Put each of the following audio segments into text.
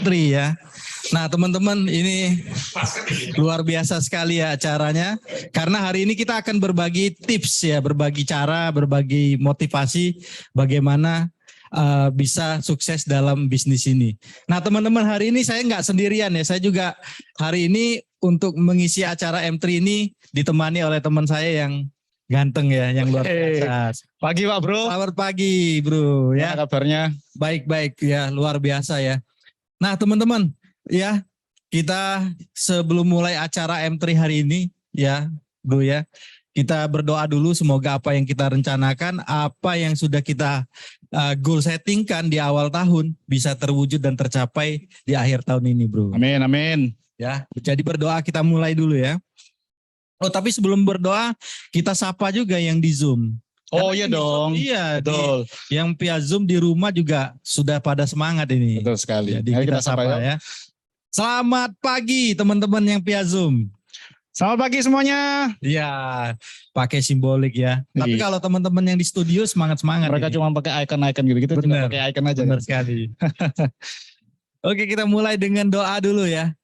M3 ya. Nah teman-teman, ini luar biasa sekali ya acaranya. Karena hari ini kita akan berbagi tips ya, berbagi cara, berbagi motivasi bagaimana bisa sukses dalam bisnis ini. Nah teman-teman, hari ini saya nggak sendirian ya. Saya juga hari ini untuk mengisi acara M3 ini ditemani oleh teman saya yang ganteng ya, yang luar biasa. Pagi Pak Bro. Selamat pagi Bro ya. Gimana kabarnya? Baik-baik ya, luar biasa ya. Nah teman-teman ya, kita sebelum mulai acara M3 hari ini ya Bro ya, kita berdoa dulu semoga apa yang kita rencanakan, apa yang sudah kita goal settingkan di awal tahun bisa terwujud dan tercapai di akhir tahun ini Bro. Amin, amin. Ya, jadi berdoa kita mulai dulu ya. Oh tapi sebelum berdoa kita sapa juga yang di Zoom. Oh Karena iya dong. Iya, betul. Yang via Zoom di rumah juga sudah pada semangat ini. Betul sekali. Jadi Ayo kita sapa ya. Selamat pagi teman-teman yang via Zoom. Selamat pagi semuanya. Iya, pakai simbolik ya. Tapi Iya. kalau teman-teman yang di studio semangat-semangat. Mereka ini. cuma pakai icon-icon gitu. Kita cuma Benar. pakai icon aja. Benar sekali. Oke, kita mulai dengan doa dulu ya.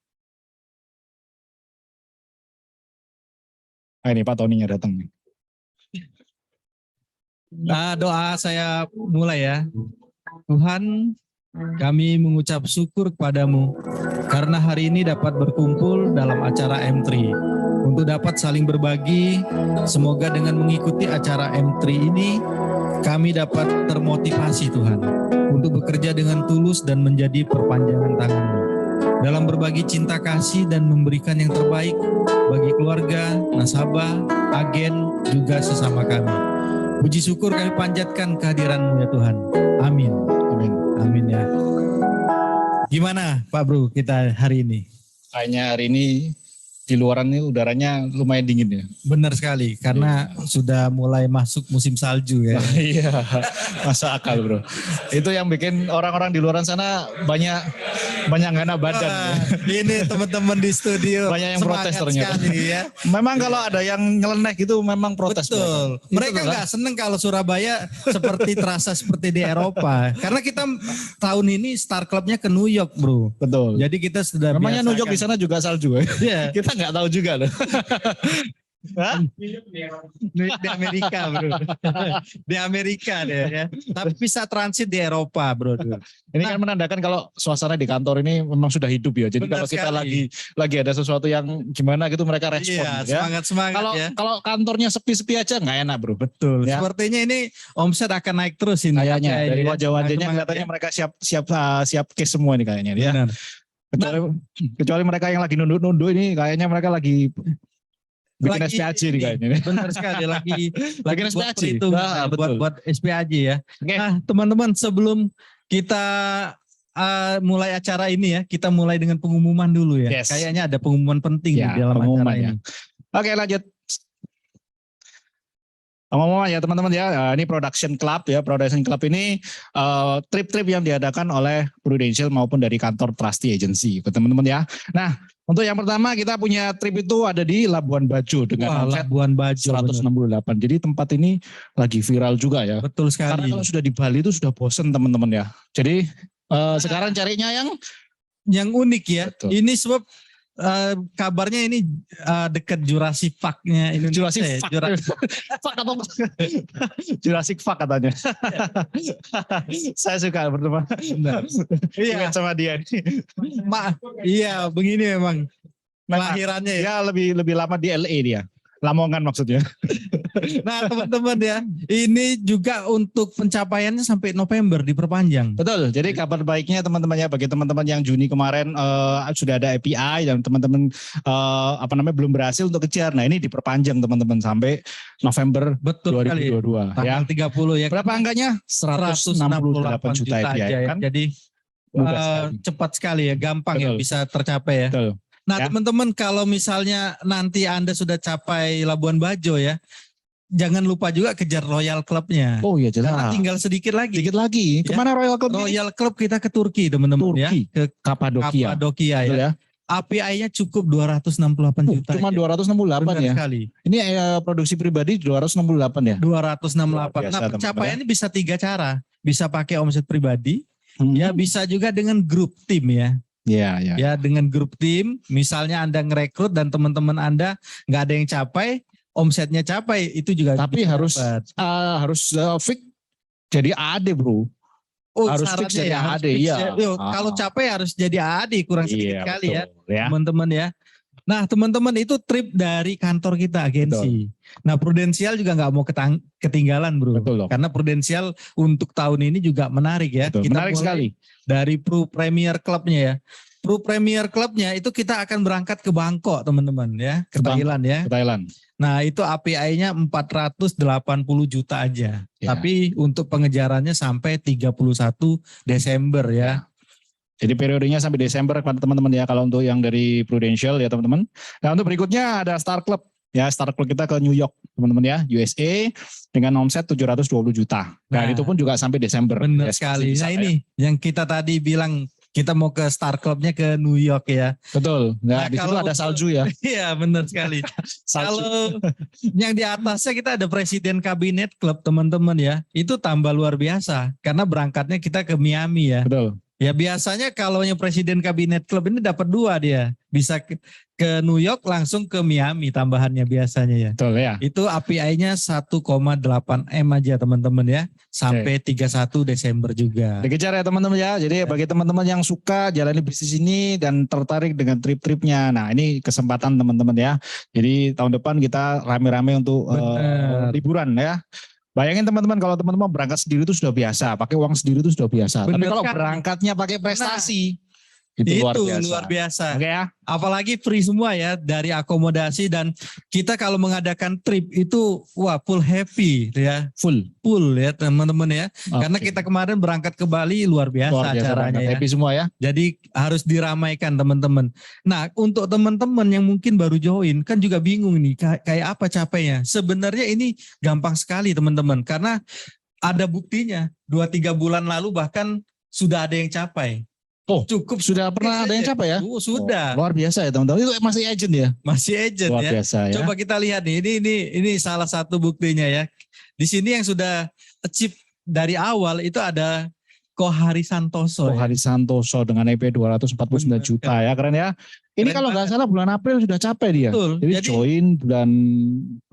Nah, ini Pak Tony-nya datang nih. Nah, doa saya mulai ya. Tuhan, kami mengucap syukur kepadamu karena hari ini dapat berkumpul dalam acara M3 untuk dapat saling berbagi. Semoga dengan mengikuti acara M3 ini kami dapat termotivasi Tuhan untuk bekerja dengan tulus dan menjadi perpanjangan tangan-Mu dalam berbagi cinta kasih dan memberikan yang terbaik bagi keluarga, nasabah, agen, juga sesama kami. Puji syukur kami panjatkan kehadiran-Mu ya Tuhan. Amin. Amin. Amin ya. Gimana Pak Bro kita hari ini? Kayaknya hari ini di luaran ini udaranya lumayan dingin ya. Benar sekali, karena sudah mulai masuk musim salju ya. Iya, masuk akal Bro. Itu yang bikin orang-orang di luaran sana banyak nggak enak badan. Wah, ini teman-teman di studio Banyak yang protes semangat ternyata. sekali ya. Memang kalau ada yang nyeleneh gitu memang protes. Betul. Mereka nggak seneng kalau Surabaya seperti terasa seperti di Eropa. Karena kita tahun ini Star Clubnya ke New York Bro. Betul. Jadi kita sudah Namanya New York di biasakan. sana juga salju. Iya. Kita nggak tahu juga loh. Hah? Di Amerika Bro. Di Amerika deh ya. Tapi bisa transit di Eropa Bro. Ini kan menandakan kalau suasana di kantor ini memang sudah hidup ya. Jadi Benar kalau kita sekali. lagi ada sesuatu yang gimana gitu mereka respon. Iya, Ya. semangat-semangat Kalau ya. kalau kantornya sepi-sepi aja nggak enak Bro. Betul. Ya. Sepertinya ini omset akan naik terus ini. Kayaknya dari ya. wajah-wajahnya Semangat katanya ya. mereka siap case semua nih kayaknya ya. Benar. Kecuali mereka yang lagi nunduk-nunduk ini kayaknya mereka lagi bikin Lagi SPAJ nih ini, kayaknya. Benar sekali lagi Bikin buat SPAJ. perhitungan, Ah, betul. buat SPAJ ya. Oke. Nah, teman-teman sebelum kita mulai acara ini ya, kita mulai dengan pengumuman dulu ya. Yes. Kayaknya ada pengumuman penting Ya, di dalam pengumuman acara ya. ini. Oke lanjut. Ngomong-ngomong ya teman-teman ya, ini Production Club ya. Production Club ini trip-trip yang diadakan oleh Prudential maupun dari kantor Trusty Agency, teman-teman ya. Nah, untuk yang pertama kita punya trip itu ada di Labuan Bajo dengan Wah, omset Labuan Bajo. benar. 168. Jadi tempat ini lagi viral juga ya. Betul Karena sekali. kalau sudah di Bali itu sudah bosen teman-teman ya. Jadi sekarang carinya yang Yang unik ya. Betul. Ini sebab kabarnya ini dekat Jurassic Park-nya Indonesia. Jurassic ya. Park. Fuck atau Jurassic Park katanya. Saya suka berteman. Iya. Ingat sama dia. Iya, begini memang kelahirannya ya. Ya lebih lama di LA dia. Lamongan maksudnya. Nah teman-teman ya, ini juga untuk pencapaiannya sampai November diperpanjang. Betul. Jadi kabar baiknya teman-teman ya, bagi teman-teman yang Juni kemarin sudah ada API dan teman-teman belum berhasil untuk kejar. Nah ini diperpanjang teman-teman sampai November Betul sekali. 2022 ya. Tanggal 30 ya. Berapa angkanya? 168 juta API aja ya. kan? Jadi Mudah sekali. cepat sekali ya, gampang ya Betul. bisa tercapai ya. Betul. Nah Ya. teman-teman kalau misalnya nanti Anda sudah capai Labuan Bajo ya, jangan lupa juga kejar Royal Club-nya. Oh iya Karena jelas. tinggal sedikit lagi. Sedikit lagi. Ya. Kemana Royal Club? ini? Royal Club kita ke Turki teman-teman ya. Turki. Ke Kapadokia. Kapadokia Betul ya. ya. API-nya cukup 268 juta. Cuma aja. 268 Benar ya. sekali. Ini produksi pribadi 268 ya. 268. Luar biasa, Nah, teman-teman, pencapaiannya bisa 3 cara. Bisa pakai omset pribadi, Hmm. ya bisa juga dengan grup tim ya. Iya, iya. Ya dengan grup tim, misalnya Anda ngerekrut dan teman-teman Anda nggak ada yang capai, omsetnya capai, itu juga Tapi bisa harus dapat. fix jadi AD, bro. Oh, Harus fix syaratnya jadi ya harus AD, fix iya. ya. Yo, kalau capek harus jadi AD, kurang sedikit Iya, kali ya, betul ya. teman-teman ya. Nah, teman-teman itu trip dari kantor kita agensi. Nah, Prudensial juga nggak mau ketinggalan, bro. Betul dong. Karena Prudensial untuk tahun ini juga menarik ya. Betul. Kita Menarik mulai sekali. dari Pro Premier Clubnya ya. Pro Premier Clubnya itu kita akan berangkat ke Bangkok, teman-teman ya, ke Thailand ya. Ke Thailand. Nah, itu API-nya 480 juta aja. Ya. Tapi untuk pengejarannya sampai 31 Desember ya. Jadi periodenya sampai Desember teman-teman ya, kalau untuk yang dari Prudential ya teman-teman. Nah untuk berikutnya ada Star Club. Ya, Star Club kita ke New York teman-teman ya, USA dengan omset 720 juta. Dan itu pun juga sampai Desember. Benar ya, sekali. Nah ini yang kita tadi bilang, kita mau ke Star Clubnya ke New York ya. Betul. Nah, di situ kalau ada salju ya. Iya benar sekali. Kalau yang di atasnya kita ada Presiden Kabinet Club teman-teman ya. Itu tambah luar biasa. Karena berangkatnya kita ke Miami ya. Betul. Ya biasanya kalau yang Presiden Kabinet Club ini dapat 2 dia. Bisa ke New York langsung ke Miami tambahannya biasanya ya. Betul ya. Itu API-nya 1,8 M aja teman-teman ya. Sampai 31 Desember juga. Dikejar ya teman-teman ya. Jadi bagi teman-teman yang suka jalani bisnis ini dan tertarik dengan trip-tripnya. Nah ini kesempatan teman-teman ya. Jadi tahun depan kita rame-rame untuk liburan ya. Bayangin teman-teman, kalau teman-teman berangkat sendiri itu sudah biasa, pakai uang sendiri itu sudah biasa. Bener Tapi kalau kan? berangkatnya pakai prestasi, itu luar luar biasa. Oke ya. Apalagi free semua ya, dari akomodasi, dan kita kalau mengadakan trip itu wah full happy ya. Full ya teman-teman ya. Karena kita kemarin berangkat ke Bali luar biasa acaranya ya. Happy semua ya. Jadi harus diramaikan teman-teman. Nah untuk teman-teman yang mungkin baru join kan juga bingung nih kayak apa capeknya. Sebenarnya ini gampang sekali teman-teman, karena ada buktinya 2-3 bulan lalu bahkan sudah ada yang capai. Oh, cukup sudah pernah ada yang capai ya? Sudah. Luar biasa ya teman-teman. Itu masih agent ya? Masih agent luar ya. Biasa, ya. Coba kita lihat nih. Ini salah satu buktinya ya. Di sini yang sudah achieve dari awal itu ada Kohari Santoso. Kohari Santoso dengan EP 249 juta ya, keren ya. Ini kalau nggak salah bulan April sudah capai dia. Betul. Jadi join bulan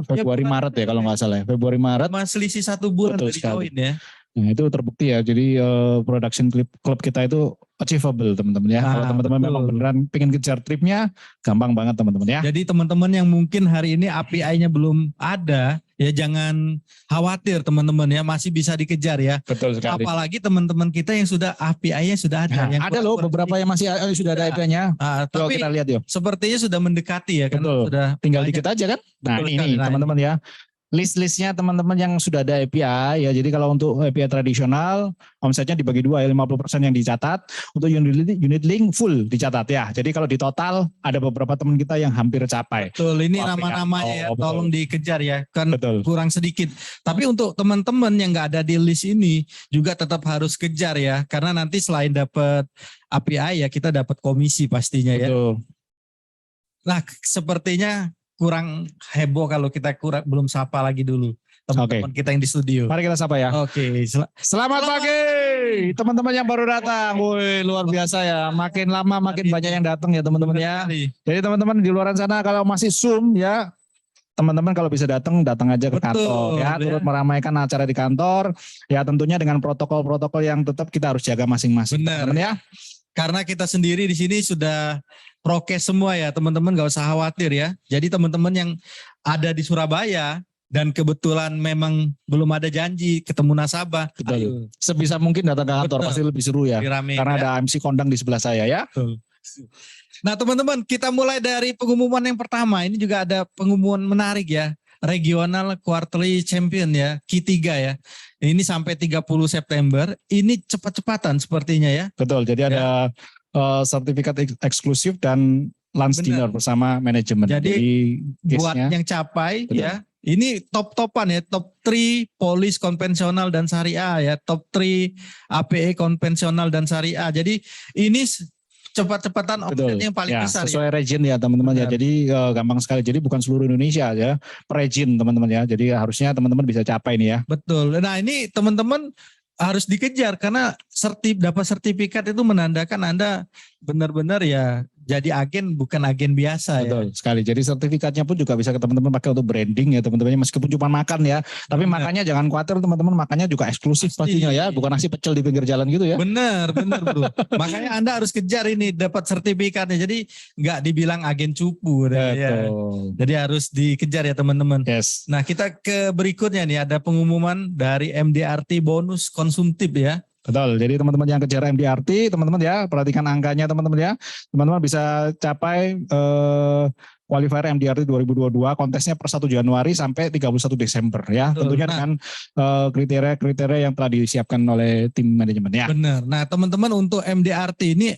Februari Maret ya kalau nggak salah ya. Februari Maret. Masih selisih 1 bulan dari join ya. Nah itu terbukti ya. Jadi production club kita itu achievable teman-teman ya. Kalau teman-teman memang beneran pengen kejar tripnya, gampang banget teman-teman ya. Jadi teman-teman yang mungkin hari ini API-nya belum ada, ya jangan khawatir teman-teman ya, masih bisa dikejar ya. Betul sekali. Apalagi teman-teman kita yang sudah API-nya sudah ada. Nah, yang ada loh beberapa yang masih sudah ada API-nya. Tapi kita lihat yuk. Sepertinya sudah mendekati ya. Betul. Sudah tinggal dikit aja kan. Nah ini teman-teman ya. List-listnya teman-teman yang sudah ada API ya. Jadi kalau untuk API tradisional omsetnya dibagi 2 ya, 50% yang dicatat. Untuk unit link full dicatat ya. Jadi kalau di total ada beberapa teman kita yang hampir capai. Betul, ini nama-namanya ya, tolong dikejar ya. Kan kurang sedikit. Tapi untuk teman-teman yang nggak ada di list ini juga tetap harus kejar ya. Karena nanti selain dapat API ya, kita dapat komisi pastinya ya. Nah, sepertinya kurang heboh kalau kita belum sapa lagi dulu teman-teman kita yang di studio. Mari kita sapa ya. Oke. Selamat pagi teman-teman yang baru datang. Woi, luar biasa ya. Makin lama makin banyak yang datang ya teman-teman ya. Jadi teman-teman di luar sana kalau masih Zoom ya, teman-teman kalau bisa datang aja ke kantor ya, turut meramaikan acara di kantor ya, tentunya dengan protokol-protokol yang tetap kita harus jaga masing-masing. Benar ya. Karena kita sendiri di sini sudah prokes semua ya teman-teman, gak usah khawatir ya. Jadi teman-teman yang ada di Surabaya dan kebetulan memang belum ada janji ketemu nasabah, ayo. Sebisa mungkin datang ke kantor, pasti lebih seru ya. Karena ada MC kondang di sebelah saya ya. Betul. Nah teman-teman, kita mulai dari pengumuman yang pertama. Ini juga ada pengumuman menarik ya. Regional Quarterly Champion ya, Q3 ya. Ini sampai 30 September. Ini cepat-cepatan sepertinya ya. Betul, jadi ada sertifikat eksklusif dan lunch dinner bersama manajemen. Jadi buat yang capai ya, ini top-topan ya, top 3 polis konvensional dan syariah ya, top 3 APE konvensional dan syariah. Jadi ini cepat-cepatan omsetnya yang paling besar sesuai region ya teman-teman ya. Jadi gampang sekali. Jadi bukan seluruh Indonesia ya, per region teman-teman ya. Jadi harusnya teman-teman bisa capai ini ya. Betul. Nah ini teman-teman harus dikejar karena dapat sertifikat itu menandakan Anda benar-benar ya jadi agen, bukan agen biasa ya. Betul sekali. Jadi sertifikatnya pun juga bisa ke teman-teman pakai untuk branding ya teman-teman, meskipun cuma makan ya. Tapi Benar. makannya jangan khawatir teman-teman, makannya juga eksklusif Pasti. pastinya ya, bukan nasi pecel di pinggir jalan gitu ya. Benar bro. Makanya Anda harus kejar ini dapat sertifikatnya. Jadi nggak dibilang agen cupu. Ya. Betul. Jadi harus dikejar ya teman-teman. Yes. Nah kita ke berikutnya nih, ada pengumuman dari MDRT bonus konsumtif ya. Betul. Jadi teman-teman yang kejar MDRT, teman-teman ya, perhatikan angkanya teman-teman ya. Teman-teman bisa capai qualifier MDRT 2022, kontesnya per 1 Januari sampai 31 Desember ya. Betul. Tentunya dengan kriteria-kriteria yang telah disiapkan oleh tim manajemen ya. Benar. Nah teman-teman, untuk MDRT ini,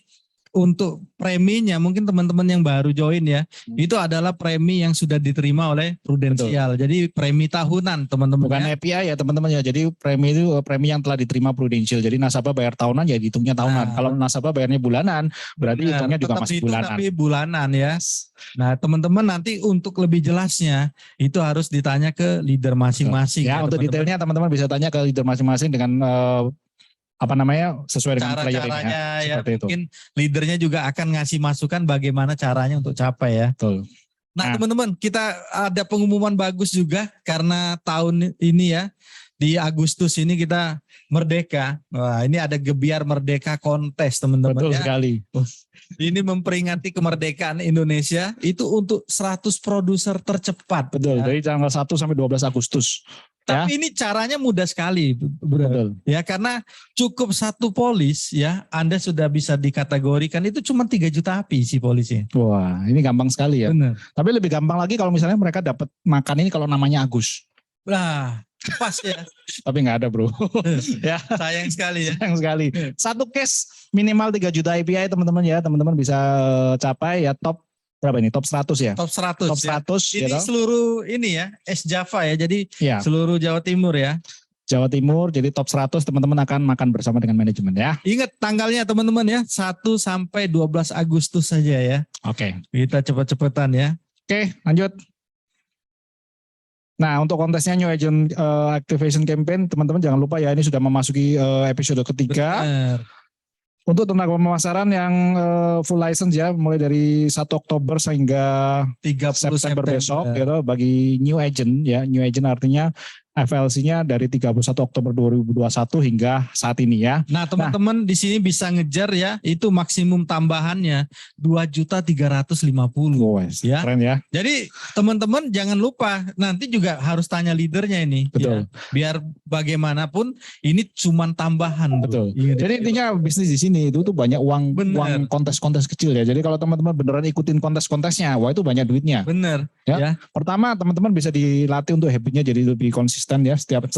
untuk preminya mungkin teman-teman yang baru join ya, itu adalah premi yang sudah diterima oleh Prudensial. Jadi premi tahunan teman-teman. Bukan ya. API ya teman-teman ya. Jadi premi itu premi yang telah diterima Prudential. Jadi nasabah bayar tahunan ya dihitungnya tahunan. Kalau nasabah bayarnya bulanan berarti hitungnya juga tetap masih hitung bulanan. tapi bulanan ya. Nah teman-teman nanti untuk lebih jelasnya itu harus ditanya ke leader masing-masing. Ya, untuk teman-teman. detailnya teman-teman bisa tanya ke leader masing-masing dengan sesuai dengan player ini Cara-caranya ya. ya, Seperti itu. mungkin leadernya juga akan ngasih masukan bagaimana caranya untuk capai ya. Betul. Nah Nah. teman-teman, kita ada pengumuman bagus juga karena tahun ini ya, di Agustus ini kita merdeka. Wah, ini ada Gebiar Merdeka Kontes teman-teman. Betul ya. sekali. Ini memperingati kemerdekaan Indonesia itu untuk 100 produser tercepat. Betul. Ya. Dari tanggal 1 sampai 12 Agustus. Tapi ini caranya mudah sekali, bro. Betul. Ya, karena cukup 1 polis ya, Anda sudah bisa dikategorikan itu cuma 3 juta api si polisnya. Wah, ini gampang sekali ya. Benar. Tapi lebih gampang lagi kalau misalnya mereka dapat makan ini kalau namanya Agus. Nah, pas ya. Tapi nggak ada bro. Ya, Sayang sekali ya. sayang sekali. Satu case minimal 3 juta API teman-teman ya. Teman-teman bisa capai ya top berapa ini? Top 100 ya. Top 100. Top 100 Ya. Ini ya. seluruh ini ya, Java ya. Jadi Ya. seluruh Jawa Timur ya. Jawa Timur, jadi top 100 teman-teman akan makan bersama dengan manajemen ya. Ingat tanggalnya teman-teman ya, 1 sampai 12 Agustus saja ya. Oke. Kita cepet-cepetan ya. Oke, lanjut. Nah, untuk kontesnya New Agent Activation Campaign, teman-teman jangan lupa ya, ini sudah memasuki episode ketiga. Benar. Untuk tenaga pemasaran yang full license ya, mulai dari 1 Oktober sehingga 30 September besok gitu, bagi new agent ya. New agent artinya FLC-nya dari 31 Oktober 2021 hingga saat ini ya. Nah teman-teman di sini bisa ngejar ya, itu maksimum tambahannya 2.350.000 ya. Keren ya. Jadi teman-teman jangan lupa nanti juga harus tanya leadernya ini. Betul. Ya. Biar bagaimanapun ini cuma tambahan. Betul. Bro. Jadi intinya bisnis di sini itu tuh banyak uang kontes-kontes kecil ya. Jadi kalau teman-teman beneran ikutin kontes-kontesnya, wah itu banyak duitnya. Bener. Ya. Pertama teman-teman bisa dilatih untuk habitnya jadi lebih konsisten ya, setiap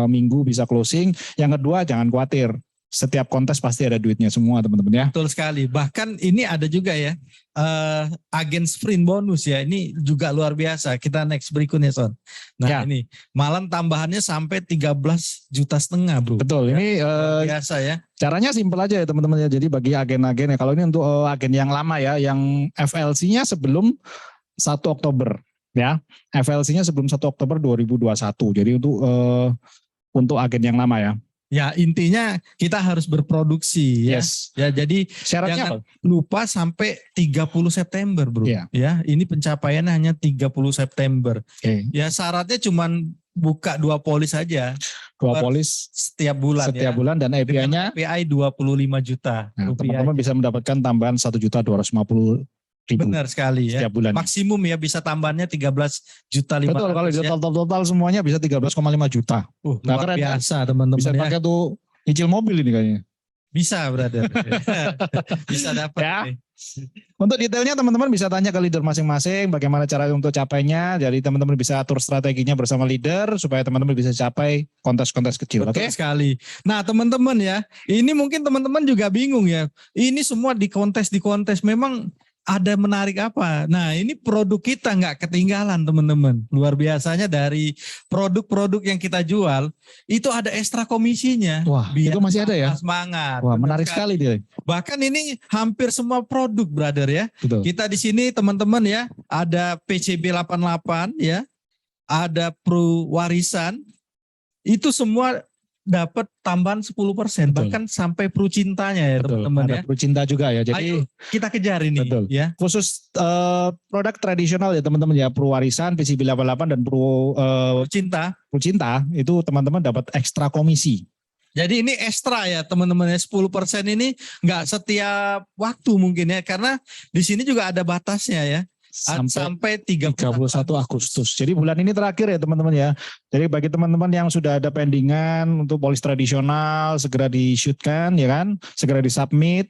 minggu bisa closing. Yang kedua jangan khawatir, setiap kontes pasti ada duitnya semua teman-teman ya. Betul sekali. Bahkan ini ada juga ya agen sprint bonus ya. Ini juga luar biasa. Kita next berikutnya Son. Nah Ya. ini malam tambahannya sampai 13,5 juta bro. Betul. Ya. Ini Biasa ya. caranya simpel aja ya teman-teman ya. Jadi bagi agen-agen ya, kalau ini untuk agen yang lama ya, yang FLC-nya sebelum 1 Oktober ya. FLC-nya sebelum 1 Oktober 2021. Jadi untuk agen yang lama ya. Ya intinya kita harus berproduksi ya. Yes. Ya jadi Syaratnya jangan apa? lupa sampai 30 September bro. Iya. Ya ini pencapaiannya hanya 30 September. Oke. Ya syaratnya cuman buka 2 polis saja. 2 polis setiap bulan setiap ya. bulan dan API-nya API 25 juta. nah, rupiah teman-teman aja. bisa mendapatkan tambahan 1.250.000 Benar sekali ya. setiap bulan. Maksimum ya bisa tambahannya 13,5 juta. Betul, kalau di total semuanya bisa 13,5 juta. Luar keren, biasa teman-teman Bisa ya. pakai tuh nyicil mobil ini kayaknya. Bisa brother. Bisa dapat. Ya. nih. Untuk detailnya teman-teman bisa tanya ke leader masing-masing bagaimana cara untuk capainya. Jadi teman-teman bisa atur strateginya bersama leader supaya teman-teman bisa capai kontes-kontes kecil. Betul Oke? sekali. Nah teman-teman ya, ini mungkin teman-teman juga bingung ya. Ini semua di kontes memang ada menarik apa? Nah ini produk kita nggak ketinggalan teman-teman. Luar biasanya dari produk-produk yang kita jual itu ada ekstra komisinya. Wah, Biar itu masih ada ya? Semangat. Wah, Benar menarik sekali dia. Bahkan ini hampir semua produk brother ya. Betul. Kita di sini teman-teman ya, ada PCB 88 ya, ada Pro Warisan. Itu semua dapat tambahan 10%, Betul. bahkan sampai Prucintanya ya Betul. teman-teman Ada ya. Prucinta juga ya. Jadi Ayo kita kejar ini betul. ya. Khusus produk tradisional ya teman-teman ya, Purwarisan, PCB 88 dan Prucinta. Prucinta itu teman-teman dapat ekstra komisi. Jadi ini ekstra ya teman-teman ya, 10% ini nggak setiap waktu mungkin ya, karena di sini juga ada batasnya ya. Sampai 31 Agustus. Jadi bulan ini terakhir ya teman-teman ya. Jadi bagi teman-teman yang sudah ada pendingan untuk polis tradisional, segera di-shootkan ya kan, segera di-submit.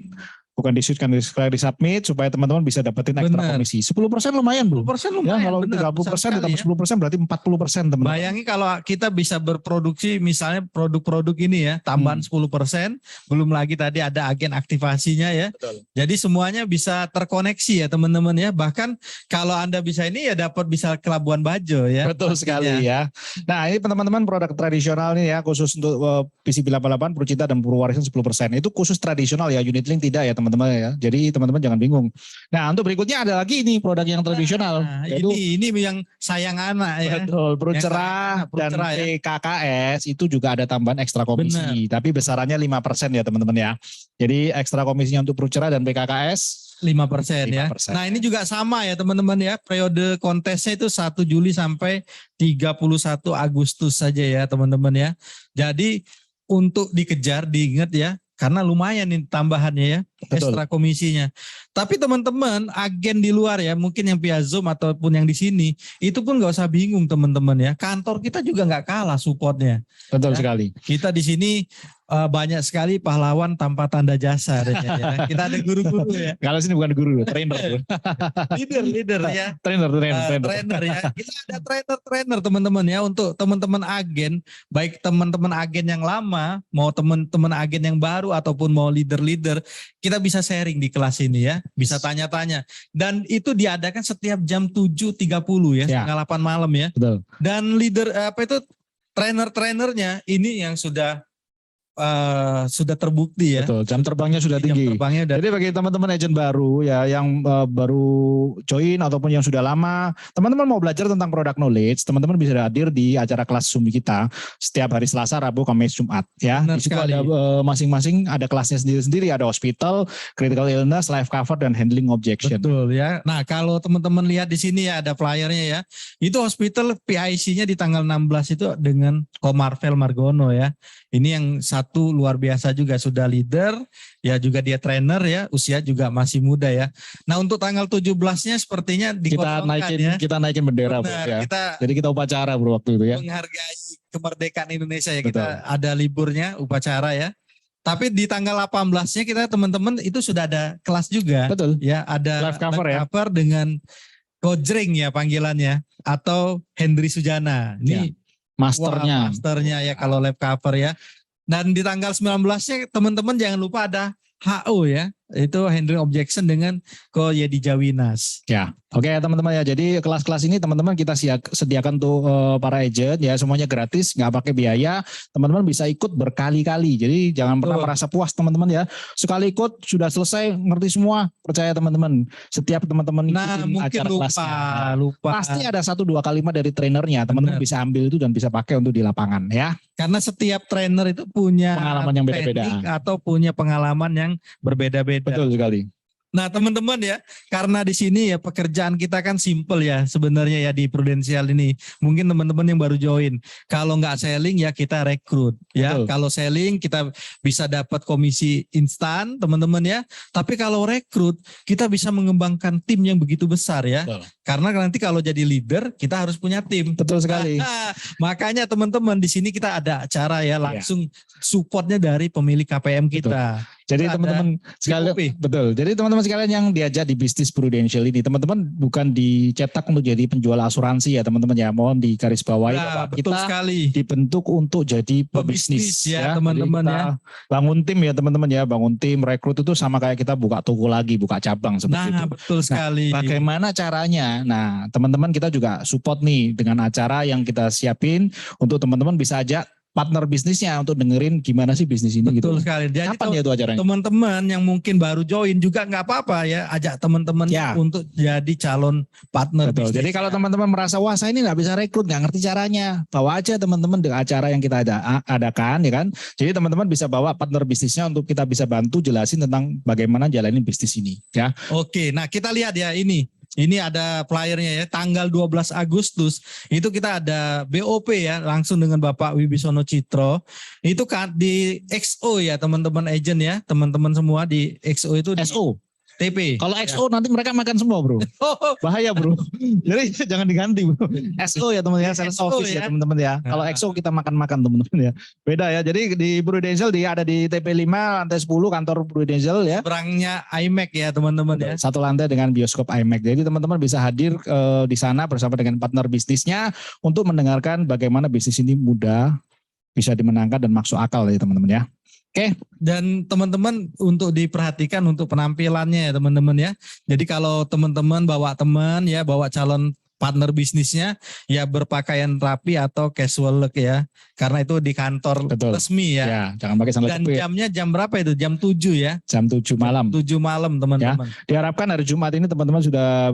Bukan di-shootkan, segera di-submit supaya teman-teman bisa dapetin ekstra Bener. komisi. 10% lumayan bro. 10% Ya, lumayan. kalau bener, 30% ditambah ya. 10% berarti 40% teman-teman. Bayangin kalau kita bisa berproduksi misalnya produk-produk ini ya, tambahan 10%, belum lagi tadi ada agen aktivasinya ya. Betul. Jadi semuanya bisa terkoneksi ya teman-teman ya. Bahkan kalau Anda bisa ini ya dapat bisa ke Labuan Bajo ya. Betul pastinya. sekali ya. Nah ini teman-teman produk tradisional nih ya, khusus untuk PCB 88, Prucinta dan Purwarisan 10%. Itu khusus tradisional ya, unit link tidak ya teman-teman ya. Jadi teman-teman jangan bingung. Nah untuk berikutnya ada lagi ini produk yang tradisional. Nah, yaitu, ini yang sayang anak ya. betul, Prucerah dan Prucerah ya. PKKS itu juga ada tambahan ekstra komisi. Tapi besarannya 5% ya teman-teman ya. Jadi ekstra komisinya untuk Prucerah dan PKKS 5% ya. 5%. Nah ini juga sama ya teman-teman ya. Periode kontesnya itu 1 Juli sampai 31 Agustus saja ya teman-teman ya. Jadi untuk dikejar, diingat ya. Karena lumayan nih tambahannya ya, Betul. ekstra komisinya. Tapi teman-teman, agen di luar ya, mungkin yang via Zoom ataupun yang di sini, itu pun nggak usah bingung teman-teman ya. Kantor kita juga nggak kalah supportnya. Betul Ya. sekali. Kita di sini banyak sekali pahlawan tanpa tanda jasa. Ya. Kita ada guru-guru ya. Kalau sini bukan guru, trainer. Leader ya. Trainer. Trainer ya. Kita ada trainer teman-teman ya, untuk teman-teman agen, baik teman-teman agen yang lama, mau teman-teman agen yang baru ataupun mau leader-leader, kita bisa sharing di kelas ini ya, bisa tanya-tanya. Dan itu diadakan setiap jam 7.30 ya, setengah 8 malam ya. Betul. Dan leader trainer-trainernya ini yang sudah terbukti ya. Betul, jam terbangnya sudah tinggi. Jadi bagi teman-teman agent baru ya yang baru join ataupun yang sudah lama, teman-teman mau belajar tentang product knowledge, teman-teman bisa hadir di acara kelas Zoom kita setiap hari Selasa, Rabu, Kamis, Jumat ya. Benar di situ sekali. ada masing-masing ada kelasnya sendiri-sendiri, ada hospital, critical illness, life cover dan handling objection. Betul ya. Nah, kalau teman-teman lihat di sini ya ada flyernya ya. Itu hospital PIC-nya di tanggal 16 itu dengan Komarvel Margono ya. Ini yang satu luar biasa juga, sudah leader, ya juga dia trainer ya, usia juga masih muda ya. Nah untuk tanggal 17-nya sepertinya kita naikin bendera bro, ya. Jadi kita upacara bro waktu itu ya. Menghargai kemerdekaan Indonesia ya. Betul. Kita ada liburnya, upacara ya. Tapi di tanggal 18-nya kita teman-teman itu sudah ada kelas juga. Betul. Ya, ada live cover dengan Kojring ya panggilannya, atau Hendry Sujana. Ini masternya ya kalau lab cover ya. Dan di tanggal 19-nya teman-teman jangan lupa ada HO ya. Itu handling objection dengan Ko Yedi Jawinas. Ya, oke teman-teman ya. Jadi kelas-kelas ini teman-teman kita sediakan untuk para agent ya, semuanya gratis, nggak pakai biaya. Teman-teman bisa ikut berkali-kali. Jadi jangan pernah merasa puas teman-teman ya. Sekali ikut sudah selesai, ngerti semua. Percaya teman-teman. Setiap teman-teman ikutin acara kelasnya. Lupa. Pasti ada 1-2 kalimat dari trainernya. Teman-teman bisa ambil itu dan bisa pakai untuk di lapangan ya. Karena setiap trainer itu punya pengalaman yang beda-beda atau punya pengalaman yang berbeda-beda. Betul sekali. Nah teman-teman ya, karena di sini ya pekerjaan kita kan simple ya sebenarnya ya di Prudensial ini. Mungkin teman-teman yang baru join, kalau nggak selling ya kita rekrut ya. Betul. Kalau selling kita bisa dapat komisi instan teman-teman ya. Tapi kalau rekrut kita bisa mengembangkan tim yang begitu besar ya. Betul. Karena nanti kalau jadi leader kita harus punya tim. Betul sekali. Makanya teman-teman di sini kita ada acara ya langsung supportnya dari pemilik KPM kita. Betul. Jadi teman-teman sekalian, betul. Jadi teman-teman sekalian yang diajak di bisnis Prudential ini, teman-teman bukan dicetak untuk jadi penjual asuransi ya teman-teman ya. Mohon digarisbawahi bahwa betul kita sekali dibentuk untuk jadi pebisnis ya teman-teman ya. Bangun tim ya teman-teman ya, bangun tim, rekrut itu sama kayak kita buka toko lagi, buka cabang seperti itu. Betul sekali. Bagaimana caranya? Nah teman-teman kita juga support nih dengan acara yang kita siapin untuk teman-teman bisa ajak partner bisnisnya untuk dengerin gimana sih bisnis ini gitu. Betul sekali. Jadi Kapan ya itu acaranya? teman-teman yang mungkin baru join juga nggak apa-apa ya, ajak teman-teman Ya. untuk jadi calon partner Betul. bisnis. Jadi kalau teman-teman merasa wah saya ini nggak bisa rekrut, nggak ngerti caranya, bawa aja teman-teman dengan acara yang kita adakan ya kan. Jadi teman-teman bisa bawa partner bisnisnya untuk kita bisa bantu jelasin tentang bagaimana jalanin bisnis ini ya. Oke, nah kita lihat ya ini. Ini ada flyernya ya, tanggal 12 Agustus itu kita ada BOP ya, langsung dengan Bapak Wibisono Citro. Itu kan di XO ya teman-teman agent ya, teman-teman semua di XO itu di SO. TP. Kalau XO nanti mereka makan semua bro. Oh, Bahaya bro. Jadi jangan diganti bro. SO ya teman-teman ya, sales SO office ya ya. teman-teman ya. Kalau XO kita makan-makan teman-teman ya. Beda ya. Jadi di Prudential dia ada di TP5 lantai 10 kantor Prudential ya. seberangnya iMac ya teman-teman ya. Satu lantai dengan bioskop IMAX. Jadi teman-teman bisa hadir di sana bersama dengan partner bisnisnya untuk mendengarkan bagaimana bisnis ini mudah, bisa dimenangkan dan masuk akal ya teman-teman ya. Oke. Dan teman-teman untuk diperhatikan untuk penampilannya ya teman-teman ya. Jadi kalau teman-teman bawa teman ya, bawa calon partner bisnisnya ya berpakaian rapi atau casual look ya. Karena itu di kantor Betul. resmi ya. Ya, jangan pakai sandal Dan jepit. jamnya jam berapa itu? Jam 7 ya. Jam 7 malam. 7 malam teman-teman. Diharapkan hari Jumat ini teman-teman sudah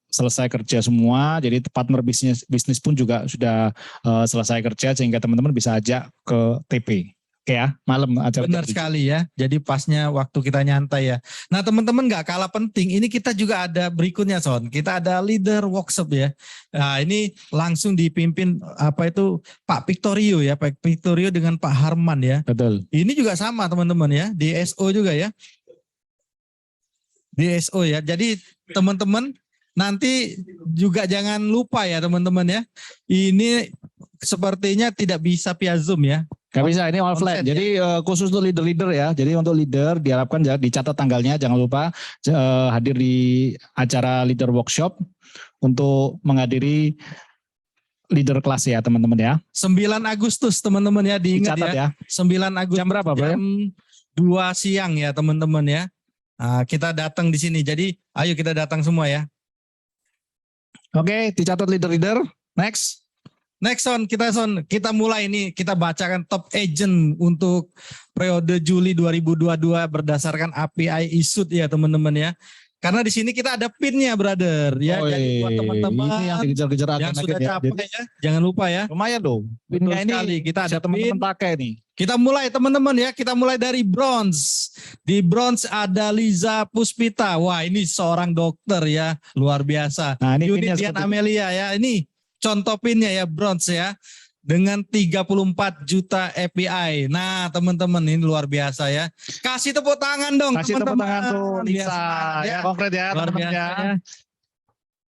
selesai kerja semua. Jadi partner bisnis pun juga sudah selesai kerja sehingga teman-teman bisa ajak ke TP. Oke ya, malam acara. Benar sekali ya. Jadi pasnya waktu kita nyantai ya. Nah teman-teman nggak kalah penting. Ini kita juga ada berikutnya Son. Kita ada leader workshop ya. Nah ini langsung dipimpin apa itu Pak Victorio ya. Pak Victorio dengan Pak Harman ya. Betul. Ini juga sama teman-teman ya. Di SO juga ya. Di SO ya. Jadi teman-teman nanti juga jangan lupa ya teman-teman ya. Ini sepertinya tidak bisa via Zoom ya. Gak bisa, ini offline. Konsen, Jadi khusus untuk leader-leader ya. Jadi untuk leader diharapkan dicatat tanggalnya. Jangan lupa hadir di acara leader workshop untuk menghadiri leader kelas ya teman-teman ya. 9 Agustus teman-teman ya, diingat Dicatat ya. 9 Agustus Jam berapa Bro? jam 2 siang ya teman-teman ya. Nah, kita datang di sini. Jadi ayo kita datang semua ya. Oke, dicatat leader-leader. Next. Next kita mulai ini, kita bacakan top agent untuk periode Juli 2022 berdasarkan API issued ya teman-teman ya. Karena di sini kita ada pinnya brother ya. Jadi buat teman-teman ini yang dikejar-kejar yang sudah ya. capek ya, jangan lupa ya. Lumayan dong. Betul Pinnya ini sekali, kita ada teman-teman pin. pakai nih. Kita mulai teman-teman ya, kita mulai dari bronze. Di bronze ada Liza Puspita. Wah ini seorang dokter ya, luar biasa. Nah ini Unit pinnya Dian seperti Amelia ya, ini contoh pinnya ya bronze ya. Dengan 34 juta API. Nah teman-teman ini luar biasa ya. Kasih tepuk tangan dong kasih tepuk teman-teman. tangan tuh Lisa Biasa, ya. Konkret ya luar teman-teman biasa ya. ya.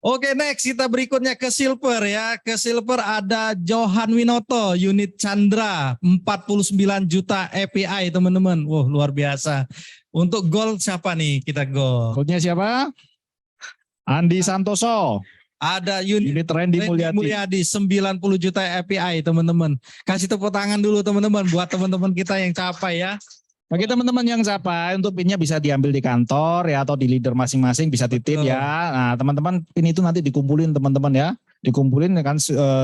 Oke next kita berikutnya ke silver ya. Ke silver ada Johan Winoto unit Chandra 49 juta API teman-teman. Wah luar biasa. Untuk gold siapa nih kita gold? Goldnya siapa? Andi Santoso. Ada unit Unit Randy Mulyadi. 90 juta API teman-teman. Kasih tepuk tangan dulu teman-teman buat teman-teman kita yang capai ya. Bagi teman-teman yang capai untuk pinnya bisa diambil di kantor ya atau di leader masing-masing bisa titip Betul. ya. Nah teman-teman pin itu nanti dikumpulin teman-teman ya. Dikumpulin kan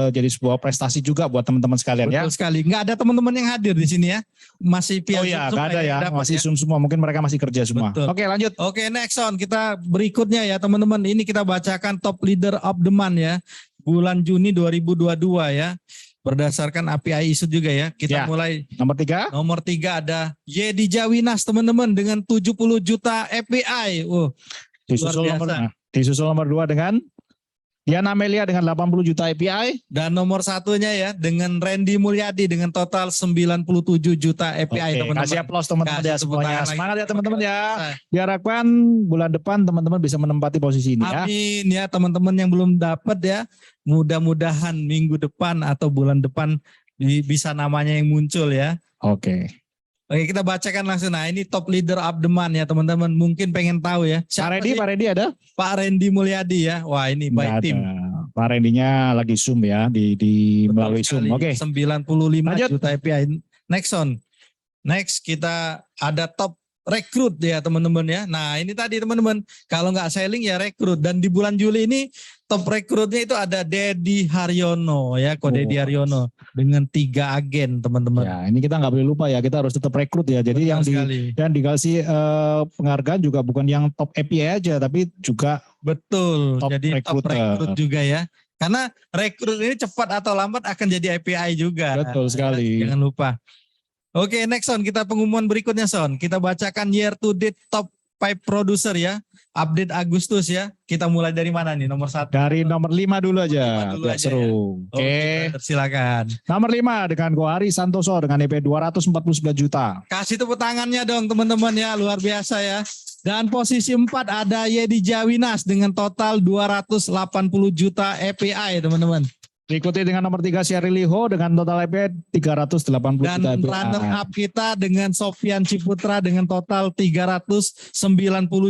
jadi sebuah prestasi juga buat teman-teman sekalian ya. Betul sekali. Nggak ada teman-teman yang hadir di sini ya. Masih via Oh iya, Zoom nggak ada yang ya. dapat Masih ya. Zoom semua. Mungkin mereka masih kerja semua. Betul. Oke lanjut. Oke next on kita berikutnya ya teman-teman. Ini kita bacakan top leader of the month ya. Bulan Juni 2022 ya. Berdasarkan API ISO juga ya. Kita Ya. mulai Nomor 3. nomor 3 ada Yedi Jawinas teman-teman dengan 70 juta API. Disusul Luar nomor, biasa. disusul nomor 2 dengan Diana Amelia dengan 80 juta API. Dan nomor satunya ya dengan Randy Mulyadi dengan total 97 juta API teman-teman. Kasih aplaus teman-teman Kasih ya tepuk semuanya. tangan lagi. Semangat ya teman-teman ya. Diharapkan bulan depan teman-teman bisa menempati posisi ini ya. Amin ya teman-teman yang belum dapat ya. Mudah-mudahan minggu depan atau bulan depan bisa namanya yang muncul ya. Oke. Oke kita bacakan langsung. Nah ini top leader of the month ya teman-teman. Mungkin pengen tahu ya. Pak Siapa sih? Randy ada? Pak Randy Mulyadi ya. Wah ini by Nggak ada. tim. Pak Randy-nya lagi Zoom ya di Betul melalui sekali. Zoom. Oke. 95 Lanjut. juta API. Next on. Next kita ada top rekrut ya teman-teman ya. Nah ini tadi teman-teman, kalau nggak selling ya rekrut. Dan di bulan Juli ini top rekrutnya itu ada Dedi Haryono ya, Dedi Haryono dengan 3 agen teman-teman. Ya, ini kita nggak boleh lupa ya, kita harus tetap rekrut ya. Jadi yang dikasih penghargaan juga bukan yang top API aja, tapi juga top rekrut juga ya. Karena rekrut ini cepat atau lambat akan jadi API juga. Betul sekali. Jangan lupa. Oke, next Son, kita pengumuman berikutnya Son. Kita bacakan year to date top 5 producer ya. Update Agustus ya. Kita mulai dari mana nih? Nomor 1. Dari nomor 5 dulu aja. Biar seru. Ya. Oke, silakan. Nomor 5 dengan Gohari Santoso dengan EP 249 juta. Kasih tepuk tangannya dong teman-teman ya, luar biasa ya. Dan posisi 4 ada Yedi Jawinas dengan total 280 juta API teman-teman. Diikuti dengan nomor 3 Syari Liho dengan total EP 380 juta. Dan runner up kita dengan Sofian Ciputra dengan total 390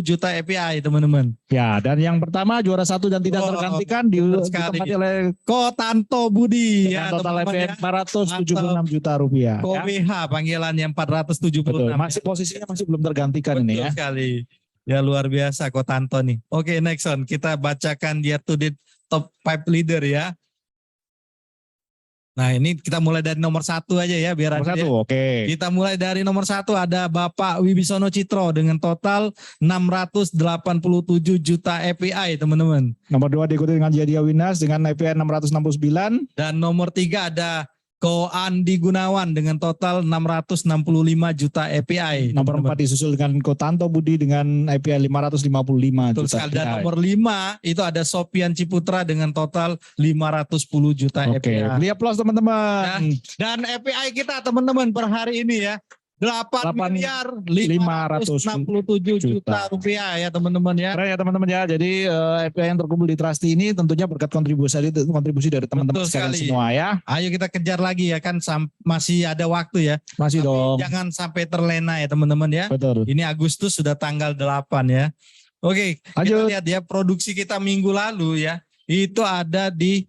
juta API teman-teman. Ya, dan yang pertama juara 1 dan tidak tergantikan ditempati oleh Ko Tanto Budi ya, total EP 476 juta rupiah. Ko BH panggilannya 476. Betul, masih posisinya masih belum tergantikan. Betul ini ya. Sekali. Ya luar biasa Ko Tanto nih. Oke, next on kita bacakan year to date top 5 leader ya. Nah ini kita mulai dari nomor 1 aja ya biar nomor 1, oke. Kita mulai dari nomor 1 ada Bapak Wibisono Citro dengan total 687 juta API teman-teman. Nomor 2 diikuti dengan Jadia Winas dengan API 669. Dan nomor 3 ada Ko Andi Gunawan dengan total 665 juta API. Nomor 4 disusul dengan Ko Tanto Budi dengan API 555 juta API. Dan nomor 5 itu ada Sofian Ciputra dengan total 510 juta API. Oke, lihat plus teman-teman. Dan API kita teman-teman per hari ini ya 8 miliar 567 juta rupiah ya teman-teman ya. Keren ya teman-teman ya. Jadi API yang terkumpul di Trusty ini tentunya berkat kontribusi dari teman-teman sekalian semua ya. Ayo kita kejar lagi ya kan, masih ada waktu ya. Masih dong. Jangan sampai terlena ya teman-teman ya. Betul. Ini Agustus sudah tanggal 8 ya. Oke, kita lihat ya produksi kita minggu lalu ya. Itu ada di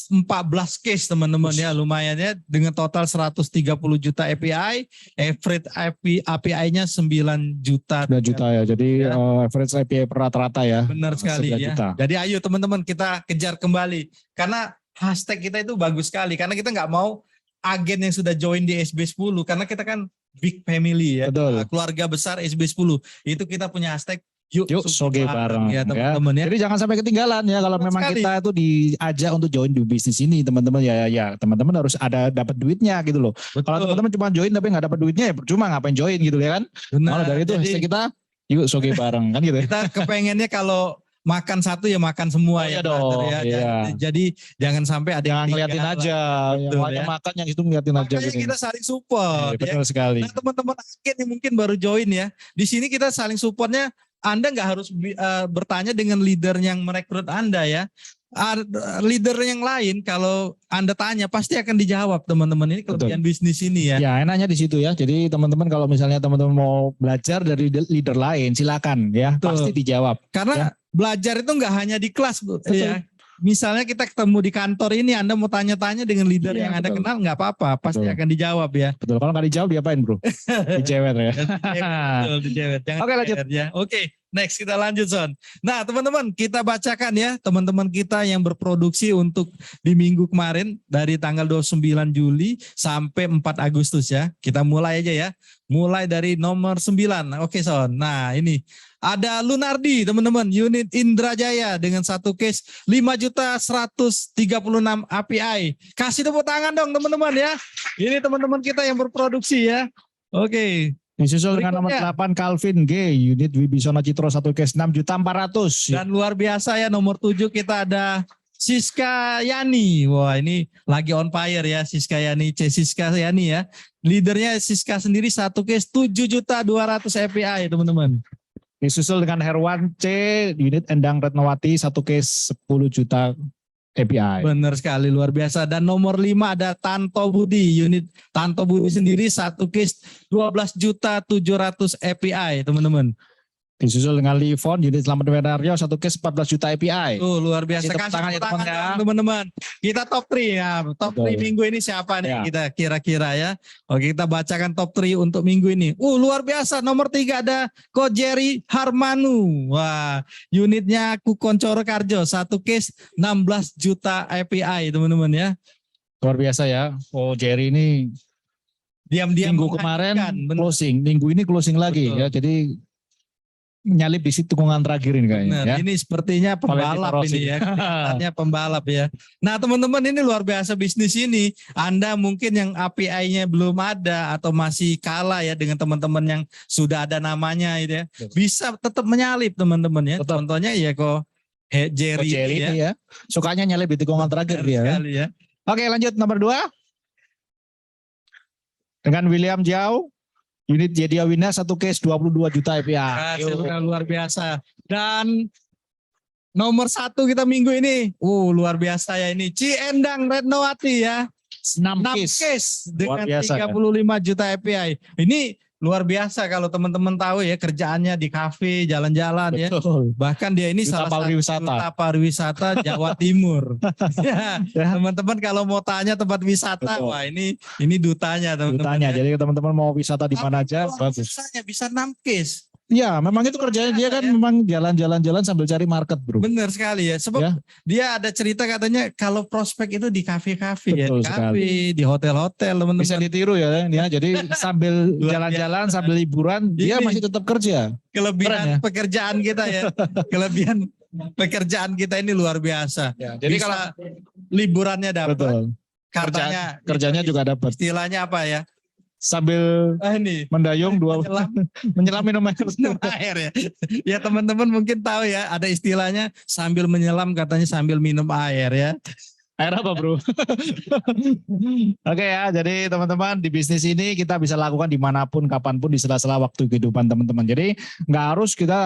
14 case teman-teman ya, lumayan ya, dengan total 130 juta API, average API-nya 9 juta. 9 juta ya, jadi average API per rata-rata ya. Benar sekali ya. Juta. Jadi ayo teman-teman kita kejar kembali, karena hashtag kita itu bagus sekali, karena kita nggak mau agen yang sudah join di SB10, karena kita kan big family ya. Betul. Keluarga besar SB10, itu kita punya hashtag Yuk soge bareng ya teman-teman ya. Jadi jangan sampai ketinggalan ya kalau memang kita itu diajak untuk join di bisnis ini teman-teman ya teman-teman harus ada dapat duitnya gitu loh. Kalau teman-teman cuma join tapi nggak dapat duitnya ya percuma ngapain join gitu ya kan. Kalau dari itu hashtag kita yuk soge bareng kan gitu. Kita kepengennya kalau makan satu ya makan semua ya, dong, ya. Iya. Jadi jangan sampai ada yang ngeliatin aja, yang makan yang itu ngeliatin aja. Makanya kita saling support. Betul sekali. Nah teman-teman agen yang mungkin baru join ya, di sini kita saling supportnya. Anda nggak harus bertanya dengan leader yang merekrut Anda ya. Leader yang lain kalau Anda tanya pasti akan dijawab teman-teman. Ini kelebihan bisnis ini ya. Ya enaknya di situ ya. Jadi teman-teman kalau misalnya teman-teman mau belajar dari leader lain silakan ya. Betul. Pasti dijawab. Karena belajar itu nggak hanya di kelas ya. Misalnya kita ketemu di kantor ini, Anda mau tanya-tanya dengan leader yang Anda kenal, nggak apa-apa, pasti akan dijawab ya. Betul, kalau nggak dijawab diapain bro? Dicewet ya. Betul, dicewet. Oke lanjut. Ya. Oke, next kita lanjut Son. Nah teman-teman kita bacakan ya, teman-teman kita yang berproduksi untuk di minggu kemarin, dari tanggal 29 Juli sampai 4 Agustus ya. Kita mulai aja ya, mulai dari nomor 9. Oke Son, nah ini. Ada Lunardi teman-teman, unit Indrajaya dengan satu case 5.136 API. Kasih tepuk tangan dong teman-teman ya. Ini teman-teman kita yang berproduksi ya. Oke. Disusul dengan nomor 8 Calvin G, unit Wibisono Citro satu case 6.400. Dan luar biasa ya nomor 7 kita ada Siska Yani. Wah ini lagi on fire ya Siska Yani, Siska Yani ya. Leadernya Siska sendiri satu case 7.200 API teman-teman. Disusul dengan Herwan C, unit Endang Retnowati, satu case 10 juta API. Benar sekali, luar biasa. Dan nomor 5 ada Tanto Budi, unit Tanto Budi sendiri satu case 12.700 API teman-teman. Disusul dengan Livon, unit Slamet Menario, 1 case 14 juta API. Luar biasa. Kasih tepuk tangan ya, tepuk teman-teman ya. dong, teman-teman. Kita top 3 ya. Top 3 Betul. minggu ini siapa nih Ya. kita kira-kira ya. Oke, kita bacakan top 3 untuk minggu ini. Luar biasa. Nomor 3 ada Ko Jerry Harmanu. Wah, unitnya Kukon Coro Karjo, 1 case 16 juta API, teman-teman ya. Luar biasa ya. Oh, Jerry ini Diam-diam minggu kemarin menghasilkan. Bener. closing, minggu ini closing lagi Betul. ya. Jadi menyalip di situ tikungan terakhir ini kayaknya Benar, ya. ini sepertinya pembalap Valentino Rossi. ini ya. Kelihatannya pembalap ya. Nah teman-teman, ini luar biasa bisnis ini. Anda mungkin yang API-nya belum ada atau masih kalah ya dengan teman-teman yang sudah ada namanya gitu ya. Bisa tetap menyalip teman-teman ya. Tetap. Contohnya ya kok Jerry, Jerry ya. ini ya. Sukanya nyalip di tikungan terakhir Benar dia. sekali ya. Oke, lanjut nomor 2. Dengan William Jiao, unit Jedia Wina 1 case 22 juta API. Hasilnya luar biasa. Dan nomor 1 kita minggu ini, luar biasa ya ini. Ciendang Retnowati ya. 6 6 case. case dengan Luar biasa, 35 juta API. Ini luar biasa kalau teman-teman tahu ya, kerjaannya di kafe, jalan-jalan ya. Betul. Bahkan dia ini Duta salah satu pariwisata. duta pariwisata Jawa Timur. Ya, teman-teman kalau mau tanya tempat wisata, Betul. wah ini dutanya teman-teman. Dutanya. ya. Jadi teman-teman mau wisata di mana Tapi aja luar bagus. biasanya bisa 6 case. Ya, memang itu kerjanya dia kan Ya. memang jalan-jalan sambil cari market, Bro. Benar sekali ya. Sebab Ya. dia ada cerita katanya kalau prospek itu di kafe-kafe ya, Betul di kafe, di hotel-hotel teman-teman. Bisa ditiru ya. Jadi sambil Luar jalan-jalan, sambil liburan, dia Ini- masih tetap kerja. Kelebihan Keren ya. pekerjaan kita ya. Kelebihan pekerjaan kita ini luar biasa. Ya, Jadi kalau liburannya dapat, betul. katanya Kerjanya juga dapat. istilahnya apa ya? Sambil Ini mendayung menyelam menyelam minum air. minum air ya. Ya teman-teman mungkin tahu ya, ada istilahnya sambil menyelam, katanya sambil minum air ya. Air apa, Bro? Oke ya, jadi teman-teman di bisnis ini kita bisa lakukan dimanapun, kapanpun, di sela-sela waktu kehidupan teman-teman. Jadi nggak harus kita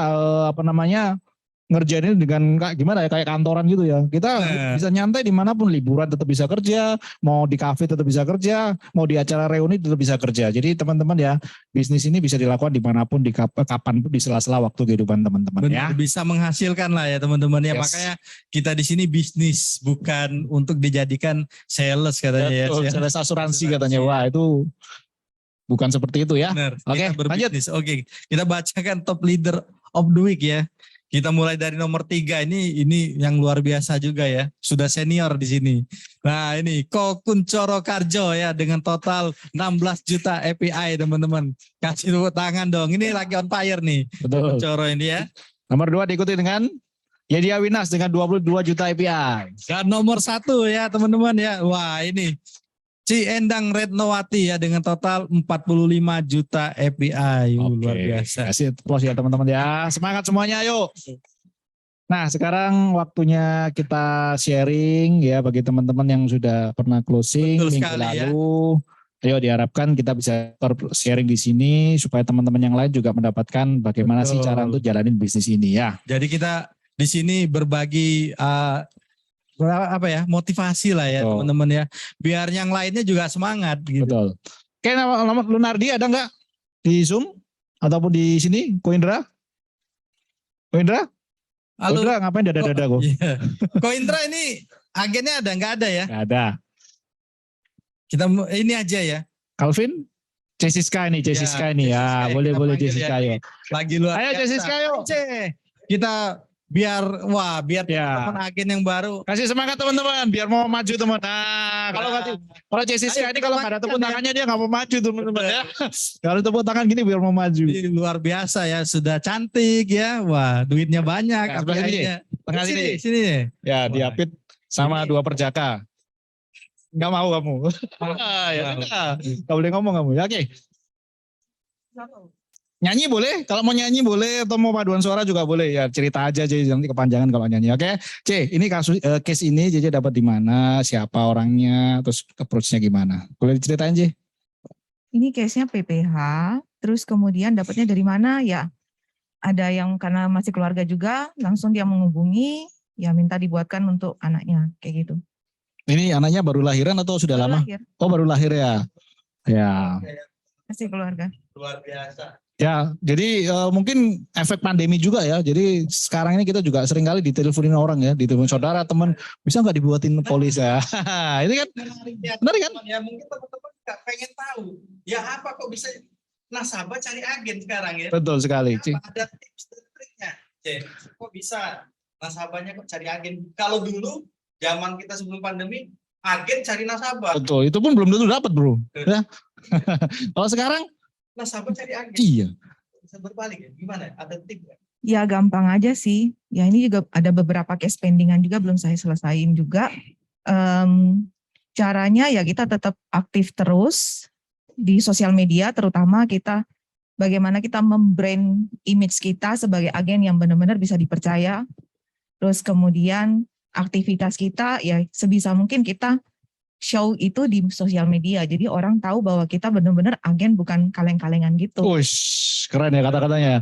ngerjain ini dengan gimana ya, kayak kantoran gitu ya. Kita bisa nyantai dimanapun, liburan tetap bisa kerja, mau di kafe tetap bisa kerja, mau di acara reuni tetap bisa kerja. Jadi teman-teman ya, bisnis ini bisa dilakukan dimanapun, di kapanpun, di sela-sela waktu kehidupan teman-teman ya. Benar, bisa menghasilkan lah ya teman-teman ya. Yes. Makanya kita di sini bisnis, bukan untuk dijadikan sales katanya ya. Betul, sales asuransi katanya. Wah, itu bukan seperti itu ya. Benar. Oke, Kita berbisnis. Oke, kita bacakan top leader of the week ya. Kita mulai dari nomor 3 ini yang luar biasa juga ya. Sudah senior di sini. Nah ini Ko Kuncoro Karjo ya dengan total 16 juta API teman-teman. Kasih tepuk tangan dong. Ini lagi on fire nih. Betul. Kuncoro ini ya. Nomor 2 diikuti dengan Yedia Winas dengan 22 juta API. Dan nomor 1 ya teman-teman ya. Wah ini Ciendang Retnowati ya dengan total 45 juta API. Luar biasa. Kasih applause ya teman-teman ya. Semangat semuanya, ayo. Nah, sekarang waktunya kita sharing ya bagi teman-teman yang sudah pernah closing Betul minggu sekali, ya. lalu. Ayo diharapkan kita bisa sharing di sini supaya teman-teman yang lain juga mendapatkan bagaimana sih Betul. cara untuk jalanin bisnis ini ya. Jadi kita di sini berbagi motivasi lah ya Betul. teman-teman ya. Biar yang lainnya juga semangat gitu. Betul. Oke, nama Lunardi ada nggak di Zoom ataupun di sini? Ko Indra? Ko Indra? Ko Halo. Indra ngapain dada-dada kok? Iya. Ko Indra ini agennya ada nggak ada ya? Nggak ada. Kita ini aja ya. Calvin? Jessica ini, Jessica ini ya. Jessica, Boleh kita boleh panggil Jessica ya. yuk. Lagi luar Ayo, biasa. Jessica, yuk. Ce, kita biar Ya. teman-teman agen yang baru. Kasih semangat teman-teman biar mau maju teman. Nah, kalau Jessica Ayo, ini kalau nggak ada tepuk ya. tangannya dia nggak mau maju teman-teman ya. Kalau tepuk tangan gini biar mau maju. Ini luar biasa ya, sudah cantik ya. Wah, duitnya banyak. Nah, sebelah sini, API-nya. tengah sini. Sini. Ya, Wah. diapit sama Ini- 2 perjaka. Nggak mau kamu. Ya udah. Nggak boleh ngomong kamu. Ya, oke. Nyanyi boleh, kalau mau nyanyi boleh, atau mau paduan suara juga boleh. Ya cerita aja nanti kepanjangan kalau nyanyi. Oke, C, ini case ini JJ dapat di mana, siapa orangnya, terus approach-nya gimana? Boleh diceritain J? Ini case-nya PPH, terus kemudian dapatnya dari mana ya? Ada yang karena masih keluarga juga, langsung dia menghubungi, ya minta dibuatkan untuk anaknya, kayak gitu. Ini anaknya baru lahiran atau sudah Baru lama? lahir, Oh baru lahir ya. Ya, masih keluarga. Luar biasa. Ya, jadi mungkin efek pandemi juga ya. Jadi sekarang ini kita juga sering kali diteleponin orang ya, ditelepon saudara, teman, bisa nggak dibuatin polis ya? Ini kan menarik kan? Ya mungkin teman-teman nggak pengen tahu. Ya apa kok bisa nasabah cari agen sekarang ya? Betul sekali. Apa ada tips dan triknya? Kok bisa nasabahnya kok cari agen? Kalau dulu zaman kita sebelum pandemi, agen cari nasabah. Betul, itu pun belum tentu dapat bro. Ya. Kalau sekarang, Nasabah cari agen. iya. Bisa berbalik ya? Gimana? Ada tips nggak? Ya gampang aja sih. Ya ini juga ada beberapa case pendingan juga belum saya selesaiin juga. Caranya ya kita tetap aktif terus di sosial media, terutama kita bagaimana kita membrand image kita sebagai agen yang benar-benar bisa dipercaya. Terus kemudian aktivitas kita ya sebisa mungkin kita show itu di sosial media. Jadi orang tahu bahwa kita benar-benar agen bukan kaleng-kalengan gitu. Wush, keren ya kata-katanya.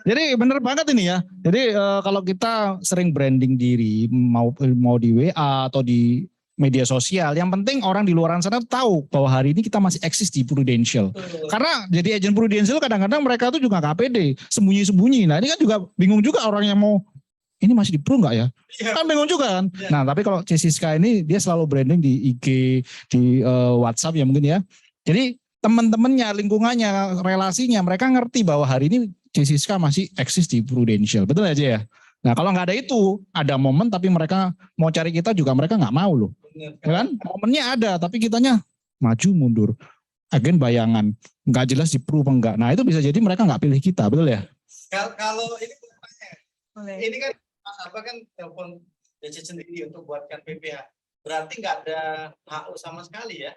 Jadi bener banget ini ya. Jadi kalau kita sering branding diri mau di WA atau di media sosial, yang penting orang di luar sana tahu bahwa hari ini kita masih eksis di Prudential. Karena jadi agent Prudential kadang-kadang mereka tuh juga nggak pede, sembunyi-sembunyi. Nah ini kan juga bingung juga orang yang mau ini masih di Pro nggak ya? Kan bingung juga kan. Nah tapi kalau Jessica ini dia selalu branding di IG, di WhatsApp ya mungkin ya. Jadi teman-temannya, lingkungannya, relasinya mereka ngerti bahwa hari ini Jessica masih eksis di Prudential. Betul aja ya? Nah kalau nggak ada itu, ada momen tapi mereka mau cari kita juga mereka nggak mau loh. Ya kan? Momennya ada tapi kitanya maju mundur. Agen bayangan, nggak jelas di Pro apa enggak. Nah itu bisa jadi mereka nggak pilih kita, betul ya? Kalau ini ini kan Mas Abah kan telepon DC sendiri untuk buatkan PPH. Berarti nggak ada HO sama sekali ya?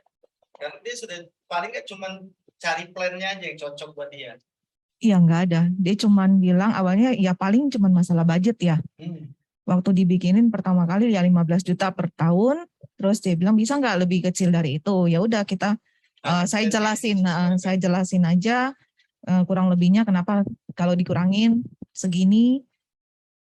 Karena dia sudah paling nggak cuma cari plannya aja yang cocok buat dia. Iya nggak ada. Dia cuman bilang awalnya ya paling cuman masalah budget ya. Waktu dibikinin pertama kali ya 15 juta per tahun. Terus dia bilang bisa nggak lebih kecil dari itu? Ya udah kita saya jelasin aja kurang lebihnya kenapa kalau dikurangin segini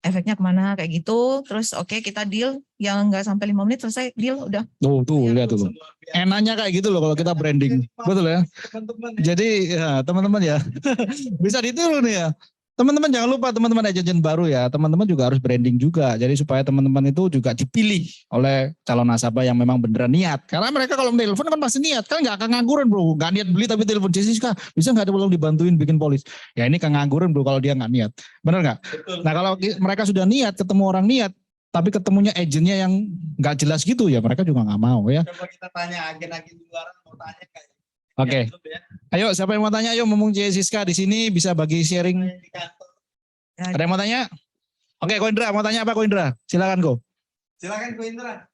efeknya kemana kayak gitu. Terus oke, kita deal yang nggak sampai 5 menit selesai deal udah. Tuh lihat tuh. Enaknya kayak gitu loh kalau kita branding. Betul ya. Jadi ya teman-teman ya bisa ditiru nih ya. Teman-teman jangan lupa teman-teman agent baru ya. Teman-teman juga harus branding juga. Jadi supaya teman-teman itu juga dipilih oleh calon nasabah yang memang beneran niat. Karena mereka kalau telepon kan pasti niat. Kan nggak kengangguran bro. Nggak niat beli tapi telepon Jessica. Bisa nggak tolong dibantuin bikin polis. Ya ini kengangguran bro kalau dia nggak niat. Bener nggak? Nah kalau mereka sudah niat ketemu orang niat. Tapi ketemunya agentnya yang nggak jelas gitu ya mereka juga nggak mau ya. Coba kita tanya agen-agen di luar mau tanya kayak. Oke. Ayo siapa yang mau tanya? Ayo mumpung Jessica di sini bisa bagi sharing. Ada yang mau tanya? Oke, Ko Indra mau tanya apa Ko Indra? Silakan Ko. Silakan Ko Indra.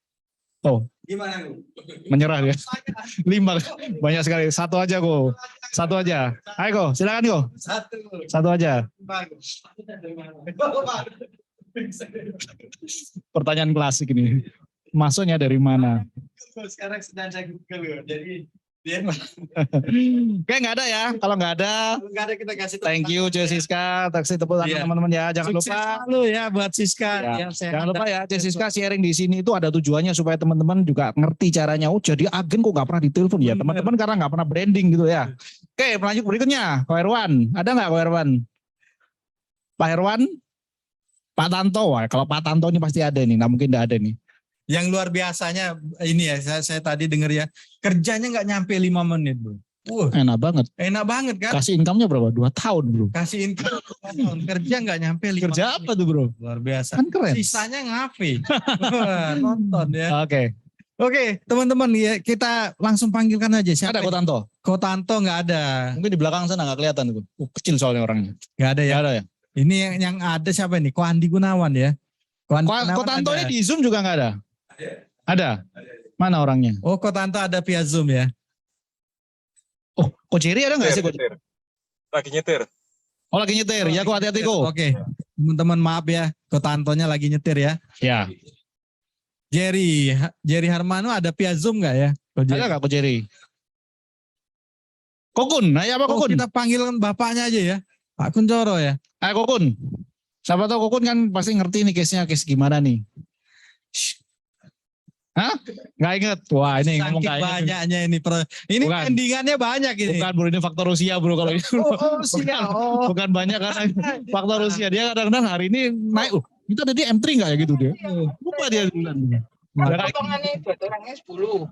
Oh, gimana Ko? Menyerah ya. 5 banyak sekali. Satu aja Ko. Satu aja. Ayo Ko, silakan Ko. Satu aja. Pertanyaan klasik ini. Masuknya dari mana? Sekarang sedang saya Google jadi dia Oke, nggak ada ya. Kalau nggak ada, kita kasih thank you Jessica. Taksi tepuk tangan teman-teman ya. Jangan lupa. Selalu ya buat Siska. Ya. Jangan lupa ya, Jessica sharing di sini itu ada tujuannya supaya teman-teman juga ngerti caranya. Oh, jadi agen kok nggak pernah ditelepon ya teman-teman karena nggak pernah branding gitu ya. Oke, lanjut berikutnya. Ko Herwan, ada nggak Ko Herwan? Pak Herwan? Pak Tanto, wah, kalau Pak Tanto ini pasti ada nih, nggak mungkin nggak ada nih. Yang luar biasanya ini ya, saya tadi dengar ya, kerjanya nggak nyampe 5 menit bro. Enak banget. Enak banget kan? Kasih income-nya berapa? 2 tahun bro. Kasih income 2 tahun, kerja nggak nyampe 5 Kerja menit. apa tuh bro? Luar biasa. Kan keren. Sisanya ngafe. Nonton ya. Oke, teman-teman ya kita langsung panggilkan aja. Siapa? ada Ko Tanto? Ko Tanto nggak ada. Mungkin di belakang sana nggak kelihatan tuh. Kecil soalnya orangnya. Nggak ada ya. Nggak ada ya. Ini yang ada siapa nih? Ko Andi Gunawan ya. Ko Tanto ini di Zoom juga nggak ada? Ada. Mana orangnya? Oh, Ko Tanto ada via Zoom ya. Oh, Ko Jerry ada nggak sih? Lagi nyetir. Oh lagi nyetir. Ya Ko hati-hati Ko. Oke. Teman-teman maaf ya. Ko Tantonya lagi nyetir ya. Ya. Jerry Harmano ada via Zoom nggak ya? Ada nggak Ko Jerry? Kokun. Nah ya apa Oh, Kokun? kita panggilkan bapaknya aja ya. Pak Kuncoro ya. Kokun. Siapa tahu Kokun kan pasti ngerti nih case-nya, case gimana nih. Nggak inget. Wah ini ngomong Saking nggak inget. banyaknya ini Bukan. pendingannya banyak ini. Bukan bro, ini faktor usia bro kalau itu. Rusia. Bukan banyak karena faktor usia. Dia kadang-kadang hari ini naik. Itu ada di M3 nggak ya gitu dia? Lupa dia bulan. Potongannya buat orangnya 10.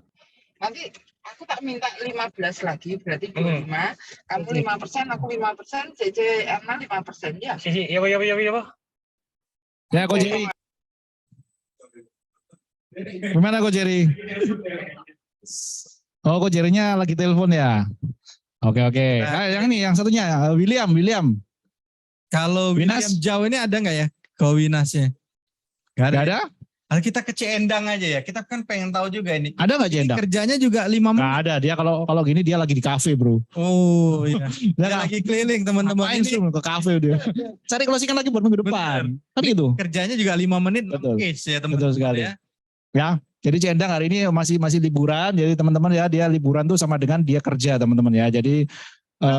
Nanti aku tak minta 15 lagi, berarti 25. Kamu 5%, aku 5%, CC Erna 5%. Ya. Iya, Pak. Ya Ko Jerry. Gimana Ko Jerry? Oh Ko Jerry-nya lagi telepon ya. Oke. Nah, yang ini yang satunya William. Kalau Winas? William jauh ini ada nggak ya Winasnya? Nggak ada. Gak ada? Kalau kita ke Ciendang aja ya. Kita kan pengen tahu juga ini. Ada nggak Ini Jendang? kerjanya juga 5 menit. Nggak ada. Dia kalau gini dia lagi di kafe bro. Oh iya. Dia Dia lagi keliling teman-teman. Main Ini ke kafe dia. Cari closingan lagi buat minggu depan. Kan gitu. kerjanya juga 5 menit. Betul. Case ya teman-teman. Betul sekali. Ya. Ya, jadi Ciendang hari ini masih liburan. Jadi teman-teman ya dia liburan tuh sama dengan dia kerja teman-teman ya. Jadi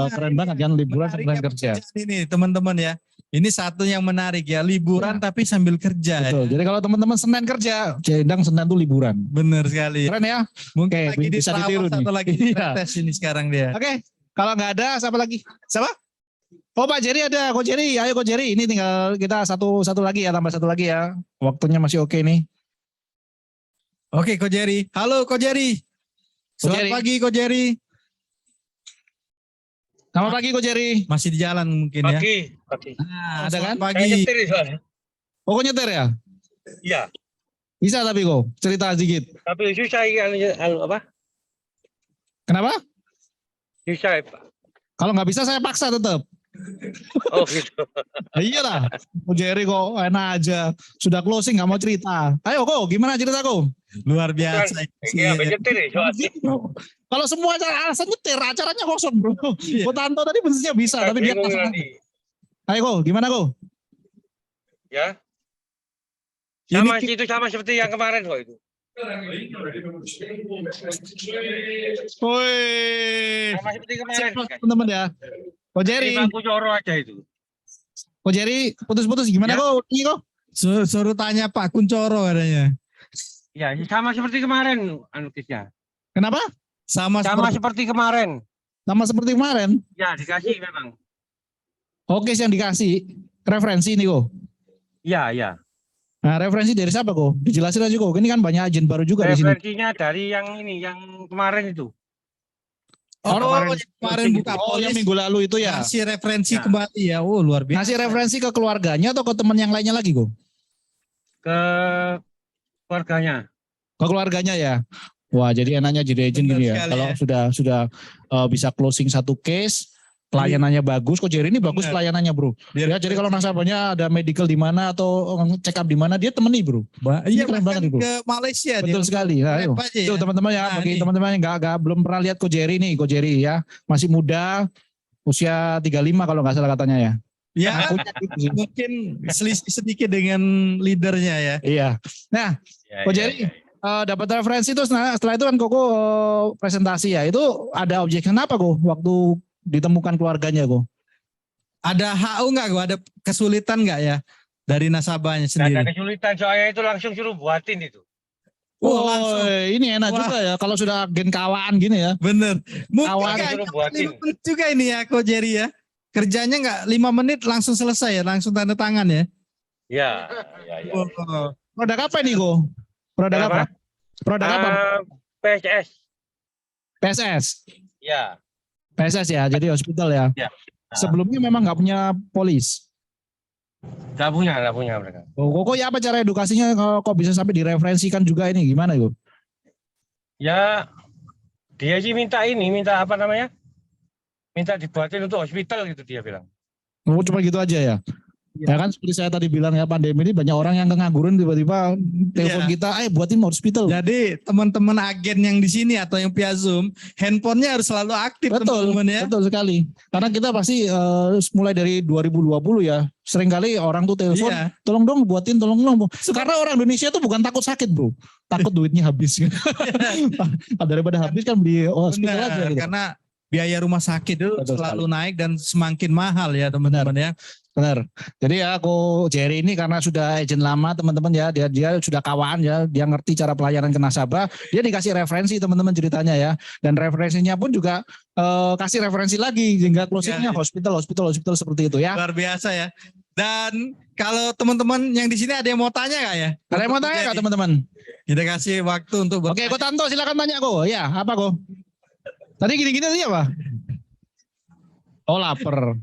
keren banget kan liburan sambil Menariknya kerja. pekerjaan ini teman-teman ya. Ini satu yang menarik ya. Liburan tapi sambil kerja. Betul. Ya. Jadi kalau teman-teman Senin kerja, Ciendang Senin tuh liburan. Bener sekali. Keren ya. Mungkin Oke, lagi di bisa Sarawak, ditiru nih. satu lagi Iya. tes ini sekarang dia. Oke, kalau nggak ada siapa lagi? Siapa? Oh Pak Jerry ada, Ko Jerry. Ayo Ko Jerry. Ini tinggal kita satu lagi ya, tambah satu lagi ya. Waktunya masih oke nih. Oke, Ko Jerry. Halo, Ko Jerry. Selamat Jerry. pagi, Ko Jerry. Selamat pagi Ko Jerry. Masih di jalan mungkin ya. Pagi. Nah, Ada kan? selamat pagi. Nyetir soalnya. Oh kok nyetir ya? Iya. Bisa tapi kok cerita sedikit. Tapi susah apa? Kenapa? Susah, Pak. Kalau nggak bisa saya paksa tetap. Oh gitu. Iya lah. Ko Jerry kok enak aja. Sudah closing nggak mau cerita. Ayo kok gimana cerita kok? Luar biasa. Iya, nyetir soalnya. Kalau semua alasan nyetir, acaranya kosong bro. Iya. Ko Tanto tadi mestinya bisa, tapi dia Bingung pasang. nanti. Ayo kok, gimana kok? Ya. Ini Itu sama seperti yang kemarin kok itu. Woi, Sama seperti kemarin. teman-teman ya. Ko Jerry, Aku coro aja itu. Ko Jerry putus-putus gimana Ya. kok? Ini kok? suruh tanya Pak Kuncoro katanya. Ya, sama seperti kemarin anukisnya. Kenapa? Sama Sama seperti seperti kemarin. Sama seperti kemarin. Ya, dikasih memang. Oke, yang dikasih referensi ini kok. Iya. Nah, referensi dari siapa kok? Dijelasin aja kok. Ini kan banyak agen baru juga di sini. Referensinya dari yang ini, yang kemarin itu. kemarin buka Oh, yang polis minggu lalu itu ya. ngasih referensi Ya. kembali ya. Oh, luar biasa. Ngasih referensi ke keluarganya atau ke teman yang lainnya lagi kok? Ke keluarganya. Ke keluarganya ya. Wah, jadi enaknya jadi agent Benar gini ya. sekali Kalau ya. sudah bisa closing satu case, pelayanannya bagus. Kok Jerry ini bagus Benar. pelayanannya, Bro. Ya, jadi kalau nasabahnya ada medical di mana atau check up di mana, dia temani, Bro. Iya, keren banget, bahkan Ibu. ke Malaysia dia. Betul sekali. Nah, ayo. Rep aja ya. Tuh teman-teman ya, Nah, bagi nih. teman-teman yang nggak belum pernah lihat Ko Jerry nih, Ko Jerry ya. Masih muda, usia 35 kalau nggak salah katanya ya. Ya, Punya gitu sih. mungkin selisih sedikit dengan leadernya ya. Iya. Nah, Ya, Ko Jerry, dapat referensi terus setelah itu kan Koko presentasi ya. Itu ada objection apa kok waktu ditemukan keluarganya kok? Ada HU nggak? Ada kesulitan nggak ya dari nasabahnya Nggak ada sendiri? kesulitan soalnya itu langsung suruh buatin itu. Oh, langsung. ini enak Wah. juga ya kalau sudah gen kawan gini ya. Bener. Mungkin Kawan kayaknya suruh buatin. 5 menit juga ini ya, Ko Jerry ya. Kerjanya nggak 5 menit langsung selesai ya, langsung tanda tangan ya. Ya. Oh. Produk apa ini kok? Produk apa? Apa? Produk apa? PSS. PSS. Ya. PSS ya, jadi hospital ya. Ya. Sebelumnya memang nggak punya polis. Nggak punya mereka. Oh, kok ya apa cara edukasinya kok bisa sampai direferensikan juga ini gimana kok? Ya, dia sih minta apa namanya? Minta dibuatin untuk hospital gitu dia bilang. Oh, cuma gitu aja ya. Ya kan seperti saya tadi bilang ya, pandemi ini banyak orang yang kengangguran tiba-tiba telepon Iya. kita, buatin hospital. Jadi teman-teman agen yang di sini atau yang via Zoom, handphonenya harus selalu aktif Betul, teman-teman ya. betul sekali. Karena kita pasti mulai dari 2020 ya, seringkali orang tuh telepon, Iya. tolong dong buatin, tolong dong. Karena orang Indonesia tuh bukan takut sakit bro, takut duitnya habis. Daripada habis kan beli hospital Benar, aja gitu. karena biaya rumah sakit itu Betul selalu naik dan semakin mahal ya teman-teman ya. Benar. Jadi ya aku Jerry ini karena sudah agent lama teman-teman ya, dia sudah kawan ya, dia ngerti cara pelayanan ke nasabah, dia dikasih referensi teman-teman ceritanya ya, dan referensinya pun juga kasih referensi lagi sehingga closingnya hospital seperti itu ya. Luar biasa ya. Dan kalau teman-teman yang di sini ada yang mau tanya nggak ya? Ada yang mau tanya nggak teman-teman? Kita kasih waktu untuk Oke, Ko Tanto silakan tanya Ko. Ya, apa Ko? Tadi gini-gini tadi apa? Oh lapar.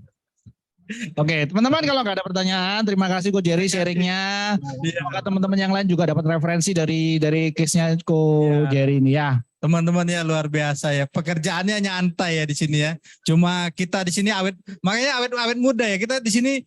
Oke, teman-teman kalau nggak ada pertanyaan, terima kasih Ko Jerry sharingnya. Semoga teman-teman yang lain juga dapat referensi dari case-nya Ko Jerry ini ya. Teman-teman ya luar biasa ya. Pekerjaannya nyantai ya di sini ya. Cuma kita di sini makanya awet muda ya. Kita di sini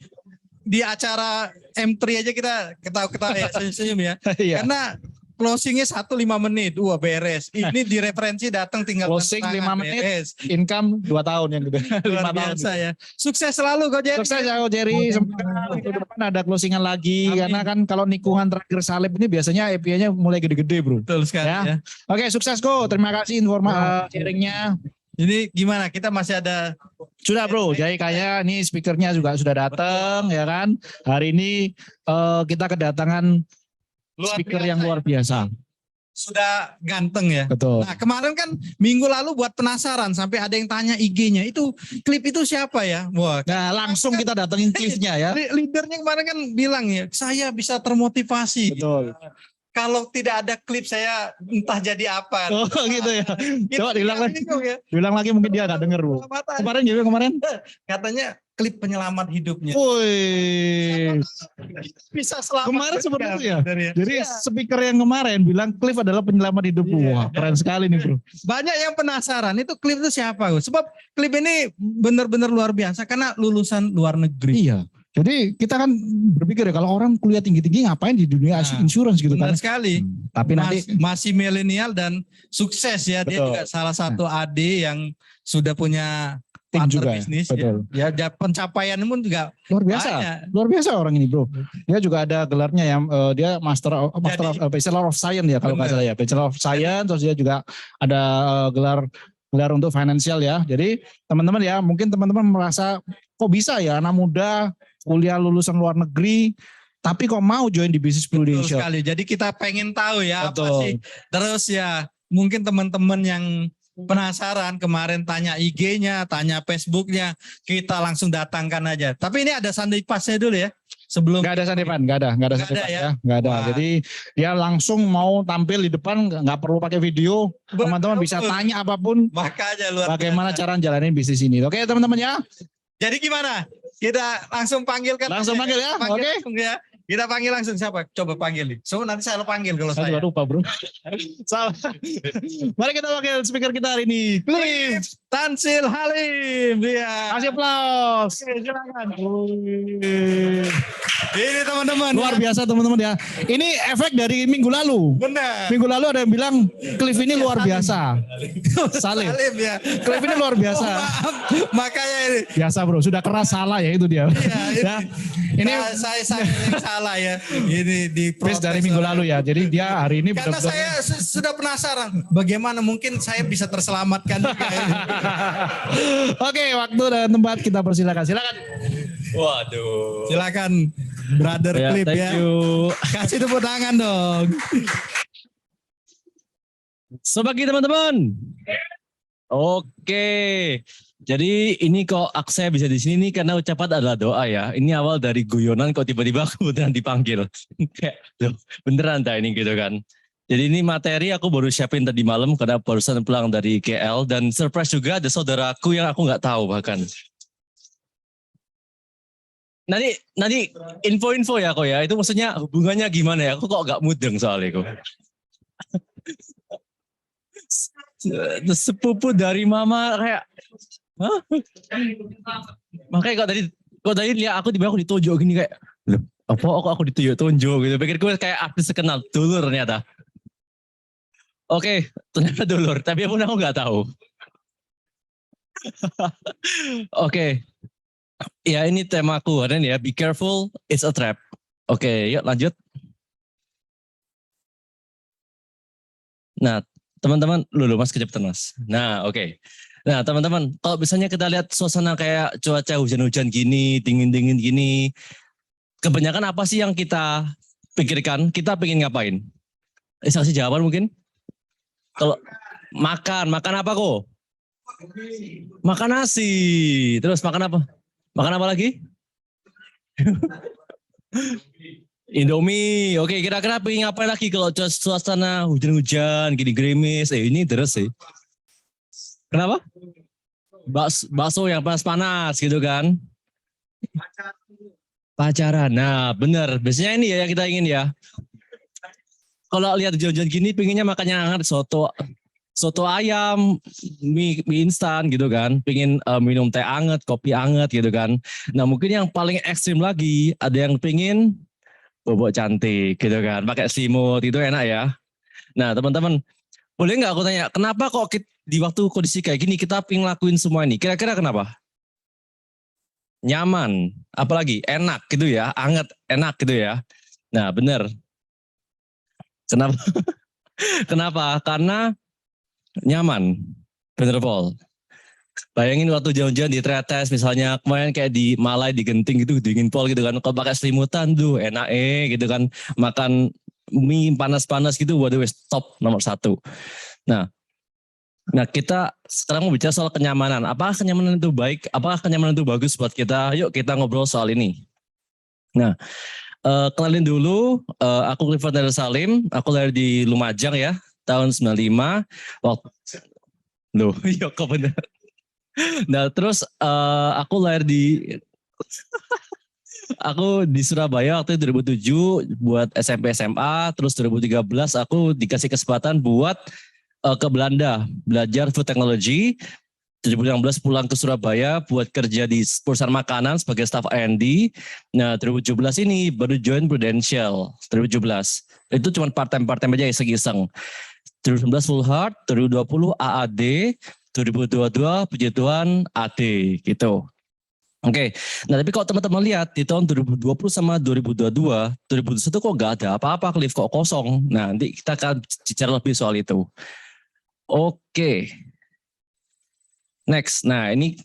di acara M3 aja kita ketawa-ketawa ya, senyum-senyum ya. Iya. Karena closingnya 1-5 menit, wah beres. Ini di referensi datang tinggal Closing 5 menit, beres. income 2 tahun yang gitu. 5 Luar tahun. biasa ya. Sukses selalu kau Jerry. Sukses ya Ko Jerry. Semoga minggu depan ada closingan lagi. Amin. Karena kan kalau nikungan terakhir salib ini biasanya EPA-nya mulai gede-gede bro. Betul sekali Ya. ya. Oke, sukses Ko. Terima kasih sharingnya. Ini gimana? Kita masih ada Sudah bro, jadi kayak ini speakernya juga sudah datang ya kan. Hari ini kita kedatangan speaker yang luar biasa. Sudah ganteng ya. Betul. Nah kemarin kan minggu lalu buat penasaran sampai ada yang tanya IG-nya itu klip itu siapa ya? Wah, Nah langsung kita datengin clipnya ya. leadernya kemarin kan bilang ya saya bisa termotivasi. Betul. Kalau tidak ada klip saya entah jadi apa. Oh gitu ya. Coba diulang lagi. Bingung ya. Diulang lagi mungkin dia nggak denger bro. Mata. Kemarin juga kemarin. Katanya klip penyelamat hidupnya. Woi. Bisa selamat. Kemarin seperti itu ya. Benar ya. Jadi speaker yang kemarin bilang Cliff adalah penyelamat hidup. Wah keren sekali nih bro. Banyak yang penasaran itu klip itu siapa? Sebab klip ini benar-benar luar biasa karena lulusan luar negeri. Iya. Jadi kita kan berpikir ya kalau orang kuliah tinggi-tinggi ngapain di dunia Nah, insurance gitu kan. Benar sekali. Tapi nanti Masih milenial dan sukses ya. Dia Betul. juga salah satu AD yang sudah punya tim partner juga. bisnis Betul. ya. Ya pencapaian pun juga Luar biasa. banyak. Luar biasa orang ini bro. Dia juga ada gelarnya yang dia Bachelor of Science ya kalau nggak Benar. salah ya. Bachelor of Science, terus dia juga ada gelar untuk financial ya. Jadi teman-teman ya mungkin teman-teman merasa kok bisa ya anak muda kuliah lulusan luar negeri tapi kok mau join di bisnis Betul prudential. sekali. Jadi kita pengen tahu ya apa Betul. sih. Terus ya mungkin teman-teman yang penasaran kemarin tanya IG-nya, tanya Facebook-nya, kita langsung datangkan aja. Tapi ini ada Sunday Pass-nya dulu ya. Sebelum Nggak ada sandipan, nggak ada Nggak sandipan ada ya? ya, nggak ada. Wah. Jadi dia langsung mau tampil di depan, nggak perlu pakai video. Teman-teman bisa Betul. tanya apapun, Makanya luar bagaimana biasa. cara jalanin bisnis ini. Oke teman-teman ya, Jadi gimana? Kita langsung panggilkan. langsung panggil ya. Panggil Oke. langsung ya. Kita panggil langsung siapa? Coba panggil nih. So nanti saya panggil kalau Saya saya. juga lupa bro. Salah. Mari kita panggil speaker kita hari ini. Cliff. Tansil Halim. Dia. Kasih aplaus. Silakan. Ini teman-teman. Luar biasa teman-teman ya. Ini efek dari minggu lalu. Benar. Minggu lalu ada yang bilang Cliff ini luar biasa. Salim. Halim ya. Cliff ini luar biasa. Maaf. Makanya ini. Biasa bro, sudah keras salah ya itu dia. Iya, ini, Ya, ini saya yang salah ya. Ini di Chris dari minggu lalu ya. Jadi dia hari ini Karena benar-benar. saya sudah penasaran bagaimana mungkin saya bisa terselamatkan juga. Oke, waktu dan tempat kita persilakan. Silakan. Waduh. Silakan brother Ya, Clip thank ya. you. Kasih tepuk tangan dong. Sebagai teman-teman. Oke. Jadi ini kok saya bisa di sini nih karena ucapan adalah doa ya. Ini awal dari guyonan kok tiba-tiba aku beneran dipanggil. Kayak loh, beneran tak ini gitu kan. Jadi ini materi aku baru siapin tadi malam karena barusan pulang dari KL dan surprise juga ada saudaraku yang aku nggak tahu bahkan. Nanti info-info ya kok ya. Itu maksudnya hubungannya gimana ya? Aku kok nggak mudeng soalnya kok. Sepupu dari mama kayak hah? Makanya kok tadi lihat aku tiba-tiba aku ditunjuk gini kayak loh, apa kok aku ditunjuk gitu. Pikirku kayak artis terkenal dulur ternyata. Oke, ternyata dulur, tapi pun aku nggak tahu. Oke. Ya ini temaku hari ini ya, be careful, it's a trap. Oke, yuk lanjut. Nah, teman-teman, Mas kecepatan Mas. Nah, oke. Nah, teman-teman, kalau misalnya kita lihat suasana kayak cuaca hujan-hujan gini, dingin-dingin gini, kebanyakan apa sih yang kita pikirkan? Kita pengen ngapain? Kasih jawaban mungkin? Kalau makan apa kok? Makan nasi. Terus makan apa? Makan apa lagi? Indomie. Oke, kira-kira pengen ngapain lagi kalau suasana hujan-hujan, gini gerimis? Ini terus sih. Kenapa? Bakso yang panas-panas gitu kan? Pacaran. Nah, bener. Biasanya ini ya yang kita ingin ya. Kalau lihat hujan-hujan gini, pengennya makannya hangat, soto ayam, mie instan gitu kan. Pengen minum teh hangat, kopi hangat gitu kan. Nah, mungkin yang paling ekstrim lagi, ada yang pengen bobok cantik gitu kan. Pakai selimut, itu enak ya. Nah, teman-teman, boleh nggak aku tanya, kenapa kok di waktu kondisi kayak gini kita pengen ngelakuin semua ini? Kira-kira kenapa? Nyaman, apalagi enak gitu ya, hangat, enak gitu ya. Nah, bener. Kenapa? Kenapa? Karena nyaman. Bener, Paul. Bayangin waktu jalan-jalan di Tretes misalnya, kemarin kayak di Malai, di Genting gitu, dingin Paul gitu kan. Kalau pakai selimutan tuh enak gitu kan. Makan mie panas-panas gitu, waduh top nomor 1. Nah, kita sekarang mau bicara soal kenyamanan. Apakah kenyamanan itu baik? Apakah kenyamanan itu bagus buat kita? Yuk kita ngobrol soal ini. Nah, kenalin dulu, aku Clifford Nader Salim. Aku lahir di Lumajang ya, tahun 95. Loh, iya kok bener. Nah, terus aku lahir aku di Surabaya waktu 2007 buat SMP SMA. Terus 2013 aku dikasih kesempatan buat ke Belanda, belajar food technology. 2016 pulang ke Surabaya buat kerja di perusahaan makanan sebagai staff R&D. Nah, 2017 ini baru join Prudential. 2017. Itu cuma part-time aja iseng-iseng. 2019 full hard, 2020 AAD, 2022 puji Tuhan AD gitu. Oke, nah tapi kalau teman-teman lihat di tahun 2020 sama 2022, 2021 kok nggak ada apa-apa, Cliff, kok kosong. Nah, nanti kita akan bicara lebih soal itu. Oke. Next. Nah, ini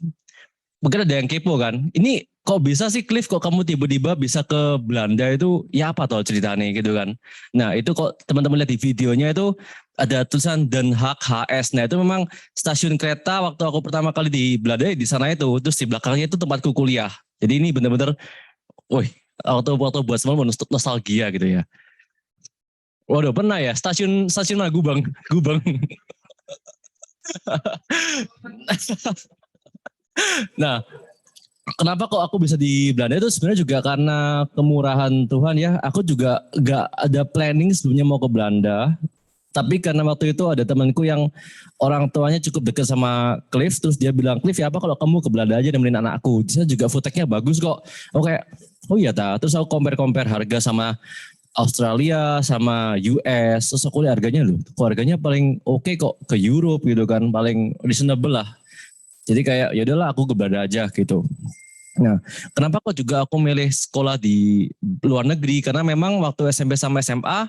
mungkin ada yang kepo kan. Ini kok bisa sih Cliff, kok kamu tiba-tiba bisa ke Belanda itu, ya apa toh ceritanya gitu kan. Nah, itu kok teman-teman lihat di videonya itu ada tulisan Den Haag HS. Nah, itu memang stasiun kereta waktu aku pertama kali di Belanda di sana itu. Terus di belakangnya itu tempatku kuliah. Jadi ini benar-benar, wih, waktu buat semua nostalgia gitu ya. Waduh, pernah ya stasiun mana Gubeng. Nah, kenapa kok aku bisa di Belanda itu sebenarnya juga karena kemurahan Tuhan ya. Aku juga gak ada planning sebelumnya mau ke Belanda. Tapi karena waktu itu ada temanku yang orang tuanya cukup dekat sama Cliff. Terus dia bilang, Cliff ya apa kalau kamu ke Belanda aja nemenin anakku. Di sana juga food tech-nya bagus kok. Oke, oh iya ta. Terus aku compare harga sama Australia sama US. Terus aku lihat harganya loh. Harganya paling oke kok ke Europe gitu kan. Paling reasonable lah. Jadi kayak ya udahlah aku ke Belanda aja gitu. Nah, kenapa kok juga aku milih sekolah di luar negeri? Karena memang waktu SMP sama SMA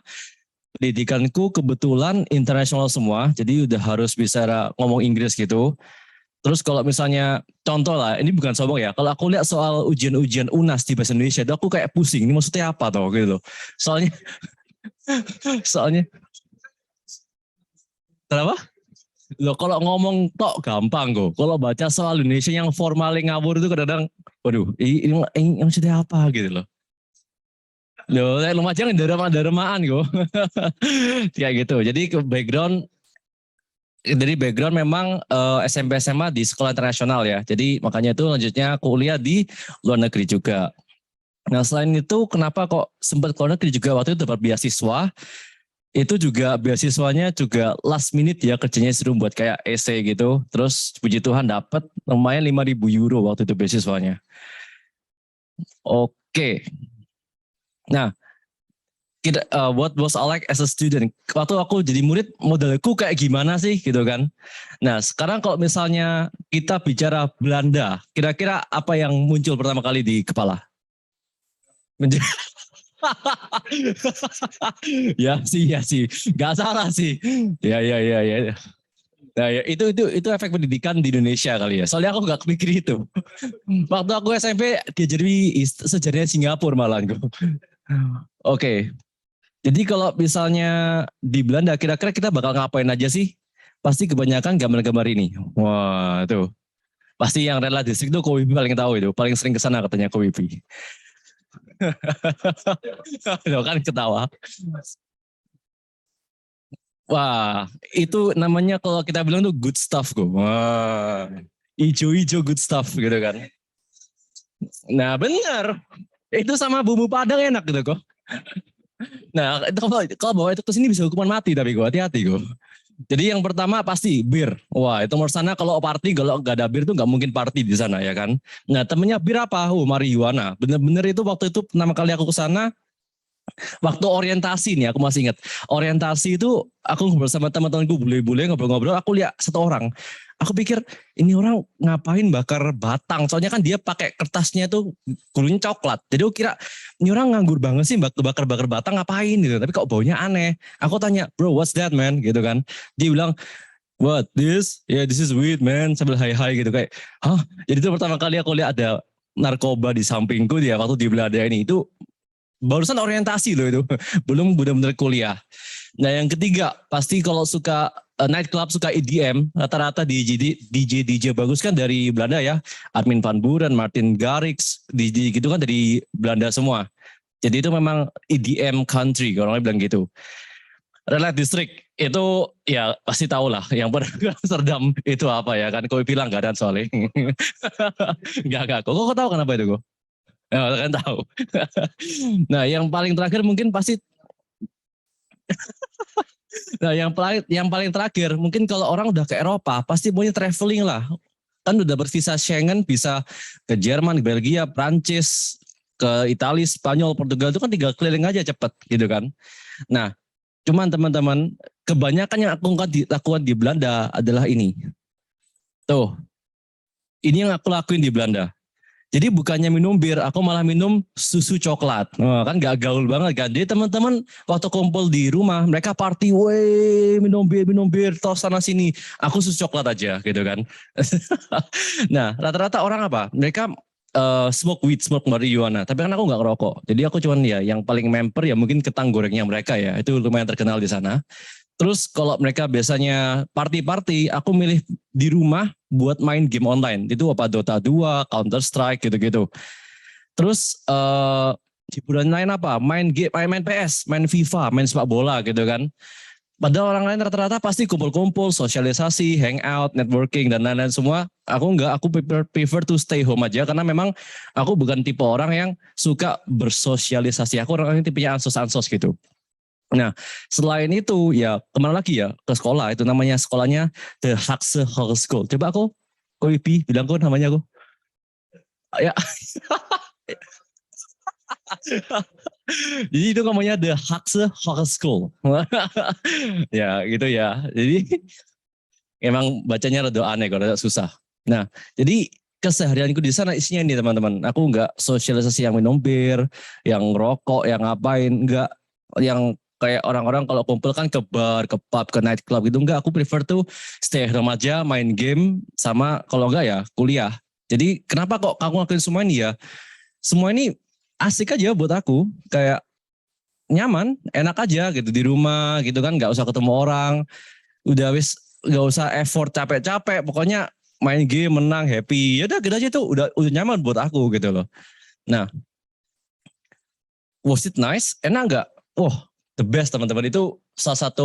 pendidikanku kebetulan internasional semua. Jadi udah harus bisa ngomong Inggris gitu. Terus kalau misalnya contoh lah, ini bukan sombong ya. Kalau aku lihat soal ujian-ujian UNAS di bahasa Indonesia, itu aku kayak pusing. Ini maksudnya apa toh gitu loh. Soalnya kenapa? Loh kalau ngomong tok gampang kok. Kalau baca soal Indonesia yang formalin ngawur itu kadang-kadang, waduh, ini maksudnya apa gitu loh. Loh, Lumajang daramaan kok. Kayak gitu. Jadi background memang SMP SMA di sekolah internasional ya. Jadi makanya itu lanjutnya kuliah di luar negeri juga. Nah selain itu kenapa kok sempat ke luar negeri juga waktu itu dapat beasiswa. Itu juga beasiswanya juga last minute ya, kerjanya seru buat kayak essay gitu. Terus puji Tuhan dapat lumayan 5.000 euro waktu itu beasiswanya. Oke. Nah, what was I like as a student? Waktu aku jadi murid, modelku kayak gimana sih gitu kan. Nah, sekarang kalau misalnya kita bicara Belanda, kira-kira apa yang muncul pertama kali di kepala? Ya sih, gak salah sih. Ya. Nah, ya, itu efek pendidikan di Indonesia kali ya. Soalnya aku nggak kepikir itu. Waktu aku SMP diajari sejarahnya Singapura malah. Oke. Jadi kalau misalnya di Belanda kira-kira kita bakal ngapain aja sih? Pasti kebanyakan gambar-gambar ini. Wah, tuh. Pasti yang Rela District tuh Kowipi paling tahu itu. Paling sering kesana katanya Kowipi. Tuh kan ketawa. Wah, itu namanya kalau kita bilang tuh good stuff kok. Wah, ijo-ijo good stuff gitu kan. Nah benar, itu sama bumbu padang enak gitu kok. Nah itu kalau bawa itu ke sini bisa hukuman mati tapi gue hati-hati gue. Jadi yang pertama pasti bir. Wah itu mau sana kalau party kalau nggak ada bir tuh nggak mungkin party di sana ya kan. Nah temennya bir apa? Marijuana. Bener-bener itu waktu itu pertama kali aku ke sana. Waktu orientasi nih aku masih ingat. Orientasi itu aku ngobrol sama teman-temanku bule-bule ngobrol-ngobrol. Aku lihat satu orang. Aku pikir ini orang ngapain bakar batang. Soalnya kan dia pakai kertasnya itu kuning coklat. Jadi aku kira ini orang nganggur banget sih bakar-bakar batang ngapain gitu. Tapi kok baunya aneh. Aku tanya bro what's that man gitu kan. Dia bilang what this? Yeah this is weed man. Sambil hai-hai gitu kayak. Hah? Jadi itu pertama kali aku lihat ada narkoba di sampingku dia waktu di Belanda ini itu. Barusan orientasi loh itu, belum benar-benar kuliah. Nah yang ketiga, pasti kalau suka night club, suka EDM, rata-rata DJ bagus kan dari Belanda ya. Armin van Buuren, Martin Garrix, DJ gitu kan dari Belanda semua. Jadi itu memang EDM country, orang bilang gitu. Red Light District itu ya pasti tahu lah, yang pernah ke Amsterdam itu apa ya kan, kau bilang gak ada soalnya. Enggak, kok tahu kenapa itu kok? Ya, kan tahu. Nah, yang paling terakhir mungkin pasti nah, yang paling terakhir mungkin kalau orang udah ke Eropa pasti maunya traveling lah. Kan udah bervisa Schengen bisa ke Jerman, Belgia, Prancis, ke Italia, Spanyol, Portugal itu kan tinggal keliling aja cepet gitu kan. Nah, cuman teman-teman kebanyakan yang aku lakukan di Belanda adalah ini. Tuh. Ini yang aku lakuin di Belanda. Jadi bukannya minum bir, aku malah minum susu coklat. Wah, kan gak gaul banget kan. Jadi teman-teman waktu kumpul di rumah, mereka party, weh minum bir, tos sana sini. Aku susu coklat aja gitu kan. Nah rata-rata orang apa? Mereka smoke weed, smoke marijuana. Tapi kan aku gak ngerokok. Jadi aku cuman ya yang paling member ya mungkin ketang gorengnya mereka ya. Itu lumayan terkenal di sana. Terus kalau mereka biasanya party-party, aku milih di rumah buat main game online. Itu apa Dota 2, Counter Strike gitu-gitu. Terus hiburan lain apa? Main PS, main FIFA, main sepak bola gitu kan. Padahal orang lain rata-rata pasti kumpul-kumpul, sosialisasi, hangout, networking dan lain-lain semua. Aku enggak, aku prefer to stay home aja karena memang aku bukan tipe orang yang suka bersosialisasi. Aku orang yang tipenya ansos-ansos gitu. Nah, selain itu ya kemana lagi ya ke sekolah itu namanya sekolahnya The Haxe Hogeschool. Coba aku Kowipi bilang kok namanya aku. Ya. Jadi itu namanya The Haxe Hogeschool. Ya gitu ya. Jadi emang bacanya rada aneh kalau rada susah. Nah, jadi keseharianku di sana isinya ini teman-teman. Aku enggak sosialisasi yang minum bir, yang rokok, yang ngapain, enggak yang kayak orang-orang kalau kumpul kan ke bar, ke pub, ke night club gitu. Enggak, aku prefer tuh stay home aja, main game, sama kalau enggak ya kuliah. Jadi kenapa kok aku ngelakuin semua ini ya? Semua ini asik aja buat aku. Kayak nyaman, enak aja gitu di rumah gitu kan. Enggak usah ketemu orang. Udah wis enggak usah effort capek-capek. Pokoknya main game, menang, happy. Ya udah gitu aja tuh udah nyaman buat aku gitu loh. Nah, was it nice? Enak enggak? The best teman-teman, itu salah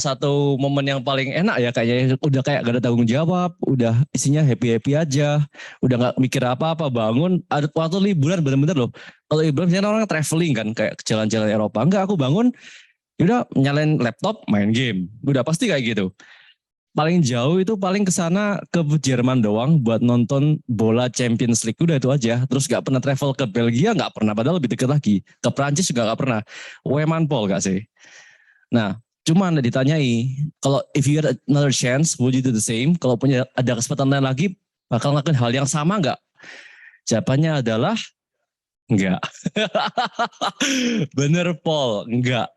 satu momen yang paling enak ya, kayaknya udah kayak gak ada tanggung jawab, udah isinya happy aja, udah gak mikir apa-apa, bangun ada waktu liburan bener-bener loh. Kalau liburan misalnya orang traveling kan kayak jalan-jalan Eropa, enggak, aku bangun udah nyalain laptop main game, udah pasti kayak gitu. Paling jauh itu paling kesana ke Jerman doang buat nonton bola Champions League, udah itu aja. Terus gak pernah travel ke Belgia, gak pernah, padahal lebih dekat lagi. Ke Prancis juga gak pernah. Wemanpol gak sih? Nah, cuman ditanyai, kalau if you had another chance, would you do the same? Kalau punya ada kesempatan lain lagi, bakal ngelakuin hal yang sama gak? Jawabannya adalah enggak. Bener Paul, enggak.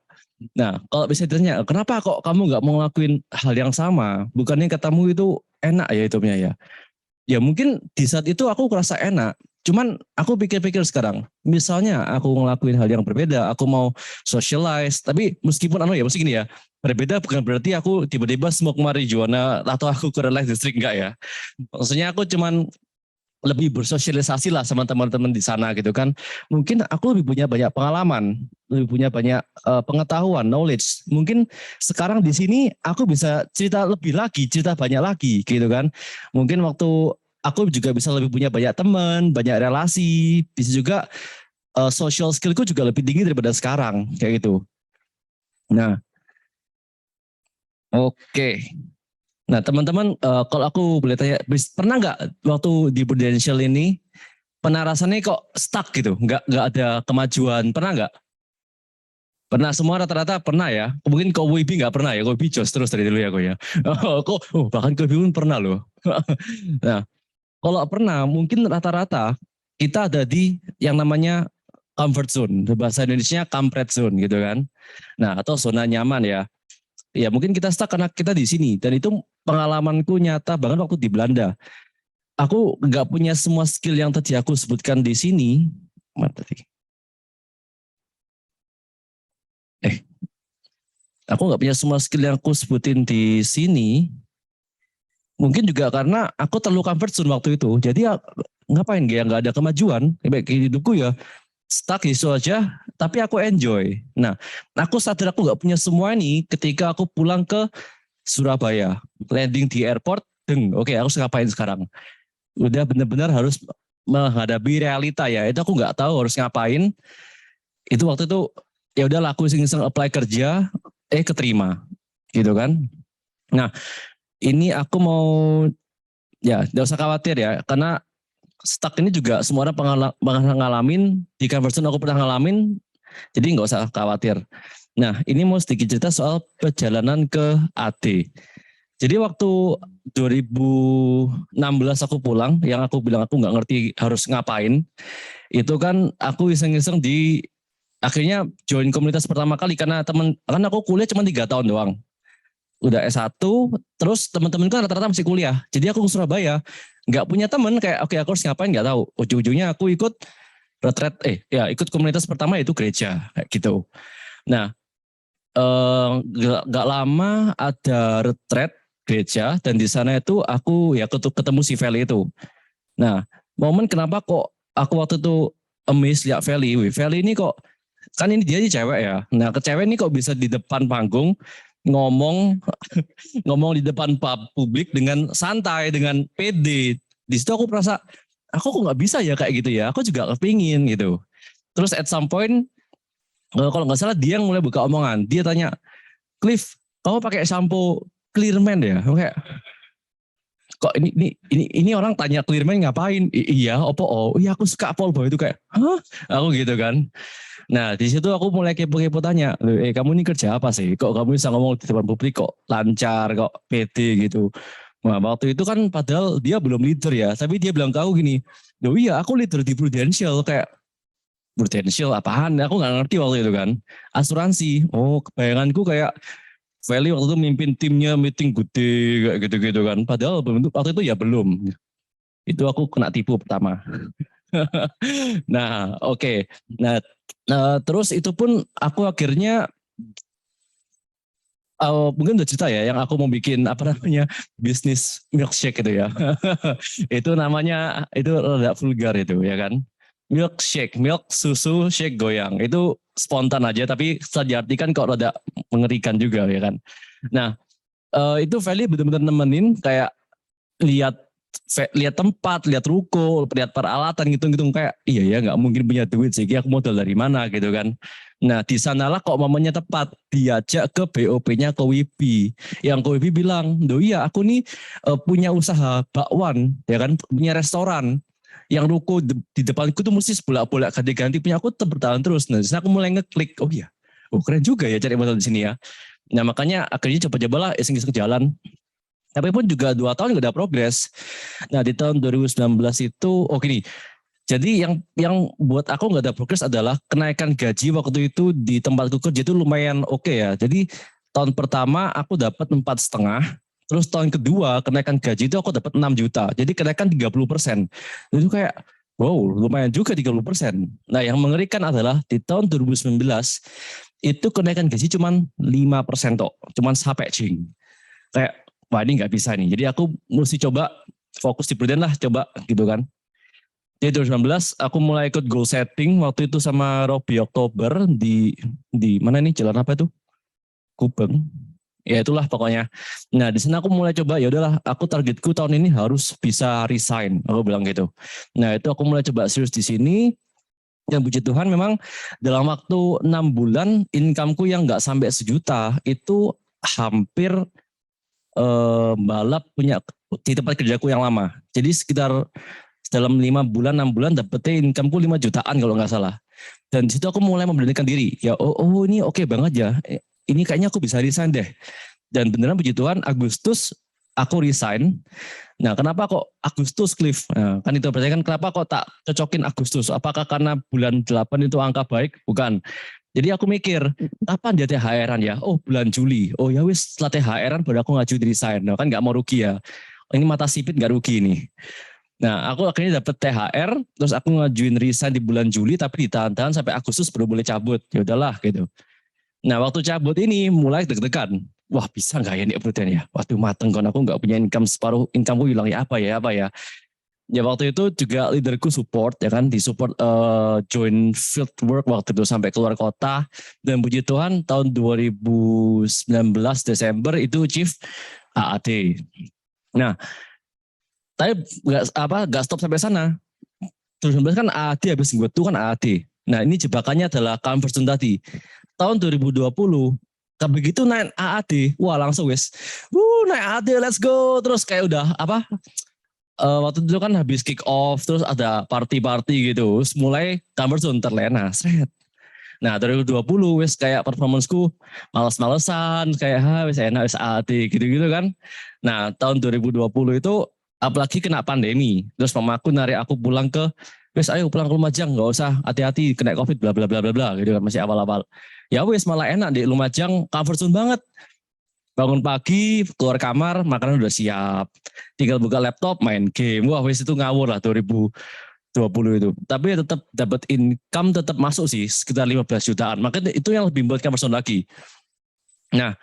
Nah, kalau bisa ditanya, kenapa kok kamu nggak mau ngelakuin hal yang sama? Bukannya katamu itu enak ya hitupnya ya? Ya mungkin di saat itu aku kerasa enak. Cuman aku pikir-pikir sekarang, misalnya aku ngelakuin hal yang berbeda, aku mau socialize, tapi meskipun mesti gini ya, berbeda bukan berarti aku tiba-tiba smoke marijuana atau aku ke red light district, enggak ya. Maksudnya aku cuman lebih bersosialisasi lah sama teman-teman di sana gitu kan. Mungkin aku lebih punya banyak pengalaman, lebih punya banyak pengetahuan, knowledge. Mungkin sekarang di sini aku bisa cerita lebih lagi, cerita banyak lagi gitu kan. Mungkin waktu aku juga bisa lebih punya banyak teman, banyak relasi, bisa juga social skillku juga lebih tinggi daripada sekarang kayak gitu. Nah, oke. Nah, teman-teman, kalau aku boleh tanya, pernah nggak waktu di Prudential ini penarasannya kok stuck gitu, nggak ada kemajuan, pernah nggak? Pernah, semua rata-rata pernah ya. Mungkin kok WIB nggak pernah ya, WIB jos terus dari dulu ya kok ya. Bahkan WIB pun pernah loh. Nah, kalau pernah, mungkin rata-rata kita ada di yang namanya comfort zone, bahasa Indonesia comfort zone gitu kan. Nah, atau zona nyaman ya. Ya mungkin kita stuck karena kita di sini, dan itu pengalamanku nyata banget waktu di Belanda. Aku nggak punya semua skill yang tadi aku sebutkan di sini. Mana tadi? Aku nggak punya semua skill yang aku sebutin di sini. Mungkin juga karena aku terlalu comfort zone waktu itu. Jadi ya, ngapain ya, nggak ada kemajuan. Baik hidupku ya stuck itu aja. Tapi aku enjoy. Nah, aku sadar aku nggak punya semua ini ketika aku pulang ke Surabaya, landing di airport. Oke, aku harus ngapain sekarang? Udah benar-benar harus menghadapi realita ya. Itu aku nggak tahu harus ngapain. Itu waktu itu ya udah aku iseng-iseng apply kerja, keterima, gitu kan. Nah, ini aku mau ya nggak usah khawatir ya, karena stuck ini juga semua orang pernah ngalamin, di conversion aku pernah ngalamin, jadi nggak usah khawatir. Nah, ini mau sedikit cerita soal perjalanan ke AD. Jadi waktu 2016 aku pulang, yang aku bilang aku nggak ngerti harus ngapain, itu kan aku iseng-iseng akhirnya join komunitas pertama kali karena karena aku kuliah cuma 3 tahun doang. Udah S1, terus teman-teman kan rata-rata masih kuliah. Jadi aku ke Surabaya, nggak punya teman, kayak oke aku harus ngapain nggak tahu. Ujung-ujungnya aku ikut retret, ikut komunitas pertama yaitu gereja, kayak gitu. Nah, nggak lama ada retret gereja, dan di sana itu aku ya ketemu si Feli itu. Nah, momen kenapa kok aku waktu itu amazed lihat Feli ini kok, kan ini dia cewek ya. Nah, ke cewek ini kok bisa di depan panggung ngomong ngomong di depan publik dengan santai, dengan pede. Di situ aku merasa aku kok nggak bisa ya kayak gitu ya. Aku juga kepingin gitu. Terus at some point, kalau nggak salah dia yang mulai buka omongan. Dia tanya, Cliff, kamu pakai sampo Clearman ya? Kayak, kok ini orang tanya Clearman ngapain? Iya, iya aku suka Polbo itu, kayak, hah? Aku gitu kan. Nah, di situ aku mulai kepo-kepo tanya, kamu ini kerja apa sih? Kok kamu bisa ngomong di depan publik kok lancar, kok pede gitu. Nah, waktu itu kan padahal dia belum leader ya, tapi dia bilang kau gini, iya aku leader di Prudential, kayak Prudential apaan? Aku nggak ngerti waktu itu kan. Asuransi. Oh, kebayanganku kayak Feli waktu itu mimpin timnya meeting gede kayak gitu-gitu kan. Padahal waktu itu ya belum. Itu aku kena tipu pertama. Nah, oke. Nah, terus itu pun aku akhirnya mungkin udah cerita ya, yang aku mau bikin bisnis milkshake itu ya. Itu namanya, itu rada vulgar itu ya kan. Milkshake, milk susu shake goyang. Itu spontan aja, tapi setelah diartikan kok rada mengerikan juga ya kan. Nah, itu Feli benar-benar nemenin, kayak lihat tempat, lihat ruko, lihat peralatan gitu-gitu, kayak iya ya nggak mungkin punya duit sih, aku modal dari mana gitu kan. Nah, di sanalah kok momennya tepat, diajak ke BOP-nya ke Wibi. Yang ke Wibi bilang, iya aku nih punya usaha bakwan, ya kan, punya restoran. Yang ruko di depanku tuh mesti bolak-bolak ganti-ganti, punya aku bertahan terus. Nah, disini aku mulai ngeklik, oh iya, keren juga ya cari modal di sini ya. Nah, makanya akhirnya coba-cobalah iseng-iseng jalan. Tapi pun juga 2 tahun nggak ada progres. Nah, di tahun 2019 itu, gini, Jadi yang buat aku nggak ada progres adalah kenaikan gaji waktu itu di tempatku kerja itu lumayan oke ya. Jadi tahun pertama aku dapat 4,5, terus tahun kedua kenaikan gaji itu aku dapat 6 juta. Jadi kenaikan 30%. Itu kayak wow, lumayan juga 30%. Nah, yang mengerikan adalah di tahun 2019 itu kenaikan gaji cuma 5% toh, cuma sampai cing. Kayak wah ini nggak bisa nih. Jadi aku mesti coba fokus di Prudent lah, coba gitu kan. Jadi 2019 aku mulai ikut goal setting waktu itu sama Robby Oktober di mana nih, jalan apa itu? Kubeng. Ya itulah pokoknya. Nah, di sana aku mulai coba, ya udahlah, aku targetku tahun ini harus bisa resign, aku bilang gitu. Nah, itu aku mulai coba serius di sini. Yang puji Tuhan memang dalam waktu 6 bulan income-ku yang nggak sampai 1 juta itu hampir balap punya di tempat kerjaku yang lama. Jadi sekitar dalam 5 bulan, 6 bulan dapetnya income-ku 5 jutaan kalau nggak salah. Dan di situ aku mulai memberanikan diri. Ya ini oke banget ya. Ini kayaknya aku bisa resign deh. Dan beneran puji Tuhan Agustus aku resign. Nah, kenapa kok Agustus, Cliff? Nah, kan itu berarti kan kenapa kok tak cocokin Agustus? Apakah karena bulan 8 itu angka baik? Bukan. Jadi aku mikir, kapan dia THR-an ya? Oh, bulan Juli. Oh ya wis, setelah THR-an baru aku ngajuin resign. Nah, kan nggak mau rugi ya. Ini mata sipit nggak rugi nih. Nah, aku akhirnya dapat THR, terus aku ngajuin resign di bulan Juli, tapi ditahan-tahan sampai Agustus baru boleh cabut. Ya udahlah gitu. Nah, waktu cabut ini mulai deg-degan. Wah, bisa nggak ya nih Prudent ya? Waktu mateng kan aku nggak punya income, separuh income-ku hilang ya apa ya. Ya waktu itu juga leaderku support ya kan, disupport join field work waktu itu sampai keluar kota. Dan puji Tuhan tahun 2019 Desember itu achieve AAD. Nah, tapi nggak stop sampai sana. 2019 kan AAD, habis gue tuh kan AAD. Nah, ini jebakannya adalah conversion tadi. Tahun 2020 begitu naik AAD, wah langsung wes, naik AAD, let's go. Terus kayak udah waktu itu kan habis kick off, terus ada party-party gitu, terus mulai conversion terlena, seret. Nah 2020 wes kayak performanceku males-malesan, kayak wes enak wes AAD gitu-gitu kan. Nah tahun 2020 itu apalagi kena pandemi, terus mamaku narik aku pulang ke, wes ayo pulang ke Lumajang, nggak usah hati-hati kena covid bla bla bla bla bla gitu kan, masih awal-awal. Ya wes malah enak di Lumajang, comfort zone banget. Bangun pagi, keluar kamar, makanan udah siap. Tinggal buka laptop, main game. Wah wes itu ngawur lah 2020 itu. Tapi ya tetap dapat income, tetap masuk sih sekitar 15 jutaan. Makanya itu yang lebih buat comfort zone lagi. Nah,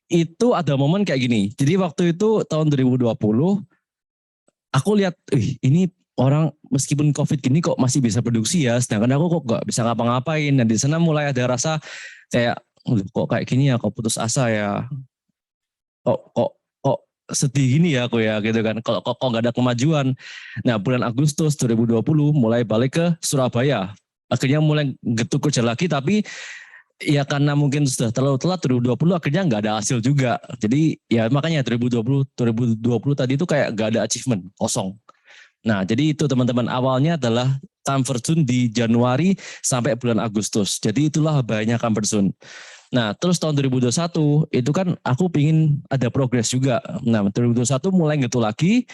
itu ada momen kayak gini. Jadi waktu itu tahun 2020, aku lihat, ini orang meskipun COVID gini kok masih bisa produksi ya, sedangkan aku kok gak bisa ngapa-ngapain. Dan di sana mulai ada rasa kayak, kok kayak gini ya, kok putus asa ya, kok sedih gini ya aku ya gitu kan, kok gak ada kemajuan. Nah bulan Agustus 2020 mulai balik ke Surabaya, akhirnya mulai getuk kerja lagi, tapi ya karena mungkin sudah terlalu telat 2020 akhirnya nggak ada hasil juga. Jadi ya makanya 2020 tadi itu kayak nggak ada achievement, kosong. Nah, jadi itu teman-teman, awalnya adalah comfort zone di Januari sampai bulan Agustus. Jadi itulah bahayanya comfort zone. Nah, terus tahun 2021 itu kan aku pingin ada progres juga. Nah, 2021 mulai gitu lagi,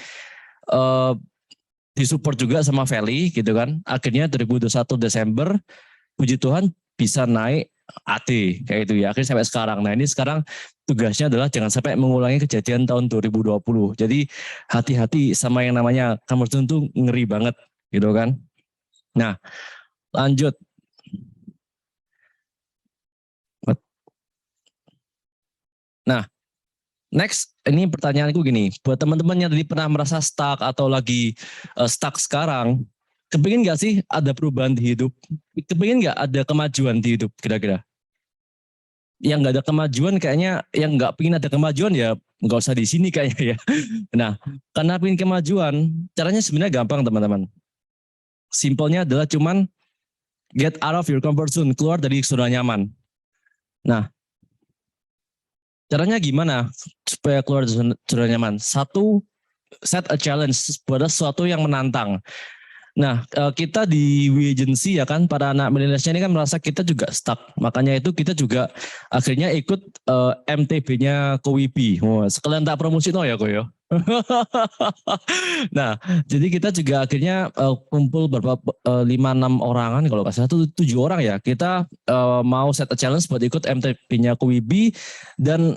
disupport juga sama Feli gitu kan. Akhirnya 2021 Desember, puji Tuhan bisa naik AD kayak itu ya. Akhirnya sampai sekarang. Nah, ini sekarang tugasnya adalah jangan sampai mengulangi kejadian tahun 2020. Jadi hati-hati sama yang namanya comfort zone tuh ngeri banget gitu kan. Nah, lanjut. Nah, next, ini pertanyaanku gini, buat teman-teman yang tadi pernah merasa stuck atau lagi stuck sekarang, kepingin nggak sih ada perubahan di hidup? Kepingin nggak ada kemajuan di hidup kira-kira? Yang nggak ada kemajuan kayaknya, yang nggak pingin ada kemajuan ya nggak usah di sini kayaknya ya. Nah, karena pingin kemajuan, caranya sebenarnya gampang teman-teman. Simpelnya adalah cuman get out of your comfort zone, keluar dari zona nyaman. Nah, caranya gimana supaya keluar dari zona nyaman? Satu, set a challenge, buat sesuatu yang menantang. Nah, kita di We Agency ya kan, para anak milenialsnya ini kan merasa kita juga stuck. Makanya itu kita juga akhirnya ikut MTB-nya Kowibi. Wah, sekalian tak promosi no ya kok ya. Nah, jadi kita juga akhirnya kumpul berapa 5-6 orangan kalau nggak salah itu 7 orang ya. Kita mau set a challenge buat ikut MTB-nya Kowibi dan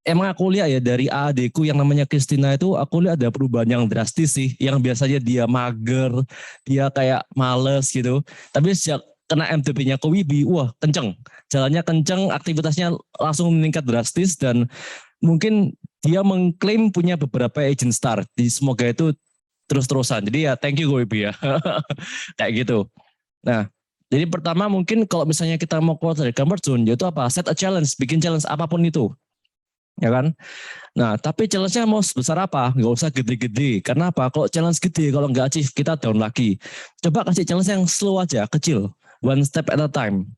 emang aku lihat ya dari adikku yang namanya Christina itu aku lihat ada perubahan yang drastis sih. Yang biasanya dia mager, dia kayak males gitu. Tapi sejak kena MTB-nya Kowibi, wah kenceng. Jalannya kenceng, aktivitasnya langsung meningkat drastis dan mungkin dia mengklaim punya beberapa agent star. Semoga itu terus-terusan. Jadi ya thank you Kowibi ya. Kayak gitu. Nah, jadi pertama mungkin kalau misalnya kita mau keluar dari comfort zone, yaitu apa? Set a challenge, bikin challenge apapun itu. Ya kan? Nah, tapi challenge-nya mau sebesar apa? Nggak usah gede-gede. Karena apa? Kalau challenge gede, kalau nggak achieve, kita down lagi. Coba kasih challenge yang slow aja, kecil. One step at a time.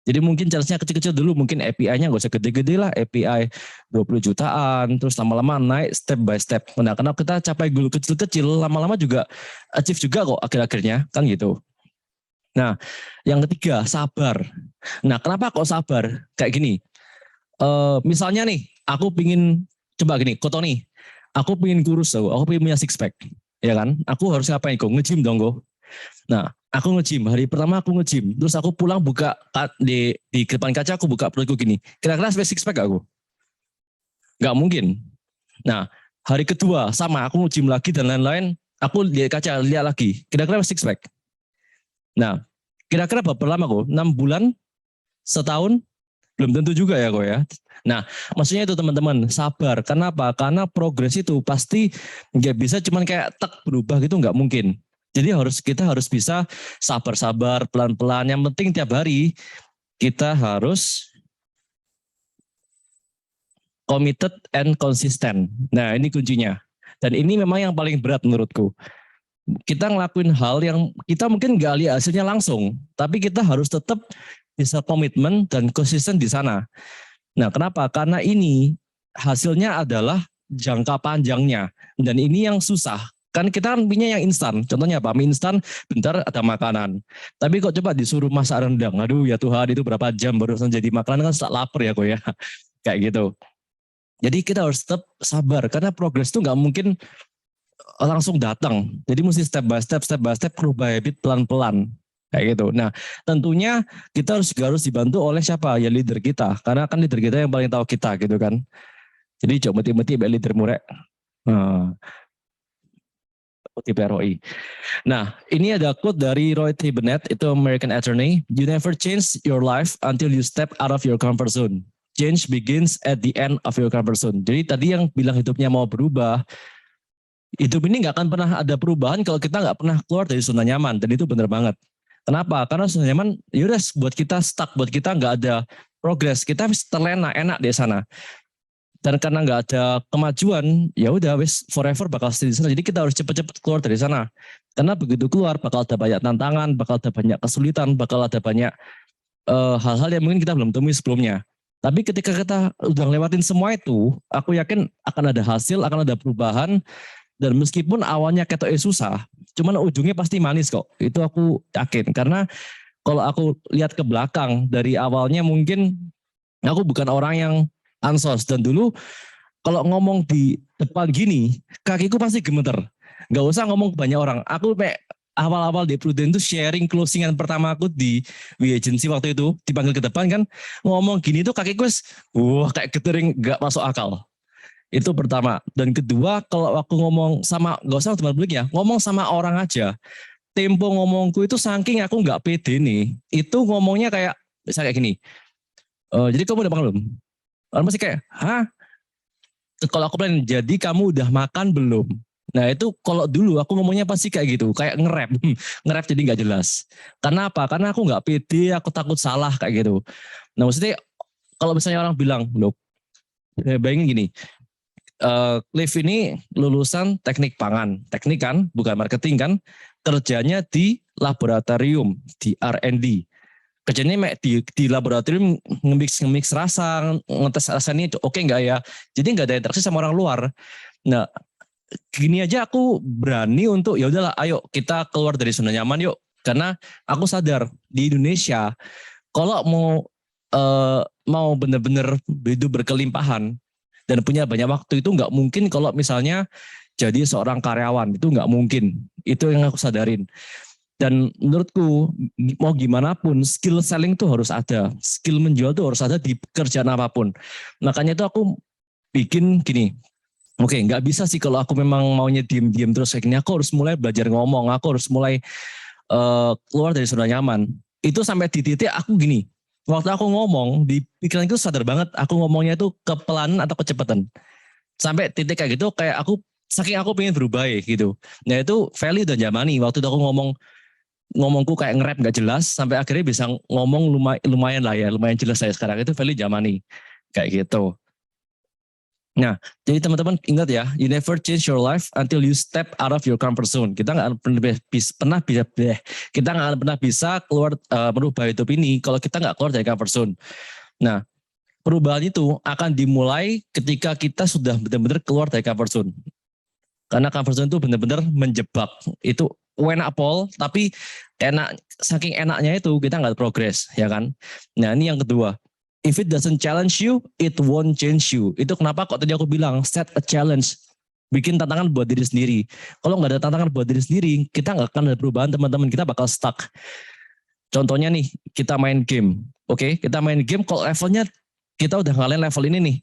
Jadi mungkin challenge-nya kecil-kecil dulu. Mungkin API-nya nggak usah gede-gede lah. API 20 jutaan. Terus lama-lama naik step by step. Nah, karena kita capai goal kecil-kecil, lama-lama juga achieve juga kok akhir-akhirnya. Kan gitu. Nah, yang ketiga, sabar. Nah, kenapa kok sabar? Kayak gini. Misalnya nih, aku pingin coba gini, Koto nih, aku pingin kurus tau, aku pingin punya six pack, ya kan? Aku harus ngapain kok? Nge-gym dong kok. Nah, aku nge-gym, hari pertama aku nge-gym, terus aku pulang buka di depan kaca aku buka perutku gini. Kira-kira sampai six pack gak aku? Gak mungkin. Nah, hari kedua sama aku nge-gym lagi dan lain-lain, aku lihat kaca lihat lagi. Kira-kira six pack. Nah, kira-kira berapa lama kok? 6 bulan, setahun, belum tentu juga ya kok ya. Nah, maksudnya itu teman-teman, sabar. Kenapa? Karena progres itu pasti nggak bisa cuman kayak tek berubah gitu, nggak mungkin. Jadi kita harus bisa sabar-sabar, pelan-pelan. Yang penting tiap hari kita harus committed and consistent. Nah, ini kuncinya. Dan ini memang yang paling berat menurutku. Kita ngelakuin hal yang kita mungkin nggak lihat hasilnya langsung, tapi kita harus tetap bisa komitmen dan konsisten di sana. Nah, kenapa? Karena ini hasilnya adalah jangka panjangnya. Dan ini yang susah. Kan kita punya yang instan. Contohnya apa? Mie instan, bentar ada makanan. Tapi kok coba disuruh masak rendang. Aduh ya Tuhan, itu berapa jam baru jadi makanan kan lapar ya kok ya. Kayak gitu. Jadi kita harus tetap sabar. Karena progres itu nggak mungkin langsung datang. Jadi mesti step by step, berubah habit pelan-pelan. Kayak gitu. Nah, tentunya kita harus dibantu oleh siapa? Ya leader kita. Karena kan leader kita yang paling tahu kita gitu kan. Jadi coba meti-meti leader murek. ROI. Nah, ini ada quote dari Roy T. Bennett, itu American attorney. You never change your life until you step out of your comfort zone. Change begins at the end of your comfort zone. Jadi tadi yang bilang hidupnya mau berubah, hidup ini nggak akan pernah ada perubahan kalau kita nggak pernah keluar dari zona nyaman. Dan itu benar banget. Kenapa? Karena zona nyaman, yaudah buat kita stuck, buat kita nggak ada progres, kita terlena enak di sana. Dan karena nggak ada kemajuan, ya udah wis forever bakal stay di sana. Jadi kita harus cepet-cepet keluar dari sana. Karena begitu keluar bakal ada banyak tantangan, bakal ada banyak kesulitan, bakal ada banyak hal-hal yang mungkin kita belum temui sebelumnya. Tapi ketika kita udah lewatin semua itu, aku yakin akan ada hasil, akan ada perubahan. Dan meskipun awalnya ketoknya susah, cuman ujungnya pasti manis kok. Itu aku yakin. Karena kalau aku lihat ke belakang, dari awalnya mungkin aku bukan orang yang ansos. Dan dulu kalau ngomong di depan gini, kakiku pasti gemeter. Gak usah ngomong ke banyak orang. Aku awal-awal di Prudent itu sharing closingan pertama aku di We Agency waktu itu, dipanggil ke depan kan, ngomong gini tuh kakiku kayak getering, gak masuk akal. Itu pertama. Dan kedua, kalau aku ngomong sama, gak usah teman publik ya, ngomong sama orang aja, tempo ngomongku itu saking aku gak pede nih, itu ngomongnya kayak, misalnya kayak gini, jadi kamu udah makan belum? Orang pasti kayak, hah? Kalau aku bilang, jadi kamu udah makan belum? Nah itu kalau dulu aku ngomongnya pasti kayak gitu, kayak nge-rap jadi gak jelas. Karena apa? Karena aku gak pede, aku takut salah kayak gitu. Nah maksudnya, kalau misalnya orang bilang, loh, bayangin gini, Cliff ini lulusan teknik pangan, teknik kan, bukan marketing kan, kerjanya di laboratorium, di R&D. Kerjanya di laboratorium nge-mix rasa, ngetes rasa ini oke nggak ya. Jadi nggak ada interaksi sama orang luar. Nah, gini aja aku berani untuk ya udahlah, ayo kita keluar dari zona nyaman yuk. Karena aku sadar di Indonesia kalau mau benar-benar hidup berkelimpahan dan punya banyak waktu itu nggak mungkin kalau misalnya jadi seorang karyawan, itu nggak mungkin. Itu yang aku sadarin. Dan menurutku mau gimana pun skill selling tuh harus ada, skill menjual tuh harus ada di pekerjaan apapun. Makanya itu aku bikin gini. Oke, nggak bisa sih kalau aku memang maunya diem-diem terus kayak gini. Aku harus mulai belajar ngomong. Aku harus mulai keluar dari zona nyaman. Itu sampai di titik aku gini. Waktu aku ngomong di pikiranku sadar banget. Aku ngomongnya itu kepelanan atau kecepatan. Sampai titik kayak gitu, kayak saking aku pengen berubah ya gitu. Nah itu Feli dan Jamani. Waktu itu aku ngomongku kayak nge-rap nggak jelas. Sampai akhirnya bisa ngomong lumayan lah ya. Lumayan jelas saya sekarang. Itu Feli Jamani. Kayak gitu. Nah, jadi teman-teman ingat ya, you never change your life until you step out of your comfort zone. Kita nggak pernah bisa keluar merubah hidup ini kalau kita nggak keluar dari comfort zone. Nah, perubahan itu akan dimulai ketika kita sudah benar-benar keluar dari comfort zone. Karena comfort zone itu benar-benar menjebak. Itu enak pol, tapi saking enaknya itu kita nggak progres, ya kan? Nah, ini yang kedua. If it doesn't challenge you, it won't change you. Itu kenapa kok tadi aku bilang set a challenge. Bikin tantangan buat diri sendiri. Kalau nggak ada tantangan buat diri sendiri, kita nggak akan ada perubahan, teman-teman. Kita bakal stuck. Contohnya nih, kita main game. Oke, kita main game, kalau levelnya kita udah ngalahin level ini nih.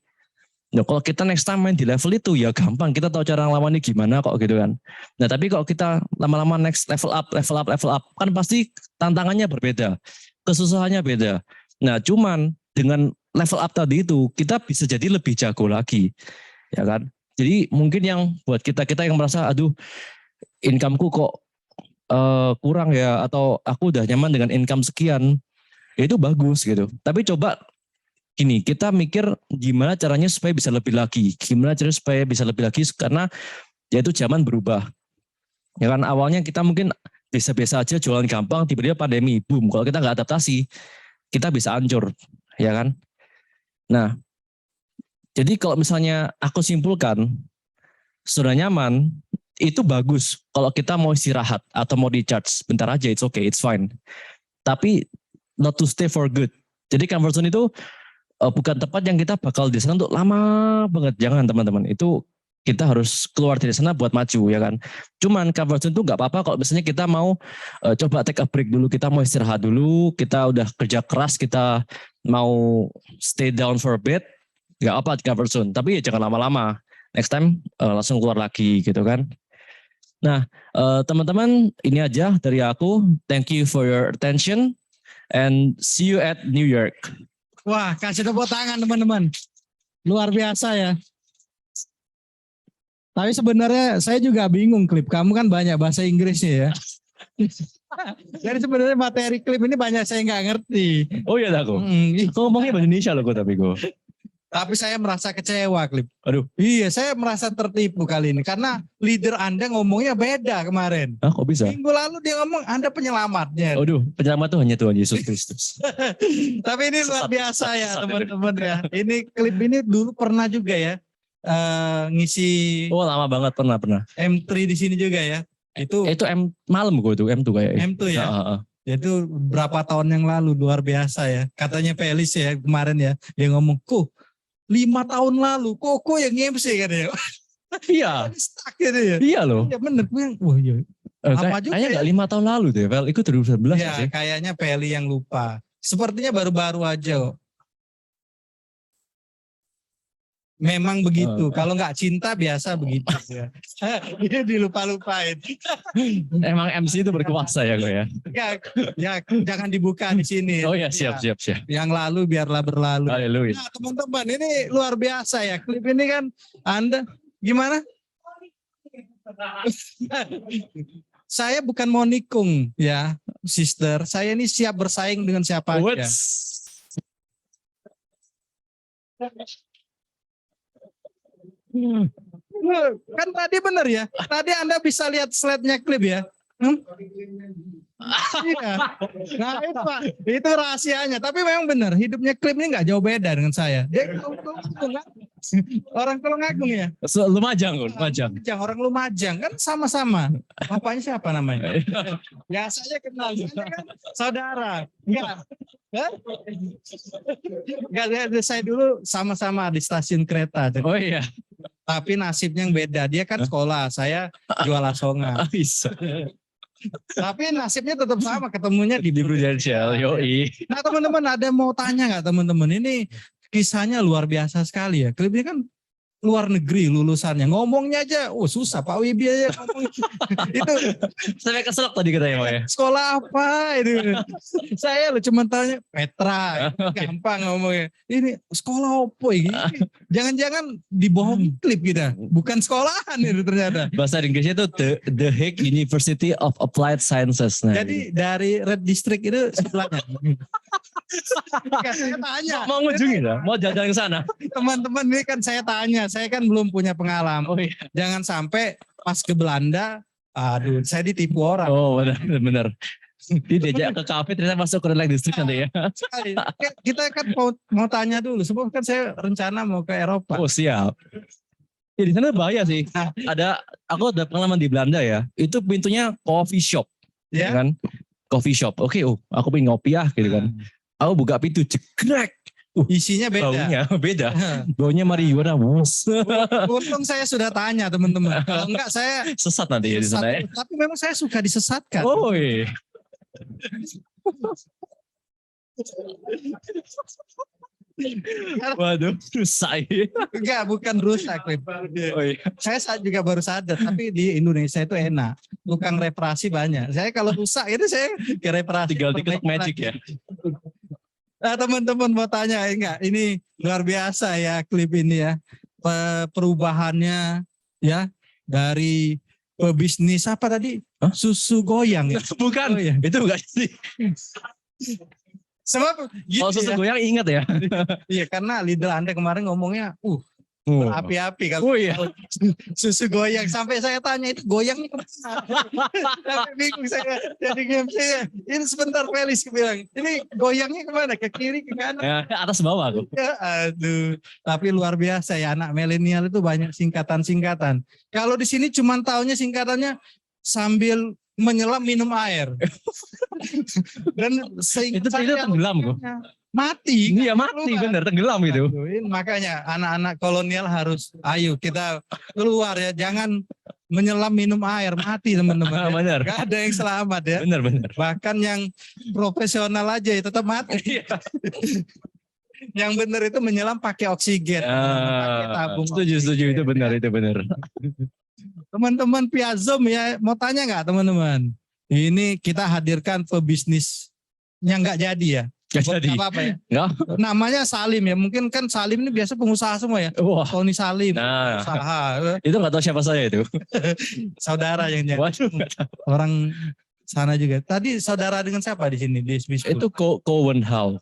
Nah, kalau kita next time main di level itu, ya gampang. Kita tahu cara lawannya gimana kok gitu kan. Nah, tapi kalau kita lama-lama next level up, kan pasti tantangannya berbeda. Kesusahannya beda. Nah, cuman dengan level up tadi itu kita bisa jadi lebih jago lagi, ya kan? Jadi mungkin yang buat kita yang merasa aduh incomeku kok kurang ya, atau aku udah nyaman dengan income sekian, ya itu bagus gitu. Tapi coba gini, kita mikir gimana caranya supaya bisa lebih lagi, karena ya itu zaman berubah. Ya kan awalnya kita mungkin biasa-biasa aja jualan gampang, tiba-tiba pandemi boom. Kalau kita nggak adaptasi, kita bisa hancur. Ya kan? Nah, jadi kalau misalnya aku simpulkan, zona nyaman itu bagus kalau kita mau istirahat atau mau di-charge. Bentar aja, it's okay, it's fine. Tapi not to stay for good. Jadi comfort zone itu bukan tempat yang kita bakal di sana untuk lama banget. Jangan teman-teman, itu kita harus keluar dari sana buat maju, ya kan. Cuman comfort zone itu nggak apa-apa kalau misalnya kita mau coba take a break dulu, kita mau istirahat dulu, kita udah kerja keras, kita mau stay down for a bit, nggak apa di comfort zone. Tapi ya jangan lama-lama. Next time langsung keluar lagi gitu kan. Nah teman-teman, ini aja dari aku. Thank you for your attention and see you at New York. Wah, kasih tepuk tangan teman-teman. Luar biasa ya. Tapi sebenarnya saya juga bingung, Klip. Kamu kan banyak bahasa Inggrisnya ya. Jadi sebenarnya materi Klip ini banyak saya nggak ngerti. Oh iya aku. Aku ngomongnya bahasa Indonesia loh tapi gue. Tapi saya merasa kecewa, Klip. Aduh. Iya, saya merasa tertipu kali ini. Karena leader Anda ngomongnya beda kemarin. Ah, kok bisa? Minggu lalu dia ngomong Anda penyelamatnya. Aduh, penyelamat tuh hanya Tuhan Yesus Kristus. Tapi ini luar biasa ya Sesat. teman-teman ya. Ini Klip ini dulu pernah juga ya. Ngisi Oh lama banget, pernah. M3 di sini juga ya. Itu M malam gue tuh, M2 kayaknya. M2 ya. Itu berapa tahun yang lalu, luar biasa ya. Katanya Felis ya kemarin ya, dia ngomong, 5 tahun lalu, kok yang MC kan ya. Iya. Stuck gitu ya. Iya loh. Ya bener, gue yang, wah iya. Lama juga Kayaknya ya. nggak 5 tahun lalu deh, Vel. Ikut 2019 Ya, sih. kayaknya Feli yang lupa. Sepertinya baru-baru aja kok. Memang begitu. Kalau nggak cinta biasa begitu ya. Dia dilupa-lupain. Emang MC itu berkuasa ya gue ya. Ya, jangan dibuka di sini. Oh ya, siap. Yang lalu biarlah berlalu. Haleluya. Nah, teman-teman, ini luar biasa ya. Klip ini kan Anda gimana? Saya bukan mau nikung ya, sister. Saya ini siap bersaing dengan siapa aja. Kan tadi benar ya. Tadi Anda bisa lihat slide-nya Klip ya. Iya. Nah itu rahasianya. Tapi memang benar, hidupnya Klip ini nggak jauh beda dengan saya. Dia Orang Tulungagung ya. Lumajang, Lumajang. Orang Lumajang kan sama-sama. Bapaknya siapa namanya? Ya saya kenal, soalnya kan saudara. Enggak. Hah? Enggak, saya dulu sama-sama di stasiun kereta. Oh iya, Tapi nasibnya yang beda. Dia kan sekolah, saya jual asongan. bisa. Tapi nasibnya tetap sama, ketemunya di Di Prudential, yoi. Nah teman-teman ada mau tanya nggak teman-teman? Ini kisahnya luar biasa sekali ya. Klipnya kan luar negeri lulusannya. Ngomongnya aja, susah Pak Wibi aja ngomong. Itu Sampai keselak tadi katanya Pak ya. sekolah apa itu? Saya lo cuma tanya Petra, gampang ngomongnya. Ini sekolah apa ini? Jangan-jangan dibohong klip kita, bukan sekolahan itu ternyata. Bahasa Inggrisnya itu The Hague University of Applied Sciences. Nah, Jadi dari Red District itu sebelahnya. Enggak, saya tanya. mau ngunjungin ya? Mau jalan-jalan ke sana? Teman-teman ini kan saya tanya, saya kan belum punya pengalaman. Oh iya. Jangan sampai pas ke Belanda, aduh saya ditipu orang. Oh benar. Dia diajak ke kafe ternyata masuk ke Red District nanti ya. Sekali. Kita kan mau tanya dulu, sebab kan saya rencana mau ke Eropa. Oh siap. Ya, di sana bahaya sih. Aku ada pengalaman di Belanda ya. Itu pintunya coffee shop, Ya. kan? Coffee shop. Oke, aku pengen ngopi ya, gitu kan. Aku buka pintu, jegrek. Isinya beda. Baunya beda. Baunya marijuana, bos. Untung saya sudah tanya teman-teman. Kalau enggak saya Sesat nanti ya di sana ya. Tapi memang saya suka disesatkan. Oh iya. Waduh, rusak. Enggak, bukan rusak. Klip. Oh iya. Saya juga baru sadar, tapi di Indonesia itu enak. Tukang reparasi banyak. Saya kalau rusak itu saya ke reparasi. Tinggal TikTok magic ya. Nah, teman-teman mau tanya enggak? Ini luar biasa ya klip ini ya. Perubahannya ya dari pebisnis apa tadi? Hah? Susu goyang ya. Bukan, Oh, iya. itu enggak sih. Sebab gitu Kalau susu ya. goyang ingat ya. Iya, karena leader Anda kemarin ngomongnya api-api kan. Oh iya. Susu goyang sampai saya tanya itu goyangnya kemana? Sampai bingung saya. Jadi saya ini sebentar Felis bilang ini goyangnya kemana? Ke kiri ke kanan? Ya, atas bawah aku. Ya, aduh, tapi luar biasa ya anak milenial itu banyak singkatan-singkatan. Kalau di sini cuma taunya singkatannya sambil menyelam minum air. Dan Itu tenggelam kok. mati. Iya mati bener, tenggelam itu. Aduh, ini makanya anak-anak kolonial harus ayo kita keluar ya, jangan menyelam minum air mati teman-teman. Ya. Bener. Gak ada yang selamat ya. Bener. Bahkan yang profesional aja ya tetap mati. Yang benar itu menyelam pakai oksigen, pakai tabung. Setuju itu benar itu benar. Teman-teman Piazom ya, mau tanya nggak teman-teman? Ini kita hadirkan pebisnis yang nggak jadi ya. Gak jadi. Apa-apa ya. Nggak? Namanya Salim ya. Mungkin kan Salim ini biasa pengusaha semua ya. Wah. Tony Salim, Nah, usaha. itu nggak tahu siapa saya itu. Saudara yang jadi. Waduh, nggak tahu. Orang sana juga. Tadi saudara dengan siapa di sini di Swiss Food? Itu Cowenhau.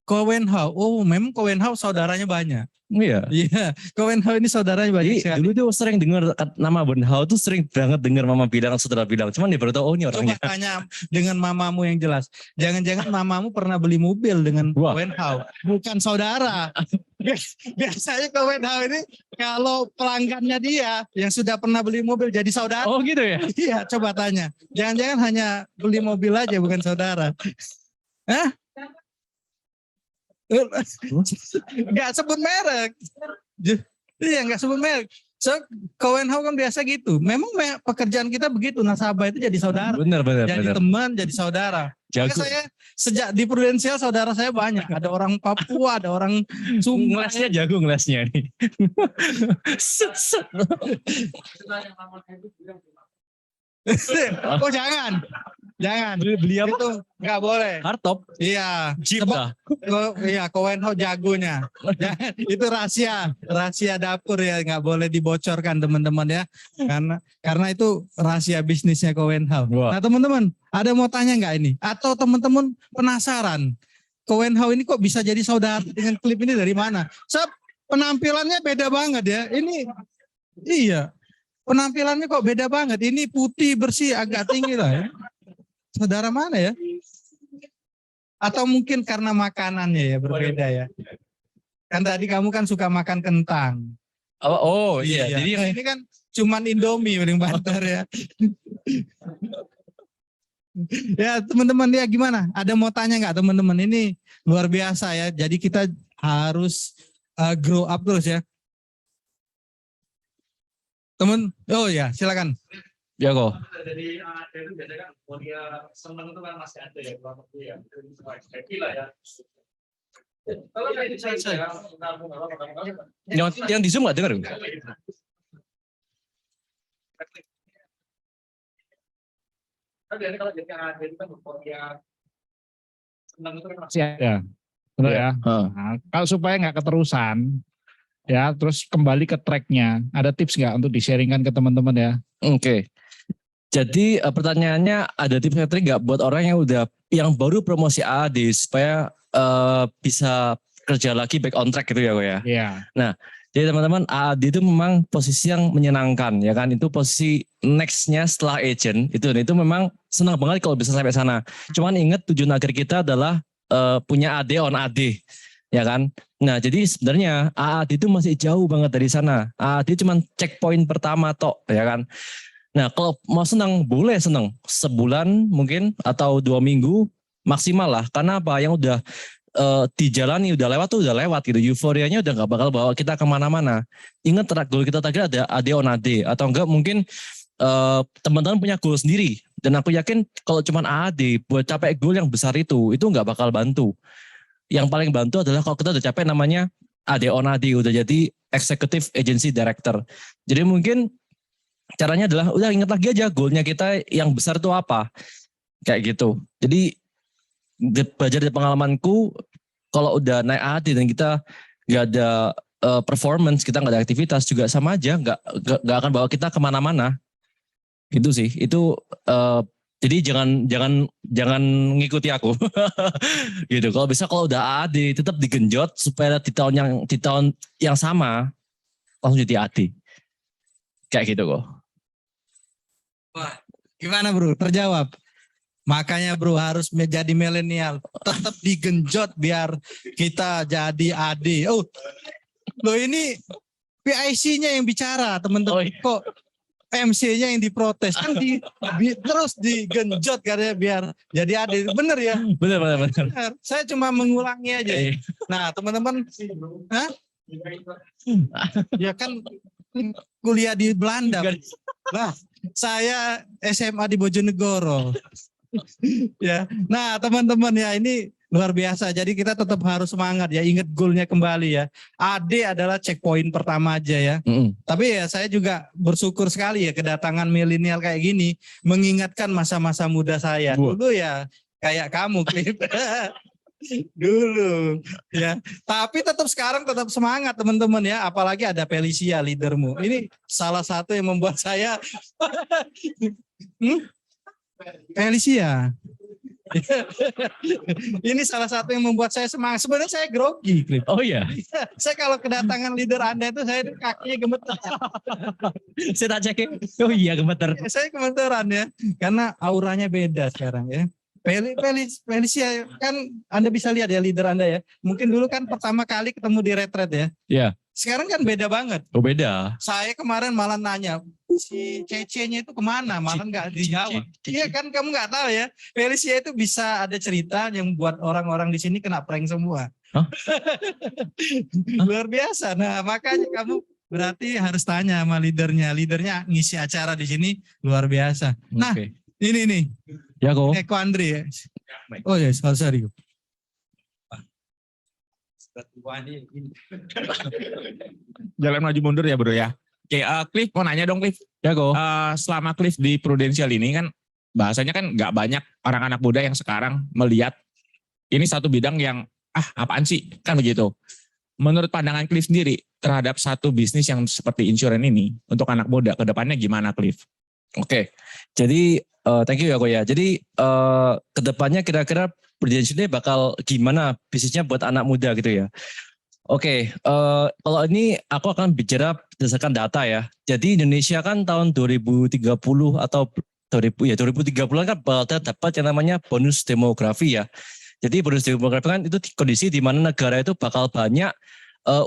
Cowenhau. Oh, memang Cowenhau saudaranya banyak. Iya. Iya, Cowenhau ini saudaranya banyak Jadi sekali. dulu tuh sering dengar nama Cowenhau tuh sering banget dengar mama bilang, saudara bilang. Cuman dia baru tahu oh ini Coba orangnya. tanya dengan mamamu yang jelas. Jangan-jangan mamamu pernah beli mobil dengan Wah. Cowenhau, bukan saudara. Biasanya Cowenhau ini kalau pelanggannya dia yang sudah pernah beli mobil jadi saudara. Oh gitu ya. Iya, coba tanya. Jangan-jangan hanya beli mobil aja bukan saudara. Hah? Enggak sebut merek. Iya, enggak sebut merek. So, Cowenhau kan biasa gitu. Memang pekerjaan kita begitu, nasabah itu jadi saudara. Bener. Jadi teman, jadi saudara. Jago. Maka saya sejak di Prudential saudara saya banyak. Ada orang Papua, ada orang Sumba. Ngelesnya jago ngelesnya nih. Oh jangan. Beli apa? Itu nggak boleh. Hardtop. Iya. Jeep Sebab- dah. Iya, Cowenhau jagonya. Jangan, itu rahasia dapur ya, nggak boleh dibocorkan teman-teman ya. Karena itu rahasia bisnisnya Cowenhau. Wah. Nah teman-teman, ada mau tanya nggak ini? Atau teman-teman penasaran? Cowenhau ini kok bisa jadi saudara dengan klip ini dari mana? Sebab penampilannya beda banget ya. Iya. Penampilannya kok beda banget. Ini putih bersih agak tinggi lah ya. Saudara mana ya? Atau mungkin karena makanannya ya berbeda ya. Kan tadi kamu kan suka makan kentang. Oh iya, jadi Nah, ini kan cuman Indomie paling banter ya. Ya teman-teman ya gimana? Ada mau tanya nggak teman-teman? Ini luar biasa ya. Jadi kita harus grow up terus ya. Temen, oh ya silakan. ya kok. Dari biasanya kan dia seneng itu kan masih ada ya, happy lah ya. Kalau Yang di Zoom nggak dengar? kalau jadi ada itu kan dia seneng itu kan masih ada. Benar ya. Nah, kalau supaya nggak keterusan, ya terus kembali ke tracknya, ada tips nggak untuk di-sharingkan ke teman-teman ya? Oke. Jadi pertanyaannya ada tips and trik nggak buat orang yang baru promosi AAD supaya bisa kerja lagi back on track gitu ya kok ya. Iya. Jadi teman-teman AAD itu memang posisi yang menyenangkan ya kan, itu posisi nextnya setelah agent itu memang senang banget kalau bisa sampai sana. Cuman ingat tujuan akhir kita adalah punya AD on AD ya kan. Nah jadi sebenarnya AAD itu masih jauh banget dari sana. AAD cuma checkpoint pertama tok ya kan. Nah kalau mau senang boleh senang sebulan mungkin atau 2 minggu maksimal lah. Karena apa yang udah dijalani udah lewat gitu. Euforianya udah nggak bakal bawa kita kemana-mana. Ingat goal kita tadi ada AD on AD atau enggak mungkin teman-teman punya goal sendiri. Dan aku yakin kalau cuma AAD buat capai goal yang besar itu nggak bakal bantu. Yang paling bantu adalah kalau kita udah capek namanya AD on AD udah jadi Executive Agency Director. Jadi mungkin caranya adalah udah ingat lagi aja goalnya kita yang besar itu apa. Kayak gitu. Jadi belajar dari pengalamanku kalau udah naik AD dan kita nggak ada performance, kita nggak ada aktivitas juga sama aja nggak akan bawa kita kemana-mana gitu sih. Itu jadi jangan ngikuti aku gitu. Kalau bisa kalau udah AD tetap digenjot supaya di tahun yang sama langsung jadi AD kayak gitu kok. Wah, gimana bro? Terjawab. Makanya bro harus menjadi milenial, tetap digenjot biar kita jadi AD. Oh, lo ini PIC-nya yang bicara teman-teman. Kok MC-nya yang diprotes kan terus digenjot karena biar jadi AD. Bener ya? Bener. Saya cuma mengulangi aja. Nah teman-teman, ya kan kuliah di Belanda. Nah, saya SMA di Bojonegoro. Ya, nah teman-teman ya ini luar biasa. Jadi kita tetap harus semangat ya, ingat goalnya kembali ya. AD adalah checkpoint pertama aja ya. Tapi ya saya juga bersyukur sekali ya kedatangan milenial kayak gini, mengingatkan masa-masa muda saya. Dulu ya kayak kamu, Cliff. Dulu ya. Tapi sekarang tetap semangat teman-teman ya. Apalagi ada Felicia leadermu. Ini salah satu yang membuat saya Felicia. Ini salah satu yang membuat saya semangat. Sebenarnya saya grogi, Cliff. Oh iya. Saya kalau kedatangan leader Anda itu saya kakinya gemeter. Saya tak cekin. Oh iya gemeter. Saya gemeteran ya. Karena auranya beda sekarang ya. Felicia kan Anda bisa lihat ya leader Anda ya. Mungkin dulu kan pertama kali ketemu di retret ya. Iya. Sekarang kan beda banget. Oh beda. Saya kemarin malah nanya, si Cece-nya itu kemana? Malah nggak dijawab. Iya kan kamu nggak tahu ya. Felicia itu bisa ada cerita yang buat orang-orang di sini kena prank semua. Huh? Luar biasa. Nah makanya kamu berarti harus tanya sama leadernya. Leadernya ngisi acara di sini luar biasa. Nah ini nih. Ya kok. Eko Andri ya. Oh ya, sorry. Jalan maju mundur ya bro ya. Oke, Cliff mau nanya dong Cliff. Ya kok. Selama Cliff di Prudential ini kan bahasanya kan nggak banyak orang anak muda yang sekarang melihat ini satu bidang yang apaan sih kan begitu. Menurut pandangan Cliff sendiri terhadap satu bisnis yang seperti insurance ini untuk anak muda ke depannya gimana Cliff? Oke. Jadi thank you ya kok ya. Jadi kedepannya kira-kira Prudential ini bakal gimana bisnisnya buat anak muda gitu ya. Oke, kalau ini aku akan bicara berdasarkan data ya. Jadi Indonesia kan tahun 2030 atau 2030 kan bakal dapat yang namanya bonus demografi ya. Jadi bonus demografi kan itu kondisi di mana negara itu bakal banyak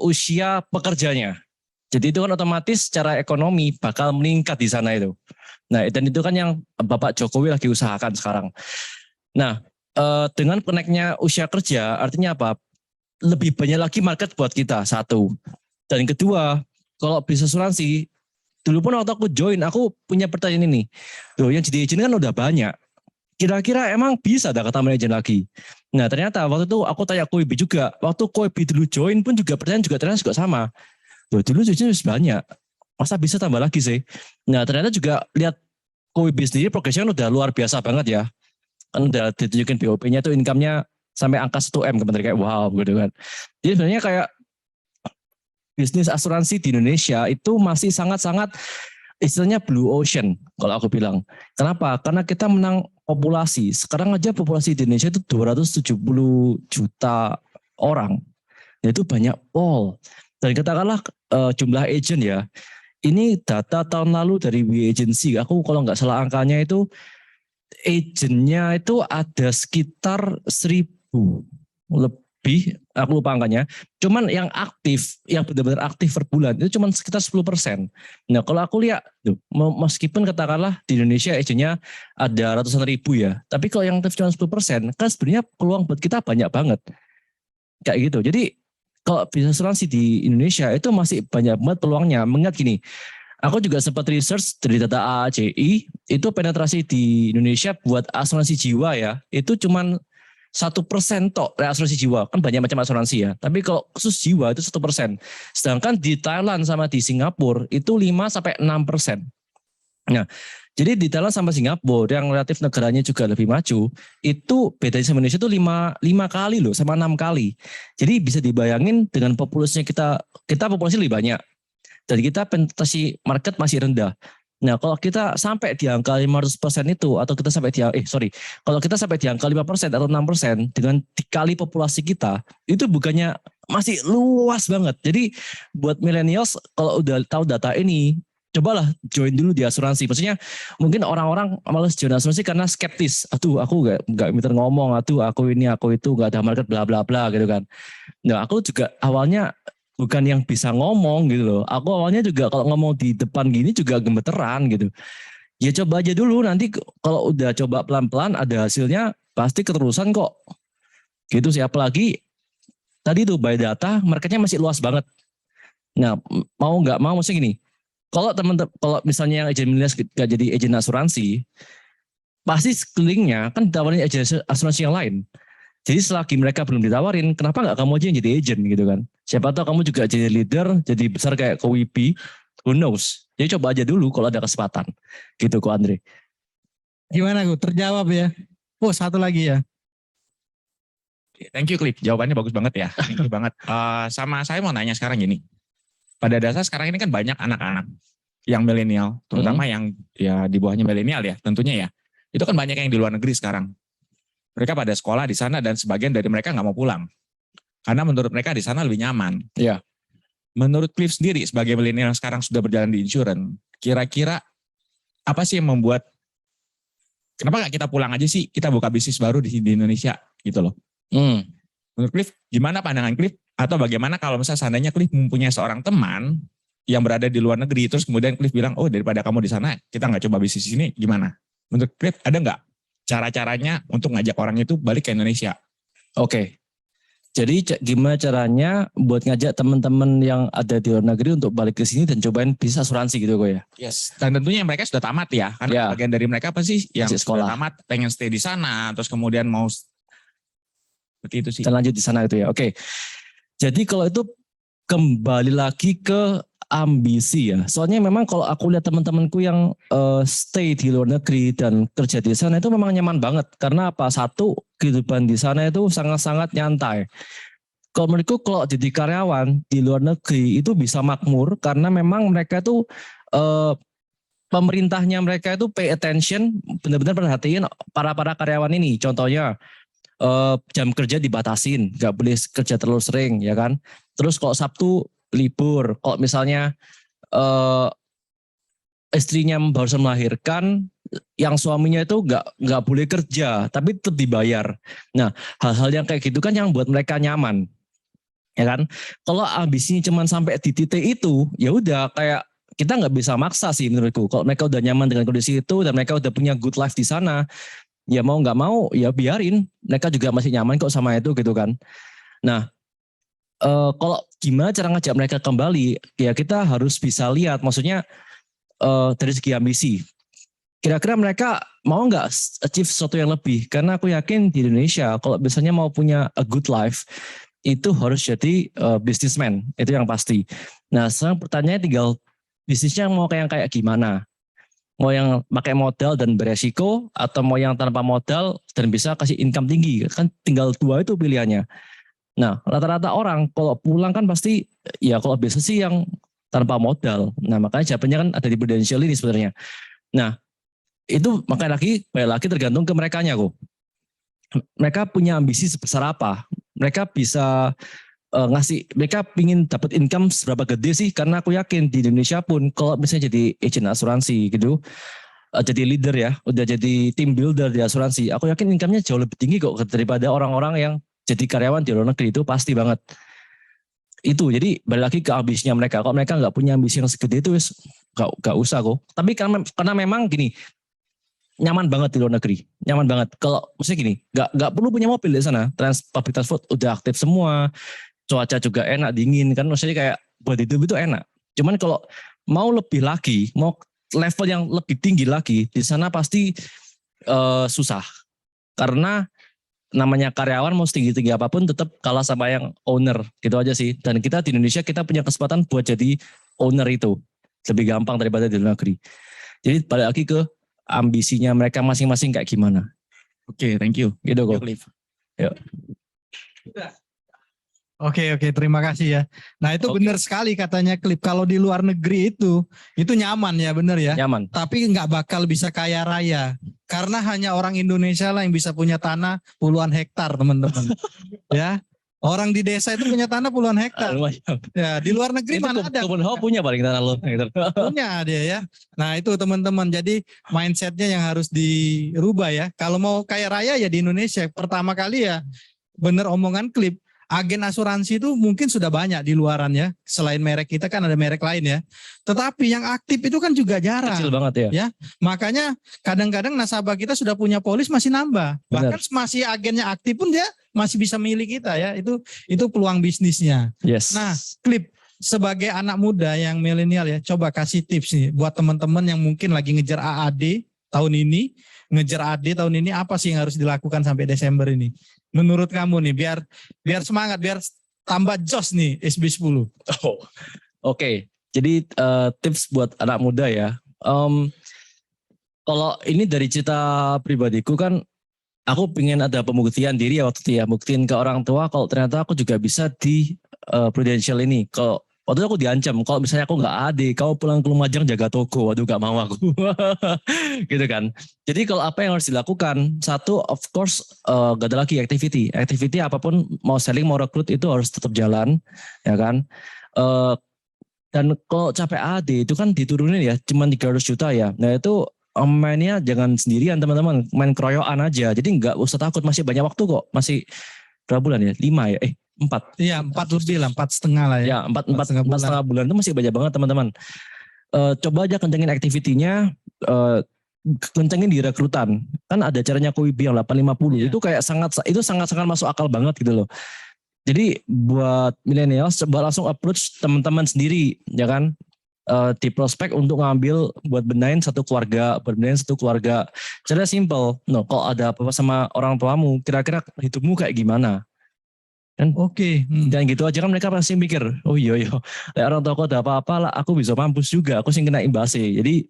usia pekerjanya. Jadi itu kan otomatis secara ekonomi bakal meningkat di sana itu. Nah, dan itu kan yang Bapak Jokowi lagi usahakan sekarang. Nah, dengan koneknya usia kerja, artinya apa? Lebih banyak lagi market buat kita, satu. Dan kedua, kalau bisnis asuransi, dulu pun waktu aku join, aku punya pertanyaan ini. Loh, yang jadi agent kan udah banyak. Kira-kira emang bisa ada kata agent lagi? Nah, ternyata waktu itu aku tanya Koibi juga. Waktu Koibi dulu join pun juga pertanyaan ternyata juga sama. Loh, dulu agent banyak. Masa bisa tambah lagi sih? Nah, ternyata juga lihat Koibi sendiri progresnya udah luar biasa banget ya. Kan udah ditunjukin BOP-nya tuh income-nya sampai angka 1M kayak wow gitu kan. Jadi sebenarnya kayak bisnis asuransi di Indonesia itu masih sangat-sangat istilahnya blue ocean kalau aku bilang. Kenapa? Karena kita menang populasi. Sekarang aja populasi di Indonesia itu 270 juta orang. Itu banyak pol. Dan katakanlah jumlah agent ya. Ini data tahun lalu dari We Agency. Aku kalau nggak salah angkanya itu agentnya itu ada sekitar 1.000 lebih, aku lupa angkanya. Cuman yang aktif, yang benar-benar aktif per bulan itu cuma sekitar 10%. Nah kalau aku lihat, meskipun katakanlah di Indonesia agentnya ada ratusan ribu ya, tapi kalau yang aktif cuma 10%, kan sebenarnya peluang buat kita banyak banget. Kayak gitu. Jadi kalau bisnis asuransi di Indonesia itu masih banyak banget peluangnya. Mengingat gini, aku juga sempat research dari data AACI, itu penetrasi di Indonesia buat asuransi jiwa ya, itu cuman 1% tok asuransi jiwa. Kan banyak macam asuransi ya, tapi kalau khusus jiwa itu 1%. Sedangkan di Thailand sama di Singapura itu 5-6%. Nah, jadi di Thailand sama Singapura yang relatif negaranya juga lebih maju, itu bedanya sama Indonesia itu 5 kali loh, sama 6 kali. Jadi bisa dibayangin dengan populasinya kita populasi lebih banyak. Dan kita penetrasi market masih rendah. Nah, kalau kita sampai di angka 500% itu, atau kita sampai kalau kita sampai di angka 5% atau 6% dengan dikali populasi kita, itu bukannya masih luas banget. Jadi buat millennials kalau udah tahu data ini, cobalah join dulu di asuransi. Maksudnya mungkin orang-orang malas join asuransi karena skeptis. Aduh, aku nggak pintar ngomong. Aduh, aku ini, aku itu, nggak ada market, bla bla bla gitu kan. Nah, aku juga awalnya bukan yang bisa ngomong gitu loh. Aku awalnya juga kalau ngomong di depan gini juga gemeteran gitu. Ya coba aja dulu, nanti kalau udah coba pelan-pelan ada hasilnya pasti keterusan kok. Gitu sih, apalagi tadi tuh by data marketnya masih luas banget. Nah, mau nggak mau maksudnya gini. Kalau kalau misalnya yang agent milenial gak jadi agent asuransi, pasti sekelilingnya kan ditawarin agent asuransi yang lain. Jadi selagi mereka belum ditawarin, kenapa nggak kamu aja yang jadi agent gitu kan? Siapa tahu kamu juga jadi leader, jadi besar kayak Kowibi, who knows? Jadi coba aja dulu kalau ada kesempatan. Gitu kok Andre. Gimana Gu? Terjawab ya? Oh, satu lagi ya. Thank you Cliff, jawabannya bagus banget ya. Thank you banget. Sama saya mau nanya sekarang gini. Pada dasar sekarang ini kan banyak anak-anak yang milenial, terutama yang ya di bawahnya milenial ya tentunya ya. Itu kan banyak yang di luar negeri sekarang. Mereka pada sekolah di sana dan sebagian dari mereka nggak mau pulang. Karena menurut mereka di sana lebih nyaman. Ya. Menurut Cliff sendiri sebagai milenial yang sekarang sudah berjalan di insurance, kira-kira apa sih yang membuat, kenapa nggak kita pulang aja sih, kita buka bisnis baru di Indonesia gitu loh. Menurut Cliff, gimana pandangan Cliff? Atau bagaimana kalau misalnya seandainya Cliff mempunyai seorang teman yang berada di luar negeri, terus kemudian Cliff bilang, oh daripada kamu di sana, kita nggak coba bisnis di sini, gimana? Menurut Cliff ada nggak cara-caranya untuk ngajak orang itu balik ke Indonesia? Oke. Jadi gimana caranya buat ngajak teman-teman yang ada di luar negeri untuk balik ke sini dan cobain bisnis asuransi gitu kok ya? Yes. Dan tentunya mereka sudah tamat ya. Karena Ya. bagian dari mereka apa sih yang Masih sudah sekolah. tamat, pengen stay di sana, terus kemudian mau seperti itu sih. Dan lanjut di sana itu ya. Oke. Jadi kalau itu kembali lagi ke ambisi ya. Soalnya memang kalau aku lihat teman-temanku yang stay di luar negeri dan kerja di sana itu memang nyaman banget. Karena apa? Satu, kehidupan di sana itu sangat-sangat nyantai. Kalau menurutku kalau jadi karyawan di luar negeri itu bisa makmur karena memang mereka itu pemerintahnya mereka itu pay attention, benar-benar perhatiin para karyawan ini. Contohnya jam kerja dibatasin, nggak boleh kerja terlalu sering ya kan. Terus kalau Sabtu libur, kalau misalnya istrinya barusan melahirkan, yang suaminya itu nggak boleh kerja, tapi tetap dibayar. Nah, hal-hal yang kayak gitu kan yang buat mereka nyaman. ya kan? Kalau ambisinya cuma sampai di titik itu, ya udah kayak kita nggak bisa maksa sih menurutku. Kalau mereka udah nyaman dengan kondisi itu dan mereka udah punya good life di sana, ya mau nggak mau ya biarin. Mereka juga masih nyaman kok sama itu gitu kan. Nah, kalau gimana cara ngajak mereka kembali, ya kita harus bisa lihat, maksudnya dari segi ambisi. Kira-kira mereka mau nggak achieve sesuatu yang lebih? Karena aku yakin di Indonesia, kalau misalnya mau punya a good life, itu harus jadi businessman, itu yang pasti. Nah, sekarang pertanyaannya tinggal bisnisnya mau kayak gimana? Mau yang pakai modal dan beresiko, atau mau yang tanpa modal dan bisa kasih income tinggi? Kan tinggal dua itu pilihannya. Nah, rata-rata orang kalau pulang kan pasti, ya kalau biasa sih yang tanpa modal. Nah, makanya jawabannya kan ada di Prudential ini sebenarnya. Nah, itu makanya balik lagi tergantung ke merekanya kok. Mereka punya ambisi sebesar apa? Mereka bisa mereka pingin dapat income seberapa gede sih? Karena aku yakin di Indonesia pun kalau misalnya jadi agent asuransi gitu, jadi leader ya, udah jadi team builder di asuransi, aku yakin income-nya jauh lebih tinggi kok daripada orang-orang yang jadi karyawan di luar negeri, itu pasti banget. Itu jadi balik lagi ke ambisinya mereka. Kalau mereka nggak punya ambisi yang segede itu, nggak usah kok. Tapi karena memang gini, nyaman banget di luar negeri, nyaman banget. Kalau maksudnya gini, nggak perlu punya mobil di sana, public transport udah aktif semua, cuaca juga enak, dingin kan, maksudnya kayak buat hidup itu enak. Cuman kalau mau lebih lagi, mau level yang lebih tinggi lagi, di sana pasti susah. Karena namanya karyawan mau setinggi-tinggi apapun tetap kalah sama yang owner, gitu aja sih. Dan kita di Indonesia kita punya kesempatan buat jadi owner itu lebih gampang daripada di luar negeri. Jadi balik lagi ke ambisinya mereka masing-masing kayak gimana. Oke, thank you. Gitu kok. Yuk. Oke, terima kasih ya. Nah itu Oke. benar sekali katanya Clip. Kalau di luar negeri itu nyaman ya, benar ya. Nyaman. Tapi nggak bakal bisa kaya raya. Karena hanya orang Indonesia lah yang bisa punya tanah puluhan hektar, teman-teman. Ya, orang di desa itu punya tanah puluhan hektar. Lumayan. Ya, di luar negeri Itu mana ada? Copenhagen punya paling tanah lo. Punya dia ya. Nah itu teman-teman, jadi mindsetnya yang harus dirubah ya. Kalau mau kaya raya ya di Indonesia. Pertama kali ya bener omongan Clip, agen asuransi itu mungkin sudah banyak di luaran ya. Selain merek kita kan ada merek lain ya. Tetapi yang aktif itu kan juga jarang. Kecil banget ya. Ya, makanya kadang-kadang nasabah kita sudah punya polis masih nambah. Benar. Bahkan masih agennya aktif pun dia masih bisa milih kita ya. Itu peluang bisnisnya. Yes. Nah, Clip sebagai anak muda yang milenial ya, coba kasih tips nih buat teman-teman yang mungkin lagi ngejar AAD tahun ini, ngejar AD tahun ini, apa sih yang harus dilakukan sampai Desember ini? Menurut kamu nih, biar semangat, biar tambah jos nih SB10. Oh, Oke. Jadi tips buat anak muda ya. Kalau ini dari cerita pribadiku kan, aku pengen ada pembuktian diri ya waktu itu ya, buktiin ke orang tua kalau ternyata aku juga bisa di Prudential ini. Kalau waktu itu aku diancam, kalau misalnya aku nggak AD, kau pulang ke Lumajang jaga toko, waduh gak mau aku. Gitu kan. Jadi kalau apa yang harus dilakukan, satu of course gak ada lagi activity apapun, mau selling mau rekrut itu harus tetap jalan, ya kan. Dan kalau capek AD itu kan diturunin ya, cuma 300 juta ya. Nah itu mainnya jangan sendirian teman-teman, main keroyokan aja. Jadi nggak usah takut, masih banyak waktu kok. Masih berapa bulan ya? 5 ya? 4. Iya, 4 lebih lah, 4,5 lah ya. Ya, 4,5 bulan itu masih banyak banget teman-teman. Coba aja kencengin aktivitinya, kencengin di rekrutan. Kan ada caranya QIB yang 850. Iya. Itu sangat masuk akal banget gitu loh. Jadi buat milenial coba langsung approach teman-teman sendiri, ya kan? Di prospek untuk ngambil buat benahin satu keluarga. Caranya simple. Kalau ada apa-apa sama orang tuamu, kira-kira hidupmu kayak gimana? Kan? Oke. Dan gitu aja kan mereka pasti mikir, oh iya, orang tua aku ada apa-apa lah, aku bisa mampus juga, aku sih kena imbasnya. Jadi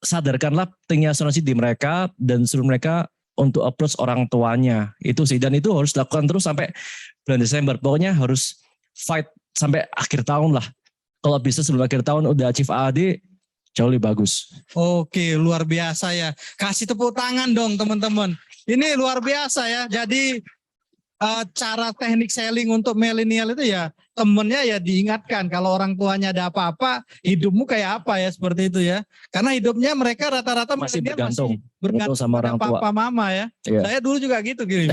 sadarkanlah pentingnya asuransi di mereka dan suruh mereka untuk approach orang tuanya. Itu sih, dan itu harus dilakukan terus sampai bulan Desember. Pokoknya harus fight sampai akhir tahun lah. Kalau bisa sebelum akhir tahun udah achieve AD, jauh lebih bagus. Oke, luar biasa ya. Kasih tepuk tangan dong teman-teman. Ini luar biasa ya. Jadi cara teknik selling untuk milenial itu ya temennya ya diingatkan kalau orang tuanya ada apa-apa, hidupmu kayak apa ya, seperti itu ya. Karena hidupnya mereka rata-rata Masih milenial bergantung sama sama pada orang tua. papa mama ya. Iya. Saya dulu juga gitu gini.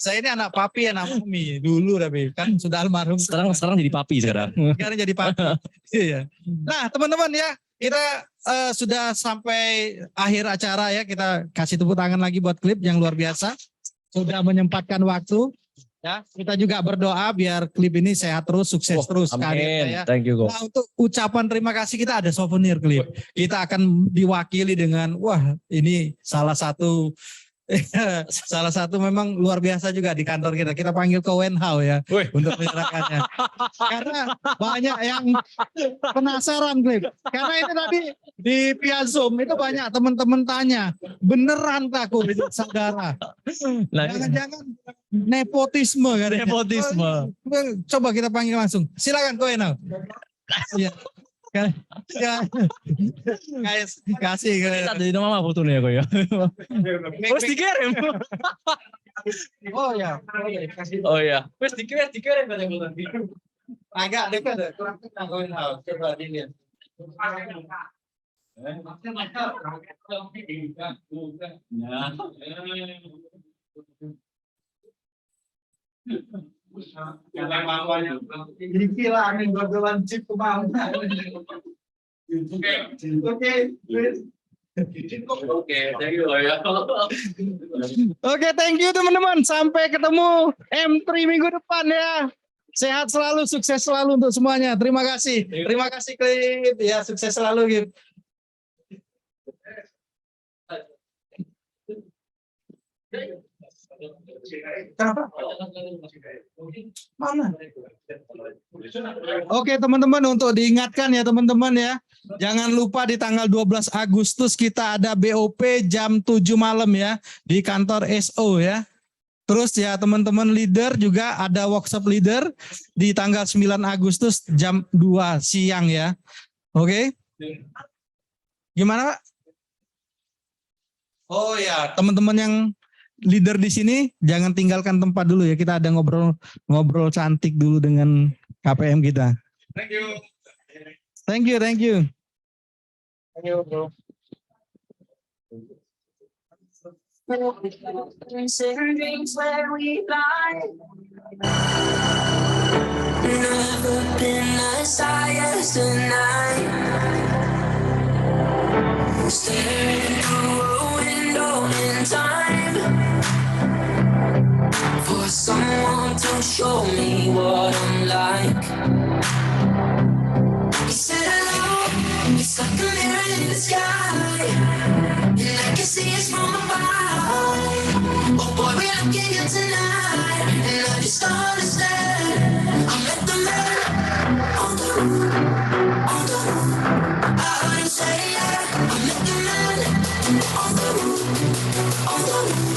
Saya ini anak papi, anak mami dulu tapi kan sudah almarhum. Sekarang jadi papi sekarang. Sekarang jadi papi. Iya. Nah, teman-teman ya, kita sudah sampai akhir acara ya. Kita kasih tepuk tangan lagi buat klip yang luar biasa. Sudah menyempatkan waktu. Ya, kita juga berdoa biar klip ini sehat terus, sukses terus karirnya ya. Thank you, Nah, untuk ucapan terima kasih kita ada souvenir klip. Kita akan diwakili dengan wah, ini salah satu memang luar biasa juga di kantor kita. Kita panggil ke Wenhau ya untuk menyerahkannya. Karena banyak yang penasaran klip. Karena itu tadi di via Zoom itu banyak teman-teman tanya, beneran takut saudara? Nah, Jangan-jangan nepotisme kan? nepotisme. Coba kita panggil langsung. Silakan ke Wenhau. Ya. Kasih Kita jadi nama apa fotonya kok ya? Wes dikirim. Oh ya. Oh ya. Wes dikirim pada foto. Agak dekat kurang kenal Wenhau. Coba dilihat. Jadi kira angin berjalan chip kemana? Oke, thank you teman-teman. Sampai ketemu M3 minggu depan ya. Sehat selalu, sukses selalu untuk semuanya. Terima kasih. Terima kasih Klip. Ya, sukses selalu Klip. Kenapa? Mana? Oke teman-teman, untuk diingatkan ya teman-teman ya. Jangan lupa di tanggal 12 Agustus kita ada BOP jam 7 malam ya. Di kantor SO ya. Terus ya teman-teman leader juga ada workshop leader di tanggal 9 Agustus jam 2 siang ya. Oke. Gimana Pak? Oh ya, teman-teman yang leader di sini jangan tinggalkan tempat dulu ya. Kita ada ngobrol cantik dulu dengan KPM kita. Thank you. Thank you, thank you. Thank you, bro. Never been as high as tonight. Staring through a window in time for someone to show me what I'm like. You said hello, it's like a mirror in the sky, and I can see it's from above. Oh boy, we're looking good tonight, and I just don't understand. I'm like the man on the roof, on the roof. I heard him say yeah. I'm like the man on the roof, on the roof.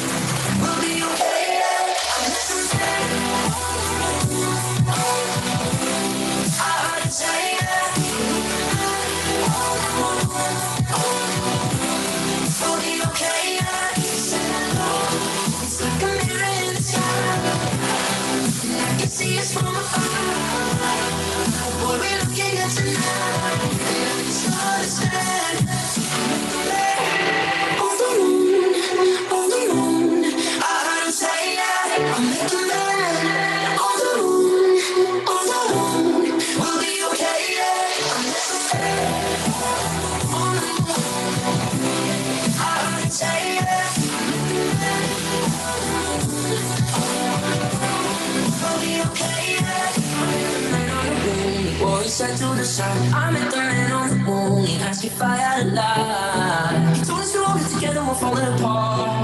We'll be okay, yeah. I'm like the man on the roof. I heard him say yeah. We'll be okay, yeah. It's like a mirror in the sky, and I can see us from afar. Boy, we're looking at tonight, and I just don't understand. On the moon, on the moon. I heard him say yeah. I'm like a man on the moon, on the moon. We'll be okay, yeah. I'm like a man on the moon. I heard him say yeah. We'll be okay, yeah. Man on the moon, he wore his hat to the sun. I met the man on the moon, he asked if I had a lie. He told us we're all together, we're falling apart.